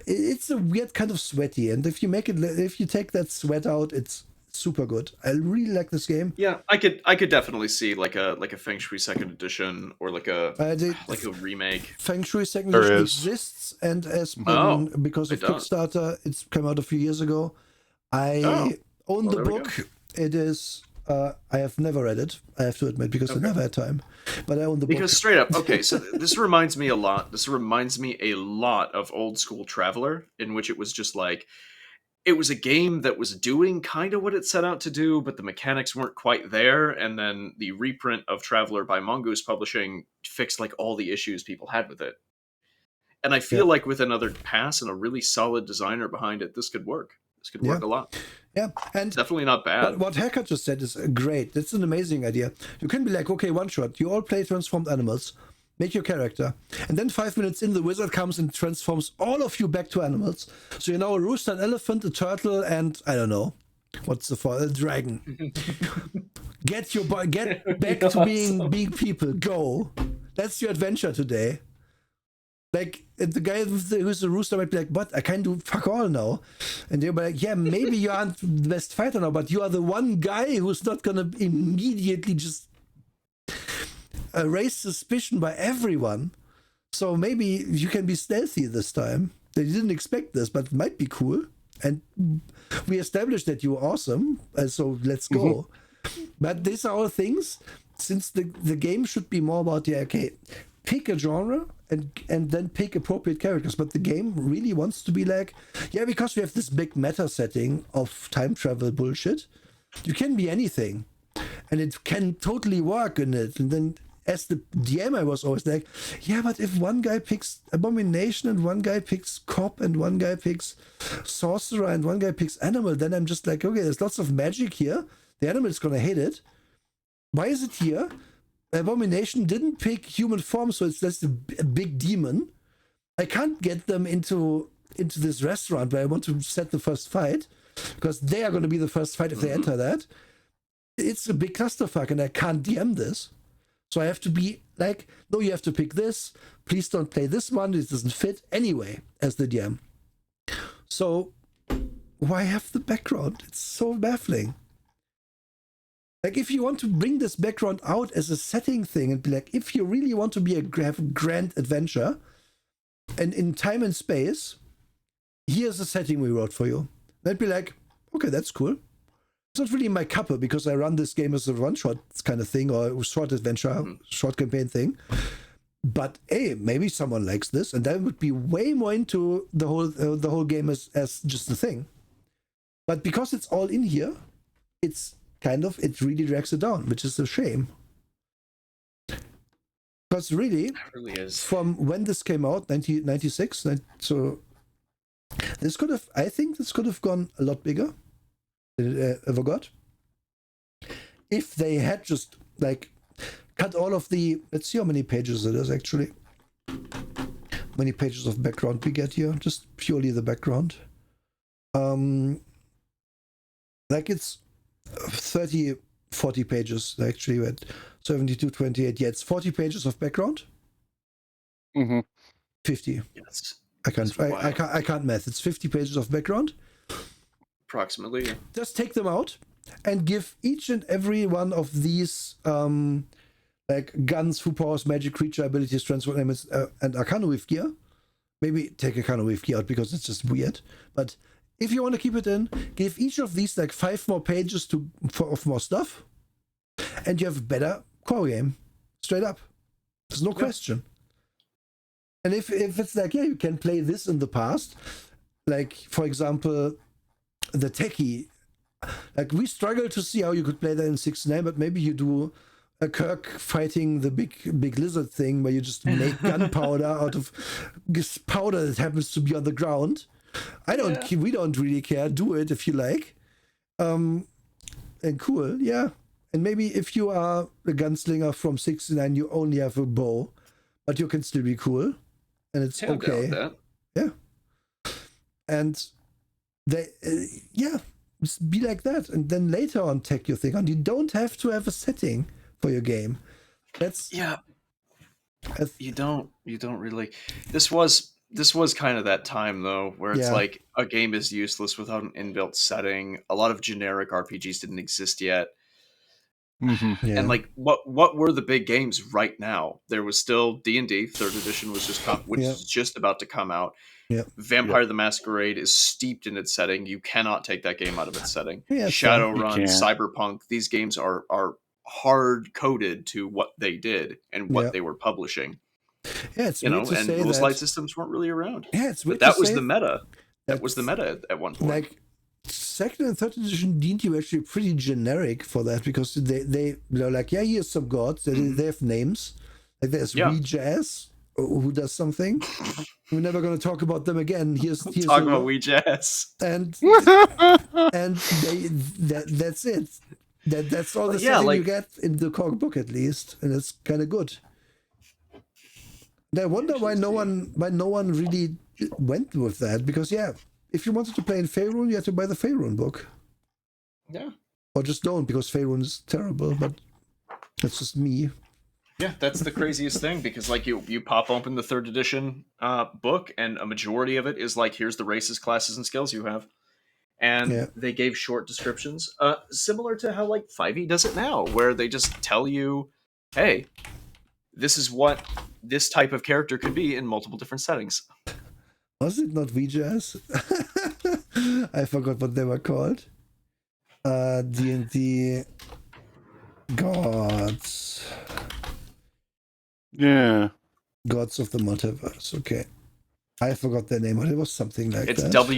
It's a weird kind of sweaty, and if you take that sweat out, it's super good. I really like this game. Yeah, I could definitely see like a Feng Shui second edition or like a remake. Feng Shui second edition exists and has been because of Kickstarter. It's come out a few years ago. I own the book. It is. I have never read it, I have to admit, because I never had time. But I own the book. Because straight up, so this reminds me a lot. This reminds me a lot of Old School Traveler, in which it was just like, it was a game that was doing kind of what it set out to do, but the mechanics weren't quite there. And then the reprint of Traveler by Mongoose Publishing fixed like all the issues people had with it. And I feel like with another pass and a really solid designer behind it, this could work. This could work a lot. Yeah, and definitely not bad. What Hacker just said is great. That's an amazing idea. You can be like, okay, one shot. You all play transformed animals. Make your character. And then 5 minutes in, the wizard comes and transforms all of you back to animals. So you're now a rooster, an elephant, a turtle, and I don't know. What's a dragon. Get back to being people. Go. That's your adventure today. Like, the guy who's a rooster might be like, but I can't do fuck all now. And they'll be like, yeah, maybe you aren't the best fighter now, but you are the one guy who's not going to immediately just raise suspicion by everyone. So maybe you can be stealthy this time. They didn't expect this, but it might be cool. And we established that you're awesome, so let's go. But these are all things, since the game should be more about, pick a genre and then pick appropriate characters. But the game really wants to be like, because we have this big meta setting of time travel bullshit, you can be anything. And it can totally work in it. And then as the DM, I was always like, but if one guy picks Abomination and one guy picks Cop and one guy picks Sorcerer and one guy picks Animal, then I'm just like, okay, there's lots of magic here. The animal is going to hate it. Why is it here? Abomination didn't pick human form, so it's just a big demon. I can't get them into this restaurant where I want to set the first fight, because they are going to be the first fight if they enter that. It's a big clusterfuck, and I can't DM this. So I have to be like, no, you have to pick this. Please don't play this one. It doesn't fit anyway as the DM. So why have the background? It's so baffling. Like, if you want to bring this background out as a setting thing and be like, if you really want to have a grand adventure and in time and space, here's a setting we wrote for you. I'd be like, okay, that's cool. It's not really my cuppa because I run this game as a one-shot kind of thing or a short adventure, short campaign thing. But hey, maybe someone likes this, and that would be way more into the whole game as just a thing. But because it's all in here, it really drags it down, which is a shame. Because really is. From when this came out, 1996, so I think this could have gone a lot bigger. ever got. If they had just like cut all of the, let's see how many pages it is actually. Many pages of background we get here, just purely the background. Like it's 30, 40 pages actually at 72-28. Yeah, it's 40 pages of background. 50. Yes. I can't math. It's 50 pages of background. Approximately. Yeah. Just take them out and give each and every one of these like guns, Fu powers, magic, creature abilities, transform elements, and Arcana with gear. Maybe take Arcana with gear out because it's just weird. But if you want to keep it in, give each of these like 5 more pages of more stuff, and you have a better core game. Straight up. There's no question. And if it's like, yeah, you can play this in the past, like, for example, the techie, like, we struggle to see how you could play that in 6.9, but maybe you do a Kirk fighting the big lizard thing where you just make gunpowder out of this powder that happens to be on the ground. We don't really care. Do it if you like. And cool, yeah. And maybe if you are a gunslinger from 6.9, you only have a bow, but you can still be cool. And it's okay. Yeah. And they, just be like that. And then later on, take your thing on. You don't have to have a setting for your game. You don't really. This was kind of that time though, where it's like a game is useless without an inbuilt setting. A lot of generic RPGs didn't exist yet. And like, what were the big games right now? There was still D&D 3rd edition was just is just about to come out. Vampire the Masquerade is steeped in its setting. You cannot take that game out of its setting. Shadowrun, Cyberpunk, these games are hard coded to what they did and what they were publishing. Yeah, it's weird to and say rules that light systems weren't really around. Yeah, it's weird. But that was the meta. That was the meta at one point. Like 2nd and 3rd edition D&D were actually pretty generic for that because they're like, yeah, here's some gods. They have names. Like there's Jazz who does something. We're never going to talk about them again. Here's talk about Jazz. And that's it. That's all the setting you get in the core book at least, and it's kind of good. And I wonder why no one really went with that, because if you wanted to play in Faerun, you had to buy the Faerun book. Yeah. Or just don't, because Faerun is terrible, but that's just me. Yeah, that's the craziest thing, because like you pop open the 3rd edition book, and a majority of it is like, here's the races, classes, and skills you have. And they gave short descriptions, similar to how like 5e does it now, where they just tell you, hey, this is what this type of character could be in multiple different settings. Was it not VJS? I forgot what they were called. D&D Gods. Yeah. Gods of the Multiverse. Okay. I forgot their name, but it was something like it's that. It's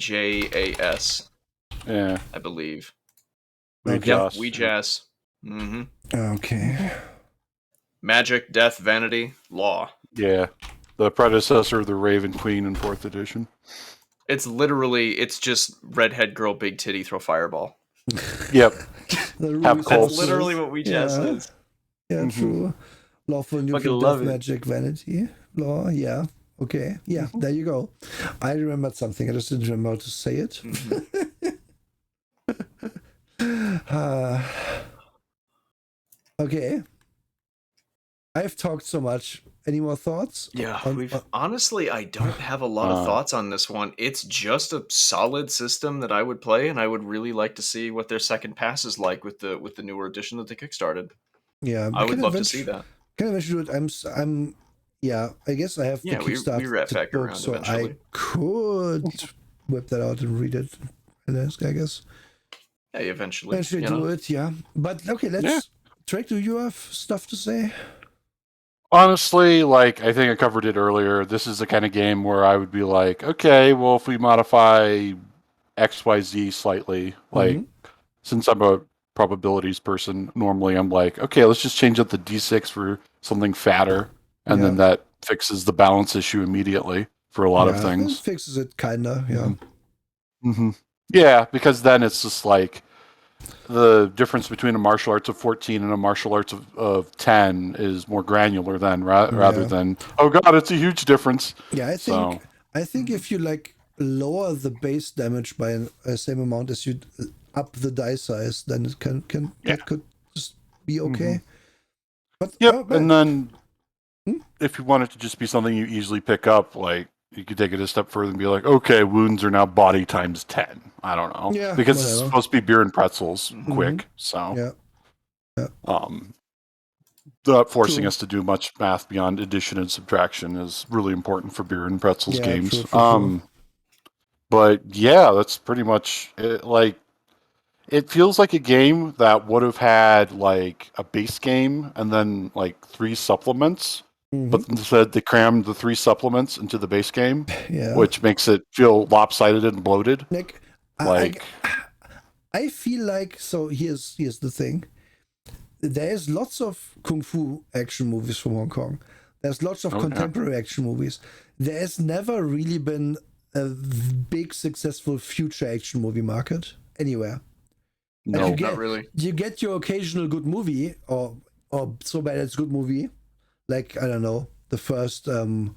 WEEJAS. Yeah. I believe. Weejas. Mm-hmm. Okay. Magic, Death, Vanity, Law. Yeah. The predecessor of the Raven Queen in 4th edition. It's just redhead girl, big titty, throw fireball. Yep. That's literally what Weejas is. Yeah, true. Lawful Nuclear Death, Magic, Vanity, Law, yeah. Okay, yeah, there you go. I remembered something. I just didn't remember how to say it. Okay. I've talked so much. Any more thoughts? Yeah, honestly, I don't have a lot of thoughts on this one. It's just a solid system that I would play, and I would really like to see what their second pass is like with the newer edition that they kickstarted. Yeah, I would love to see that. Can I eventually do it? I'm I guess I have the Kickstarter we wrap back book, around so eventually. I could whip that out and read it. I guess. Yeah, eventually do it. Yeah, but okay, Drake, do you have stuff to say? Honestly, like, I think I covered it earlier. This is the kind of game where I would be like, okay, well, if we modify XYZ slightly, like, since I'm a probabilities person, normally I'm like, okay, let's just change up the D6 for something fatter, and then that fixes the balance issue immediately for a lot of things. It fixes it, kinda, yeah. Yeah, because then it's just like the difference between a martial arts of 14 and a martial arts of 10 is more granular then rather than, oh god, it's a huge difference. Yeah, I think if you like lower the base damage by the same amount as you up the die size, then it that could just be okay. But and then if you want it to just be something you easily pick up, like you could take it a step further and be like, okay, wounds are now body times 10. I don't know. Yeah, because whatever. It's supposed to be beer and pretzels quick. So not forcing us to do much math beyond addition and subtraction is really important for beer and pretzels games. True. But yeah, that's pretty much it. Like, it feels like a game that would have had like a base game and then like 3 supplements. But instead, they crammed the 3 supplements into the base game, which makes it feel lopsided and bloated. Nick, like, I feel like, so here's the thing. There's lots of kung fu action movies from Hong Kong. There's lots of contemporary action movies. There's never really been a big successful future action movie market anywhere. No, not really. You get your occasional good movie, or so bad it's good movie, like, I don't know, the first Judge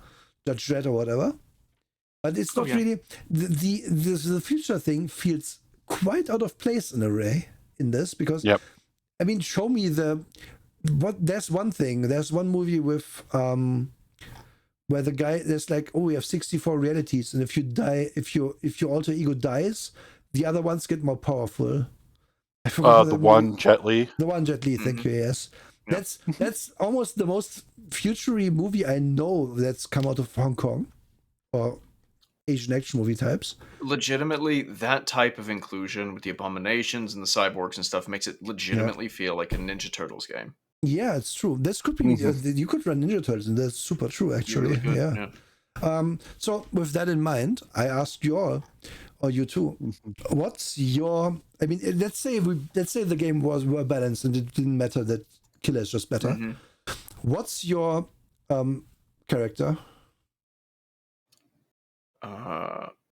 Dredd or whatever. But it's not really the future thing feels quite out of place in a way in this, because I mean, show me there's one thing. There's one movie with where the guy, there's like, oh, we have 64 realities, and if you die, if your alter ego dies, the other ones get more powerful. I forgot the one Jet Li. The one Jet Li, thank you, yes. That's almost the most future-y movie I know that's come out of Hong Kong or Asian action movie types. Legitimately, that type of inclusion with the abominations and the cyborgs and stuff makes it legitimately feel like a Ninja Turtles game. Yeah, it's true. This could be you could run Ninja Turtles, and that's super true, actually. Really so with that in mind, I ask you all, or you two, what's your? I mean, let's say the game were balanced and it didn't matter that killer is just better. What's your character?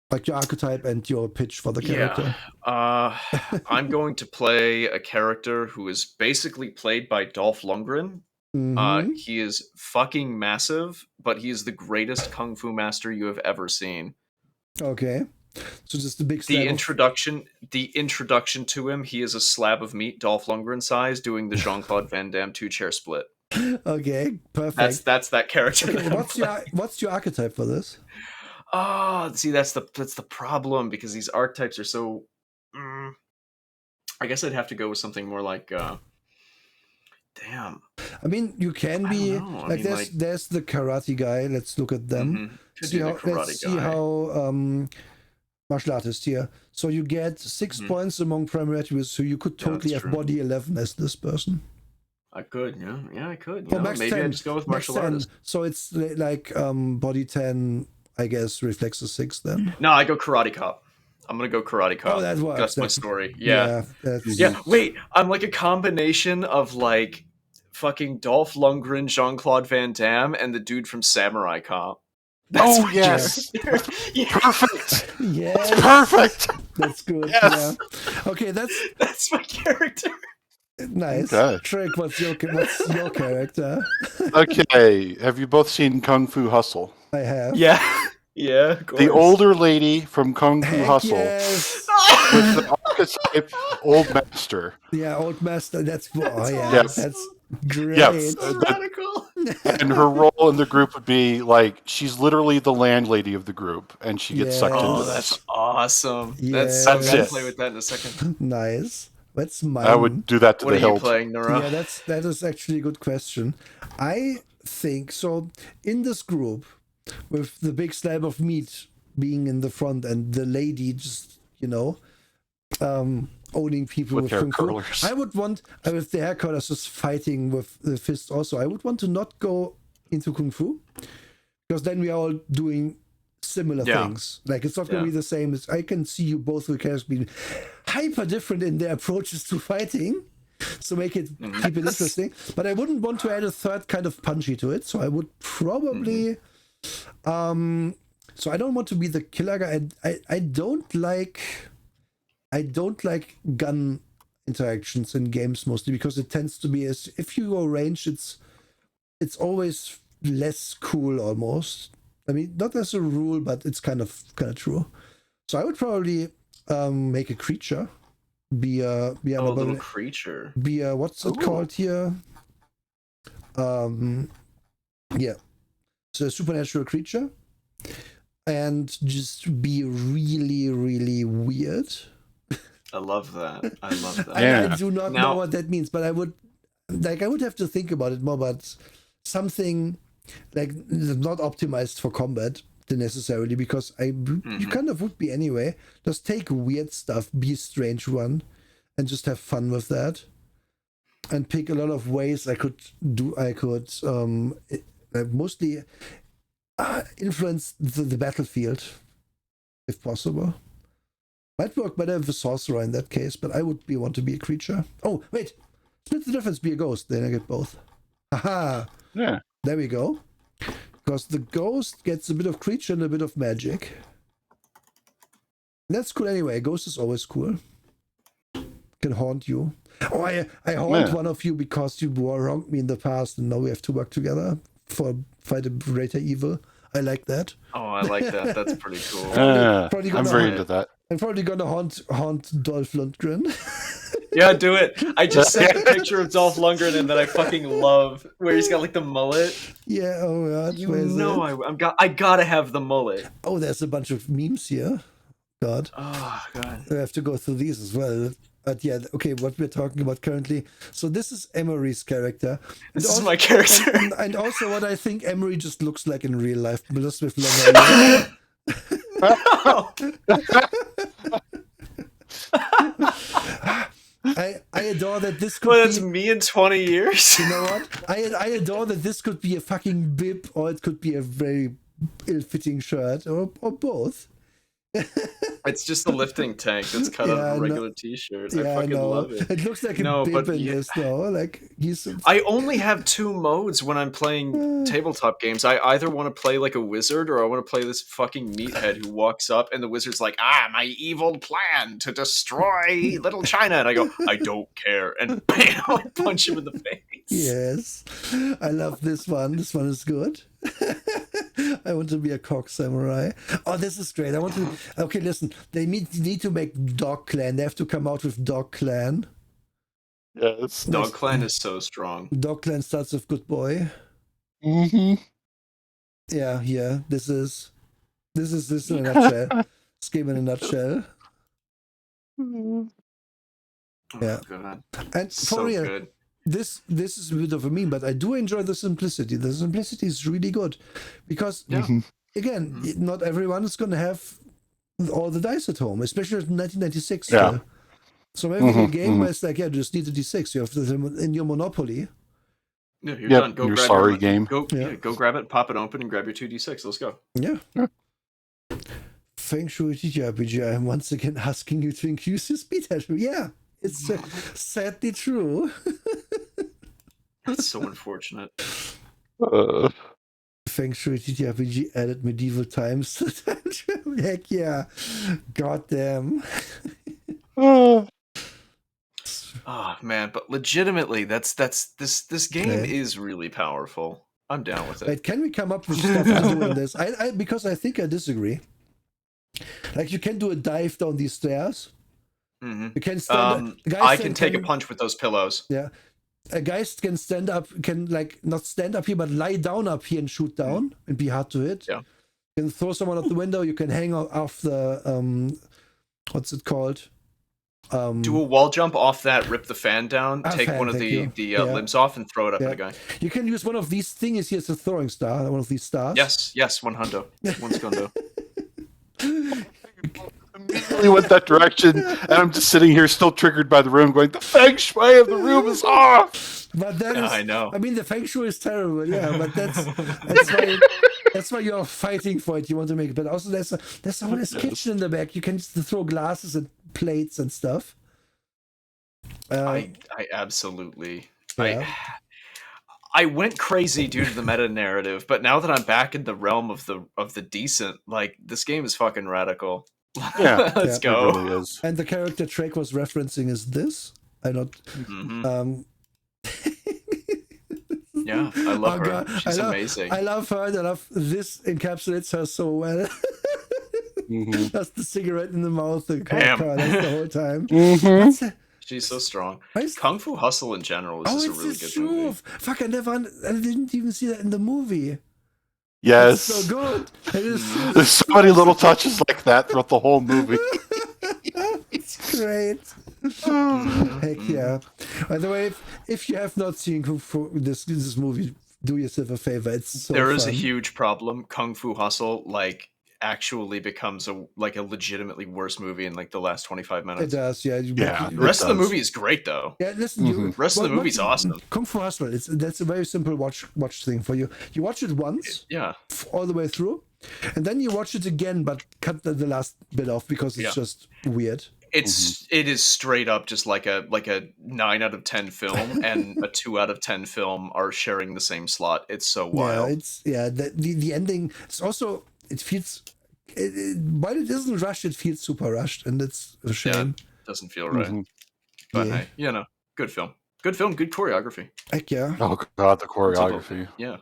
Like your archetype and your pitch for the character. I'm going to play a character who is basically played by Dolph Lundgren. He is fucking massive, but he is the greatest kung fu master you have ever seen. Okay. So just the big introduction to him, he is a slab of meat, Dolph Lundgren size, doing the Jean-Claude Van Damme 2-chair split. Okay, perfect. That's that character. Okay, what's your archetype for this? See, that's the problem, because these archetypes are so. I guess I'd have to go with something more like. Damn. I mean, you can be like there's the karate guy. Let's look at them. Let's see how martial artist here. So you get 6 points among primary attributes. So you could totally have body 11 as this person. I could, yeah, I could. Maybe 10, I just go with martial artist. So it's like body 10. I guess reflexes 6 then. No, I go karate cop. I'm gonna go karate cop. Oh, that works. That's my story. Yeah. Wait, I'm like a combination of like fucking Dolph Lundgren, Jean-Claude Van Damme, and the dude from Samurai Cop. That's yes. Perfect. Yes. That's perfect. That's good. Yes. Yeah. Okay, that's my character. Nice. Okay. Trick, what's your character? Okay. Have you both seen Kung Fu Hustle? I have. Yeah. Yeah. The older lady from Kung Fu Hustle. Yes. With the archetype Old Master. Yeah, Old Master. That's that's great. Yes. And her role in the group would be like she's literally the landlady of the group, and she gets sucked into this. That's awesome. Yes. That's I'll play with that in a second. Nice. That's mine. I would do that to the hilt. What are you playing, Nora? Yeah, that is actually a good question. I think so. In this group, with the big slab of meat being in the front and the lady just, owning people with hair kung fu, curlers. I would want, with the hair curlers just fighting with the fist also, I would want to not go into kung fu, because then we are all doing similar things. Like, it's not going to be the same. I can see you both with characters being hyper different in their approaches to fighting, so keep it interesting. But I wouldn't want to add a third kind of punchy to it, so I would probably so I don't want to be the killer guy. I don't like I don't like gun interactions in games mostly because it tends to be as if you go range, it's always less cool almost. I mean, not as a rule, but it's kind of true. So I would probably make a creature. Be a little creature. Be a what's it called here? Yeah. So a supernatural creature. And just be really, really weird. I love that. I do not know what that means, but I would have to think about it more, but something like not optimized for combat necessarily, because you kind of would be anyway. Just take weird stuff, be a strange one, and just have fun with that. And pick a lot of ways I could mostly influence the battlefield, if possible. Might work better with a sorcerer in that case, but I would want to be a creature. Oh, wait. Split the difference, be a ghost. Then I get both. Haha. Yeah. There we go. Because the ghost gets a bit of creature and a bit of magic. That's cool anyway. Ghost is always cool. Can haunt you. Oh, I haunt one of you because you wronged me in the past and now we have to work together for fight a greater evil. I like that. Oh, I like that. That's pretty cool. I'm very into that. I'm probably gonna haunt Dolph Lundgren. Yeah, do it. I just sent a picture of Dolph Lundgren that I fucking love, where he's got like the mullet. Yeah, oh god. You know I gotta have the mullet. Oh, there's a bunch of memes here. God. Oh god. I have to go through these as well. But yeah, okay, what we're talking about currently. So this is Emery's character. This is my character. And also what I think Emery just looks like in real life, just with longer hair. I adore that this could that's me in 20 years. You know what? I adore that this could be a fucking bib, or it could be a very ill-fitting shirt, or both. It's just a lifting tank that's cut out of a regular t-shirt. I fucking love it. It looks like a bib in this, though. Like I only have two modes when I'm playing tabletop games. I either want to play like a wizard, or I want to play this fucking meathead who walks up and the wizard's like, my evil plan to destroy Little China. And I go, I don't care. And bam, I punch him in the face. Yes. I love this one. This one is good. I want to be a cock samurai. Oh, this is great. I want to. Okay, listen. They need to make Dog Clan. They have to come out with Dog Clan. Yeah, Dog Clan is so strong. Dog Clan starts with good boy. Mm-hmm. Yeah. This is in a nutshell. This game in a nutshell. Yeah. God. And so for real, good. This is a bit of a meme, but I do enjoy the simplicity. The simplicity is really good because, again, not everyone is going to have all the dice at home, especially in 1996. Yeah. So maybe a game where it's like, you just need a D6. You have them in your Monopoly. Yeah, you're done. Go your grab sorry game. Go grab it, pop it open, and grab your 2d6. Let's go. Yeah. Feng Shui RPG. I'm once again asking you to increase your speed hash. Yeah. It's sadly true. That's so unfortunate. Feng Shui TTRPG added medieval times. Heck yeah. Goddamn. Oh man, but legitimately, this game is really powerful. I'm down with it. Wait, can we come up with stuff to do in this? Because I think I disagree. Like, you can do a dive down these stairs. Mm-hmm. You can stand. I can take a punch with those pillows. Yeah, a guy can stand up. Can like not stand up here, but lie down up here and shoot down and be hard to hit. Yeah. You can throw someone out the window. You can hang off the what's it called? Do a wall jump off that. Rip the fan down. Take one of the limbs off and throw it up at a guy. You can use one of these things here as a throwing star. One of these stars. Yes, one hundo. One scundo. Immediately went that direction, and I'm just sitting here still triggered by the room going, the feng shui of the room is off. But that is, I know. I mean, the feng shui is terrible, but that's why you're fighting for it. You want to make it, but also there's a whole kitchen in the back. You can just throw glasses and plates and stuff. I absolutely. Yeah. I went crazy due to the meta narrative, but now that I'm back in the realm of the decent, like, this game is fucking radical. Yeah, Let's It go. really is. And the character Drake was referencing is this. I not. Yeah, I love her. God. She's amazing. I love her. And I love this encapsulates her so well. That's the cigarette in the mouth. The Bam. that's the whole time. She's so strong. Kung Fu Hustle in general is just a really good true. movie. Fuck, I didn't even see that in the movie. Yes. It's so good. There's so many little touches like that throughout the whole movie. It's great. Heck yeah. By the way, if you have not seen Kung Fu, this movie, do yourself a favor. It's so There fun. is a huge problem. Kung Fu Hustle, like, actually becomes a legitimately worse movie in like the last 25 minutes. It does, yeah. The rest of the movie is great though. Yeah, listen, the rest of the movie's awesome. Kung Fu Hustle, that's a very simple watch thing for you. You watch it once, all the way through, and then you watch it again, but cut the last bit off because it's just weird. It is straight up just like a 9 out of 10 film and a 2 out of 10 film are sharing the same slot. It's so wild. The ending. It's also it feels. While it isn't rushed, it feels super rushed, and it's a shame. Yeah, it doesn't feel right. But hey, good film. Good film, good choreography. Heck yeah. Oh god, the choreography. Yeah.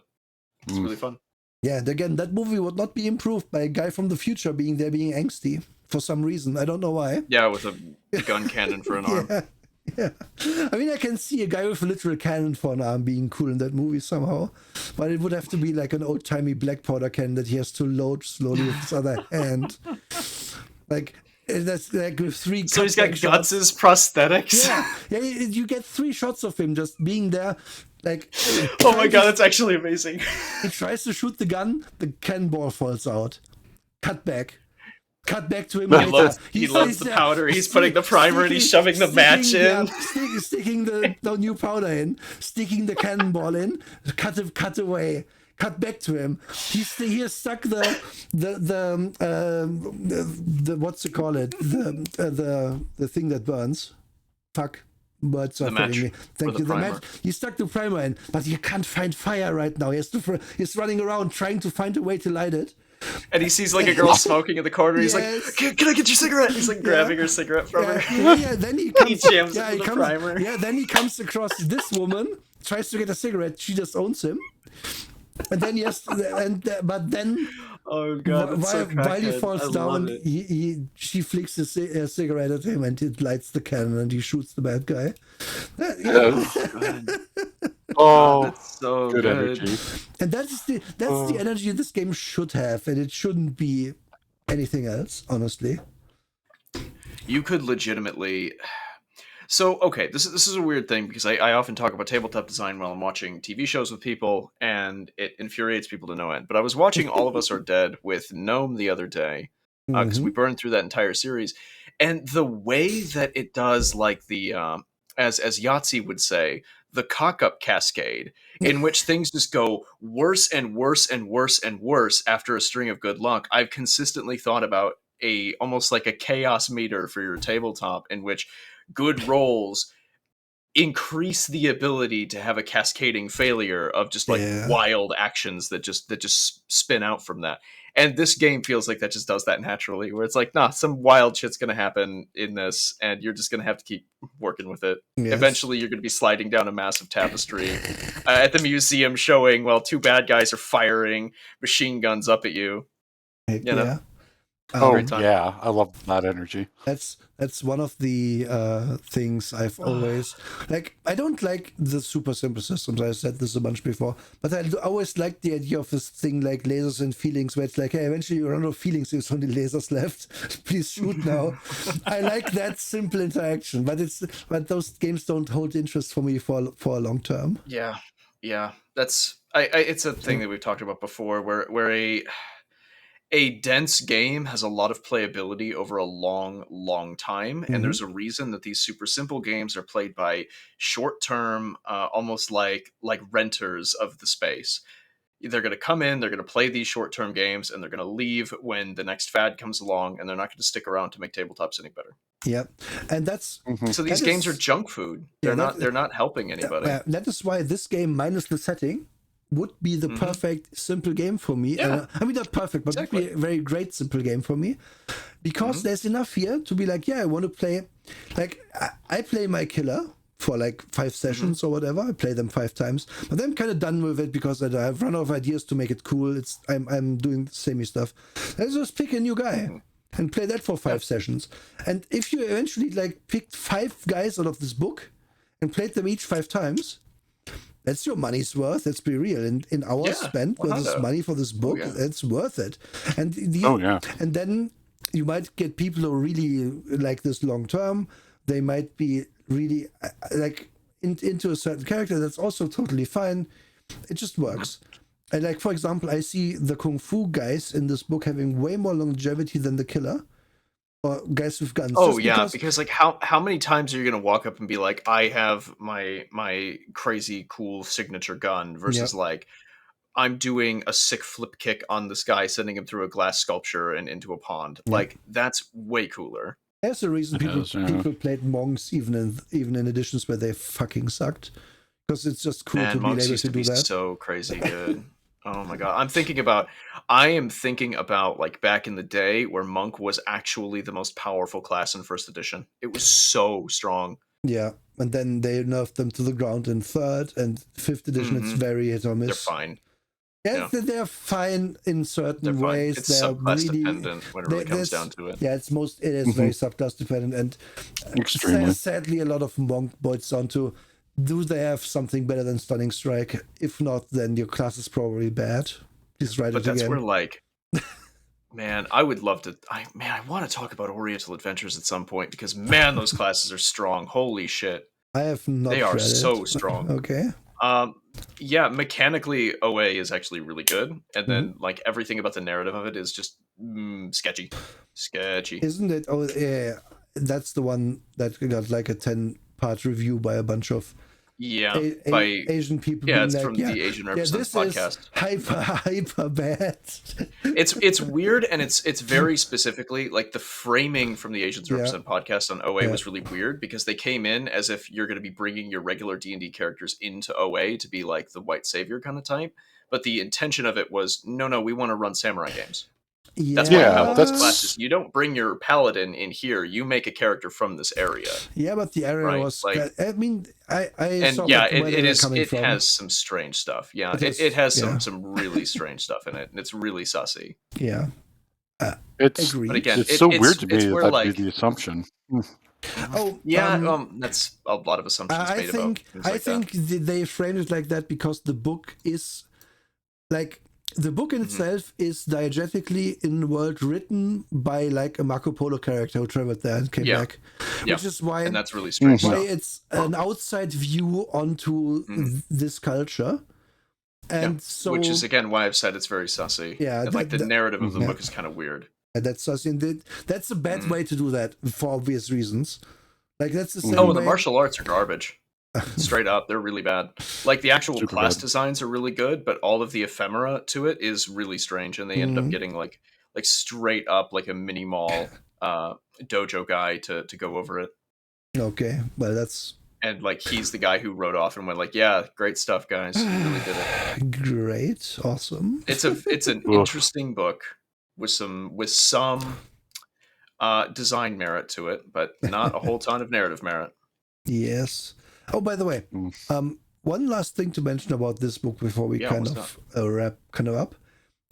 It's really fun. Yeah, and again, that movie would not be improved by a guy from the future being angsty for some reason. I don't know why. Yeah, with a gun cannon for an arm. Yeah. I mean, I can see a guy with a literal cannon for an arm being cool in that movie somehow, but it would have to be like an old-timey black powder cannon that he has to load slowly with his other hand. Like, that's like with 3 So he's got guts as prosthetics? Yeah, you get 3 shots of him just being there. Like, oh my god, that's actually amazing. He tries to shoot the gun, the cannonball falls out. Cut back to him. He loads the powder. He's putting the primer and he's shoving the match in. Sticking the new powder in, sticking the cannonball in. Cut away. Cut back to him. He has stuck the what's it called? The thing that burns. Fuck. But the match. Thank you. The match. He stuck the primer in, but he can't find fire right now. He's running around trying to find a way to light it. And he sees like a girl smoking in the corner. He's like, "Can I get your cigarette?" He's like grabbing her cigarette from her. Yeah. Then he comes. He jams it with the primer. Yeah. Then he comes across this woman, tries to get a cigarette. She just owns him. And then but then. Oh god! While he falls down, she flicks a cigarette at him, and it lights the cannon, and he shoots the bad guy. That's so good energy. And that's the energy this game should have, and it shouldn't be anything else, honestly. You could legitimately. So, okay, this is a weird thing because I often talk about tabletop design while I'm watching TV shows with people, and it infuriates people to no end. But I was watching All of Us Are Dead with Gnome the other day because we burned through that entire series, and the way that it does, like the as Yahtzee would say, the cock-up cascade, in which things just go worse and worse and worse and worse after a string of good luck. I've consistently thought about almost like a chaos meter for your tabletop, in which good rolls increase the ability to have a cascading failure of just like wild actions that just spin out from that. And this game feels like that just does that naturally, where it's like, nah, some wild shit's gonna happen in this, and you're just gonna have to keep working with it. Eventually you're gonna be sliding down a massive tapestry at the museum showing while 2 bad guys are firing machine guns up at you. You know? I love that energy. That's one of the things I've always like. I don't like the super simple systems. I said this a bunch before, but I always like the idea of this thing like lasers and feelings, where it's like, hey, eventually you run out of feelings, there's only lasers left. Please shoot now. I like that simple interaction, but those games don't hold interest for me for a long term. Yeah. That's it's a thing that we've talked about before, where a dense game has a lot of playability over a long time, and there's a reason that these super simple games are played by short-term, almost like renters of the space. They're going to come in, they're going to play these short-term games, and they're going to leave when the next fad comes along, and they're not going to stick around to make tabletops any better. Yeah, and that's so these games are junk food. They're not helping anybody. That is why this game, minus the setting, would be the perfect simple game for me. Yeah. I mean, not perfect, but would be a very great simple game for me, because there's enough here to be like, yeah, I want to play. Like, I play my killer for like 5 sessions or whatever. I play them 5 times, but I'm kind of done with it because I've run out of ideas to make it cool. I'm doing samey stuff. Let's just pick a new guy and play that for 5 sessions. And if you eventually like picked 5 guys out of this book and played them each 5 times, that's your money's worth. Let's be real. In hours spent with this money for this book, it's worth it. And and then you might get people who really like this long term. They might be really like into a certain character. That's also totally fine. It just works. And like, for example, I see the Kung Fu guys in this book having way more longevity than the killer. Or guys with guns. Oh yeah, because like how many times are you gonna walk up and be like, I have my crazy cool signature gun versus like, I'm doing a sick flip kick on this guy, sending him through a glass sculpture and into a pond. Like, that's way cooler. There's a reason people played monks even in editions where they fucking sucked, because it's just cool to be able to do that. So crazy good. Oh my god! I am thinking about like back in the day where monk was actually the most powerful class in first edition. It was so strong. Yeah, and then they nerfed them to the ground in 3rd and 5th edition. It's very hit or miss. They're fine. Yeah, they're fine in certain ways. It's subclass dependent when it really comes down to it. Yeah, it is very subclass dependent, and extremely. Sadly, a lot of monk boils down to, do they have something better than Stunning Strike? If not, then your class is probably bad. Please write it again. But that's where, like, man, I would love to. I want to talk about Oriental Adventures at some point, because man, those classes are strong. Holy shit! I have not. They are so strong. Okay. Yeah, mechanically OA is actually really good, and then like everything about the narrative of it is just sketchy. Isn't it? Oh yeah, that's the one that got like a 10-part review by a bunch of by Asian people. Yeah, it's from the Asian Represents podcast. Is hyper bad. It's weird, and it's very specifically like the framing from the Asians Represent podcast on OA was really weird, because they came in as if you're going to be bringing your regular D&D characters into OA to be like the white savior kind of type, but the intention of it was no, we want to run samurai games. That's why you have those classes. You don't bring your paladin in here. You make a character from this area. Yeah, but the area was like. I mean, I and saw it is. It has some strange stuff. Yeah, it has some really strange stuff in it, and it's really sussy. Yeah, it's. Agreed. But again, it's so weird to me that that'd be the assumption. Oh yeah, that's a lot of assumptions made about things like I think they framed it like that because the book is like. The book in itself is diegetically in the world written by like a Marco Polo character who traveled there and came back, which is why, and that's really strange. Why it's an outside view onto this culture, and so which is again why I've said it's very sussy. Yeah, and like the narrative of the book is kind of weird. That's sussy, and that's a bad way to do that for obvious reasons. Like that's the same. Oh, the martial arts are garbage. Straight up, they're really bad. Like the actual class designs are really good, but all of the ephemera to it is really strange, and they ended up getting like straight up like a mini mall dojo guy to go over it. Okay, well that's and like he's the guy who wrote off and went like, "Yeah, great stuff, guys. You really did it. Great, awesome." It's an interesting book with some design merit to it, but not a whole ton of narrative merit. Yes. Oh, by the way, one last thing to mention about this book before we wrap up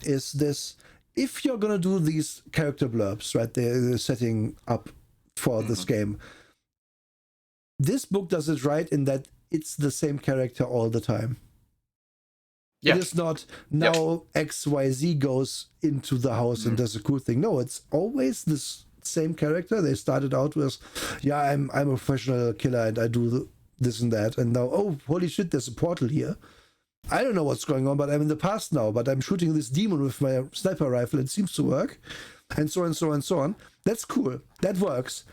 is this: if you're gonna do these character blurbs, right? They're setting up for this game. This book does it right in that it's the same character all the time. It is not now XYZ goes into the house and does a cool thing. No, it's always this same character. They started out with, I'm a professional killer and I do this and that, and now, oh, holy shit, there's a portal here. I don't know what's going on, but I'm in the past now, but I'm shooting this demon with my sniper rifle. It seems to work, and so on and so on and so on. That's cool. That works.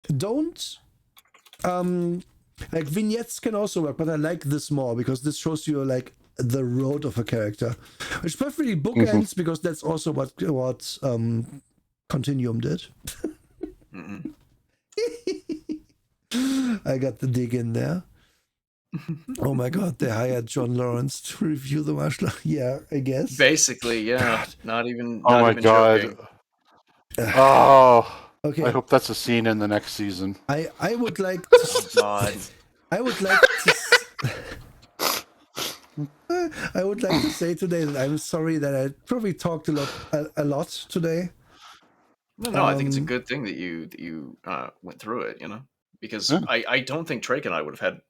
Don't like vignettes can also work, but I like this more because this shows you like the road of a character, which perfectly bookends because that's also what Continuum did. I got the dig in there. Oh my God, they hired John Lawrence to review the martial art. Yeah, I guess. Basically, yeah. God. Not even God. joking. Oh. Okay. I hope that's a scene in the next season. I would like to... Oh, God. I would like to... I would like to say today that I'm sorry that I probably talked a lot today. No, I think it's a good thing that you went through it, you know? Because I don't think Drake and I would have had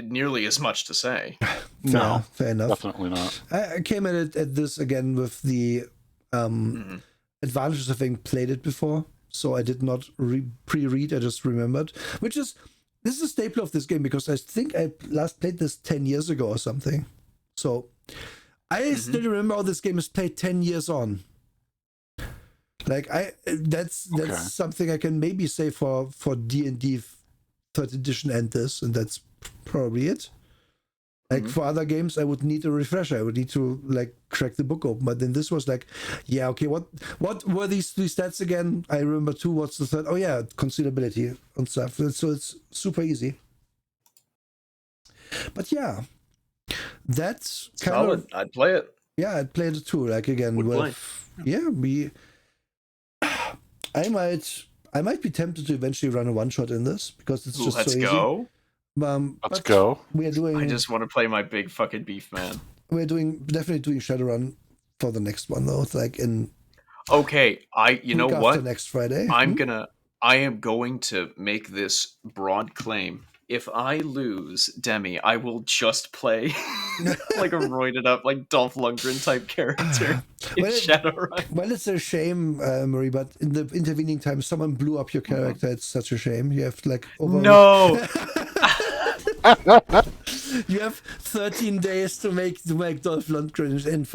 nearly as much to say. No, fair enough. Definitely not. I came at this again with the advantages of having played it before, so I did not pre-read. I just remembered, this is a staple of this game because I think I last played this 10 years ago or something. So I still remember how this game is played 10 years on. Like that's something I can maybe say for D&D 3rd edition and this, and that's probably it. Like for other games, I would need a refresher. I would need to like crack the book open. But then this was like, yeah, okay, what were these 3 stats again? I remember 2. What's the 3rd? Oh yeah, concealability and stuff. So it's super easy. But yeah, that's kind solid. of. I'd play it. Yeah, I'd play it too. Like again, I might be tempted to eventually run a one shot in this because it's just let's so easy. Go. Let's go. We're doing. I just want to play my big fucking beef man. We're definitely doing Shadowrun for the next one though. It's like in. Okay, you know what? Next Friday, I am going to make this broad claim. If I lose Demi, I will just play like a roided up, like Dolph Lundgren type character in Shadowrun. Well, it's a shame, Marie, but in the intervening time, someone blew up your character. It's such a shame. You have like No. You have 13 days to make Dolph Lundgren in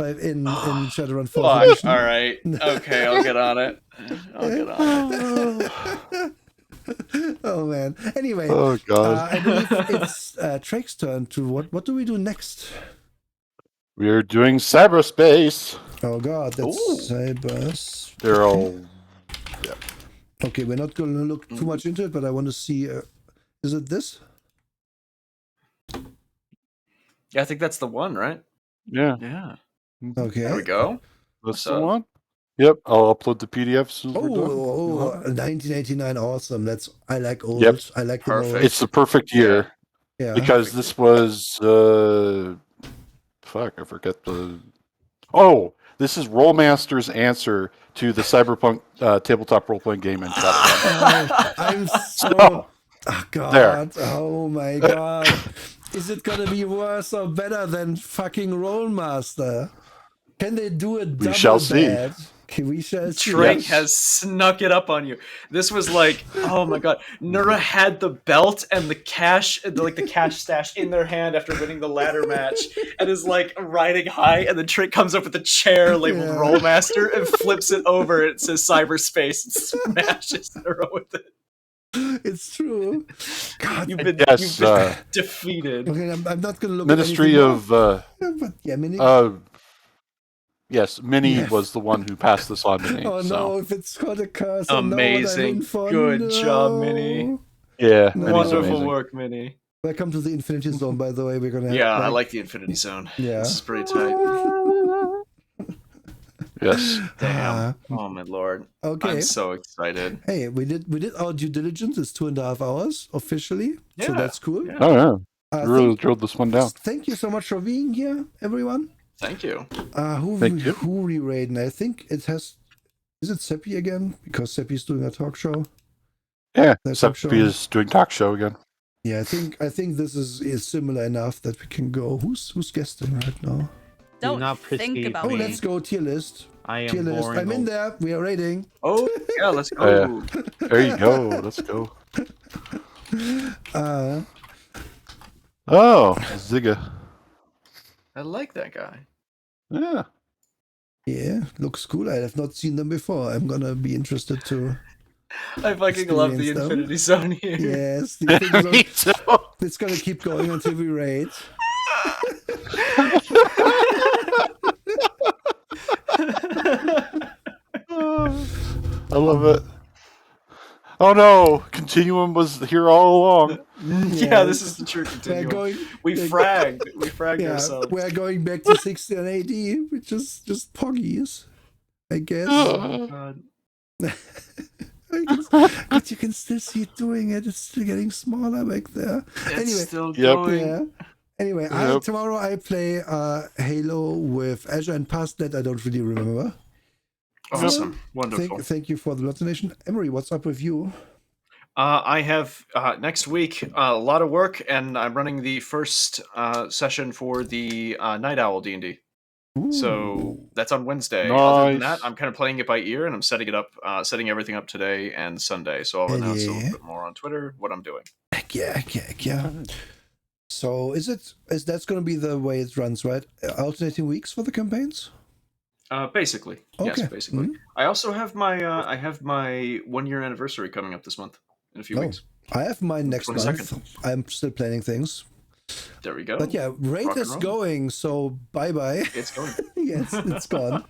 Shadowrun 4. All right. Okay, I'll get on it. Oh man. Anyway, oh god, I believe it's Trake's turn to what do we do next? We're doing cyberspace. Oh god, that's cyberspace. They're all. Yeah. Okay, we're not going to look too much into it, but I want to see. Is it this? Yeah, I think that's the one, right? Yeah. Yeah. Okay. There we go. That's the one. Yep, I'll upload the PDFs. 1989, awesome. I like old. Yep. I like Perfect. the most. It's the perfect year. Yeah. Because this was I forget the. Oh, this is Rollmaster's answer to the Cyberpunk tabletop role-playing game in Shadowrun. I'm so. Oh god. There. Oh my god. Is it gonna be worse or better than fucking Rollmaster? Can they do it double We shall see. bad? We shall see. Drake has snuck it up on you. This was like, oh my god. Nura had the belt and the cash, like the cash stash in their hand after winning the ladder match, and is like riding high, and then Drake comes up with a chair labeled Rollmaster and flips it over, and it says cyberspace, and smashes Nura with it. It's true. God, you've been defeated. Okay, I'm not going to look Ministry at of... Mini. Yes, Minnie was the one who passed this on to me. Oh no, if it's got a curse. Amazing. Good job, Minnie. Yeah. Wonderful work, Minnie. Welcome to the Infinity Zone, by the way. We're gonna I like the Infinity Zone. Yeah. This is pretty tight. Yes. Damn. Oh my lord. Okay. I'm so excited. Hey, we did our due diligence. It's 2.5 hours officially. So that's cool. Yeah. Oh yeah. You really drilled this one down. Thank you so much for being here, everyone. Thank you. Who re-raid? I think it has. Is it Seppi again? Because Seppi's doing a talk show. Yeah, Seppi is doing talk show again. Yeah, I think this is similar enough that we can go. Who's guesting right now? Don't think about me. Let's go tier list. I am tier list. I'm in there. We are rating. Oh yeah, let's go. There you go. Let's go. Zigga. I like that guy. Yeah. Yeah, looks cool. I have not seen them before. I'm gonna be interested to. I fucking love the Infinity Zone here. Yes, the Infinity Zone. It's gonna keep going until we raid. I love it. Oh no, Continuum was here all along. Yeah, this is the true Continuum. We fragged ourselves. We're going back to 16 AD, which is just poggies, I guess. Oh god. But you can still see it doing it. It's still getting smaller back there. It's still going. Yeah. Anyway, tomorrow I play Halo with Azure and past that I don't really remember. Awesome. Wonderful. Thank you for the Lot donation. Emery, what's up with you? I have next week a lot of work, and I'm running the first session for the Night Owl D&D. So that's on Wednesday. Nice. Other than that, I'm kind of playing it by ear, and I'm setting everything up today and Sunday. So I'll announce a little bit more on Twitter what I'm doing. Heck yeah. So is that's going to be the way it runs, right? Alternating weeks for the campaigns? Basically, okay. Yes, basically. Mm-hmm. I also have my 1-year anniversary coming up this month in a few weeks. I have mine next 22nd. month. I'm still planning things. There we go. But yeah, Raid is going, so bye-bye. It's going. Yes, it's gone.